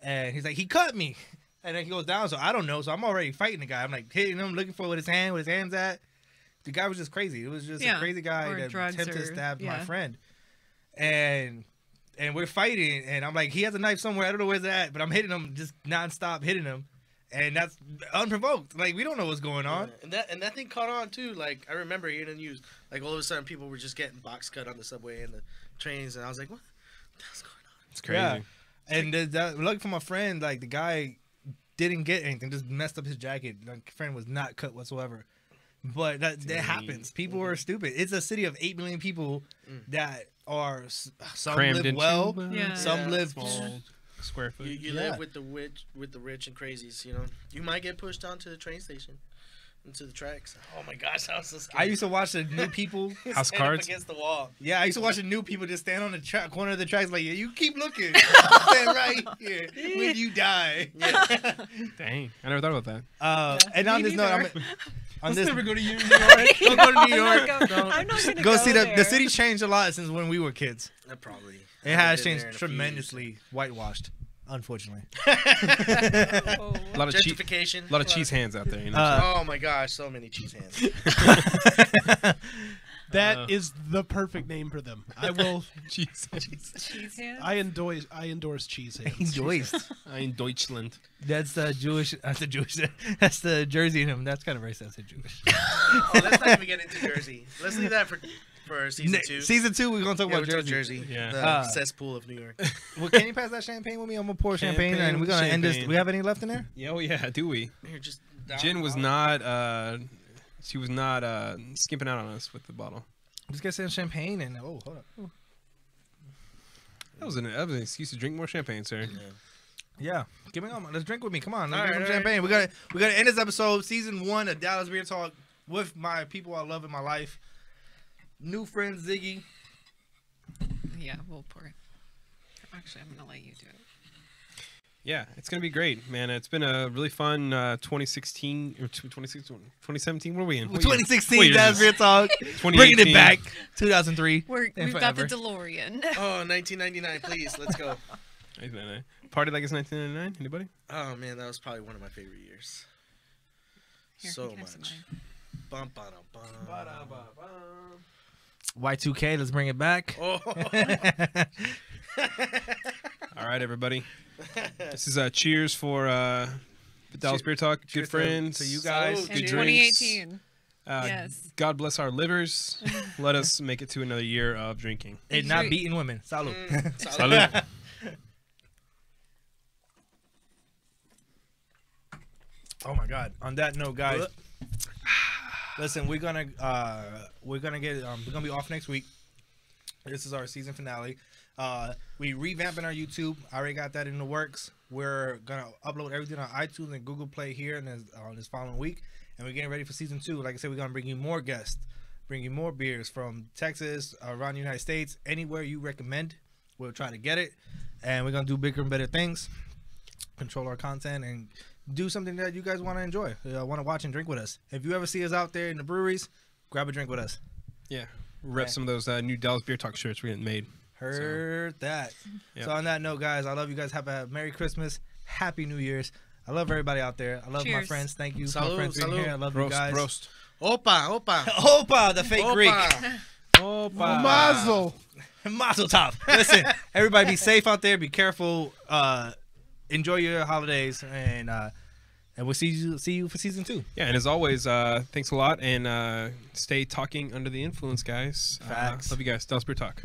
and he's like, he cut me, and then he goes down. So I don't know. So I'm already fighting the guy. I'm like hitting him, looking for where his hands at. The guy was just crazy. It was just a crazy guy or that drugs attempted to or- stab my yeah. friend. And we're fighting, and I'm like, he has a knife somewhere. I don't know where's that, but I'm hitting him, just nonstop hitting him. And that's unprovoked. Like, we don't know what's going on. Yeah. And that thing caught on too. I remember hearing the news. All of a sudden, people were just getting box cut on the subway and the trains, and I was like, what the hell's going on? It's crazy. Yeah. And lucky for my friend, the guy didn't get anything, just messed up his jacket. Like, friend was not cut whatsoever. But that happens. People are stupid. It's a city of 8 million people that are, some Crammed live into well, Yeah. some live small square footage. You Yeah. live with the rich and crazies. You might get pushed onto the train station. into the tracks. Oh my gosh, I was so scared. I used to watch the new people. House Stand up Cards. against the wall. Yeah, I used to watch the new people just stand on the corner of the tracks like, yeah, you keep looking. Stand right here when you die. Dang, I never thought about that. And on Me this note, neither. on this, go to New York. don't go to New I'm York. not Don't. I'm not gonna Go see the there. city's changed a lot since when we were kids. Probably. It has changed tremendously. Whitewashed, unfortunately. Oh. A lot of cheese. Gentrification. A lot of cheese hands out there. You know. Oh my gosh, so many cheese hands. That is the perfect name for them. I will. cheese. Cheese hands? I endorse cheese hands. Joist. In Deutschland. That's the Jewish. That's the Jewish. That's the Jersey in him. That's kind of racist. That's Jewish. Oh, let's not even get into Jersey. Let's leave that for season 2. Season 2, we're gonna talk Yeah, about we'll talk Jersey. Jersey. Yeah. The cesspool of New York. Well, can you pass that champagne with me? I'm gonna pour champagne, and we're gonna end this. Champagne. We have any left in there? Yeah, oh yeah, do we? Here, just Jen was not. She was not skimping out on us with the bottle. Just get some champagne and hold up. That was an excuse to drink more champagne, sir. Yeah, give me on. Let's drink with me. Come on, let's All drink right, some all right. champagne. We gotta end this episode, season 1 of Dallas Beer Talk, with my people I love in my life. New friend Ziggy. Yeah, we'll pour it. Actually, I'm gonna let you do it. Yeah, it's gonna be great, man. It's been a really fun 2016 or 2017. What are we in? What year? 2016 What year Dallas is Beer Talk. 2018. Bringing it back. 2003. We've and got the forever. DeLorean. Oh, 1999, please. Let's go. 1999. Party like it's 1999. Anybody? Oh, man, that was probably one of my favorite years. Here, So you can have some much. of Bum, ba-dum, bum. Y2K. Let's bring it back. Oh. All right, everybody. This is cheers for the Dallas Beer Talk. cheers Good friends. to you guys. Salud. In Good drinks. 2018. Yes. God bless our livers. Let us make it to another year of drinking. And not beating women. Salud. Salud. Oh my God! On that note, guys, listen, we're gonna be off next week. This is our season finale. We revamping our YouTube. I already got that in the works. We're gonna upload everything on iTunes and Google Play here and this following week, and we're getting ready for season 2. Like I said, we're gonna bring you more guests, bring you more beers from Texas, around the United States, anywhere you recommend. We'll try to get it, and we're gonna do bigger and better things. Control our content and do something that you guys want to enjoy, want to watch and drink with us. If you ever see us out there in the breweries, grab a drink with us. Yeah. Rep some of those new Dallas Beer Talk shirts we're getting made. Heard that. Yep. So on that note, guys, I love you guys. Have a Merry Christmas, Happy New Year's. I love everybody out there. I love my Cheers. friends. Thank you for Salud, my friends being salud. here. I love you Roast, guys. roast. Opa, opa. Opa, the fake Greek. Opa. Mazel. Mazel tov. Listen, everybody be safe out there. Be careful. Enjoy your holidays, and we'll see you for season 2. Yeah, and as always, thanks a lot, and stay talking under the influence, guys. Facts. Love you guys. Dallas Beer Talk.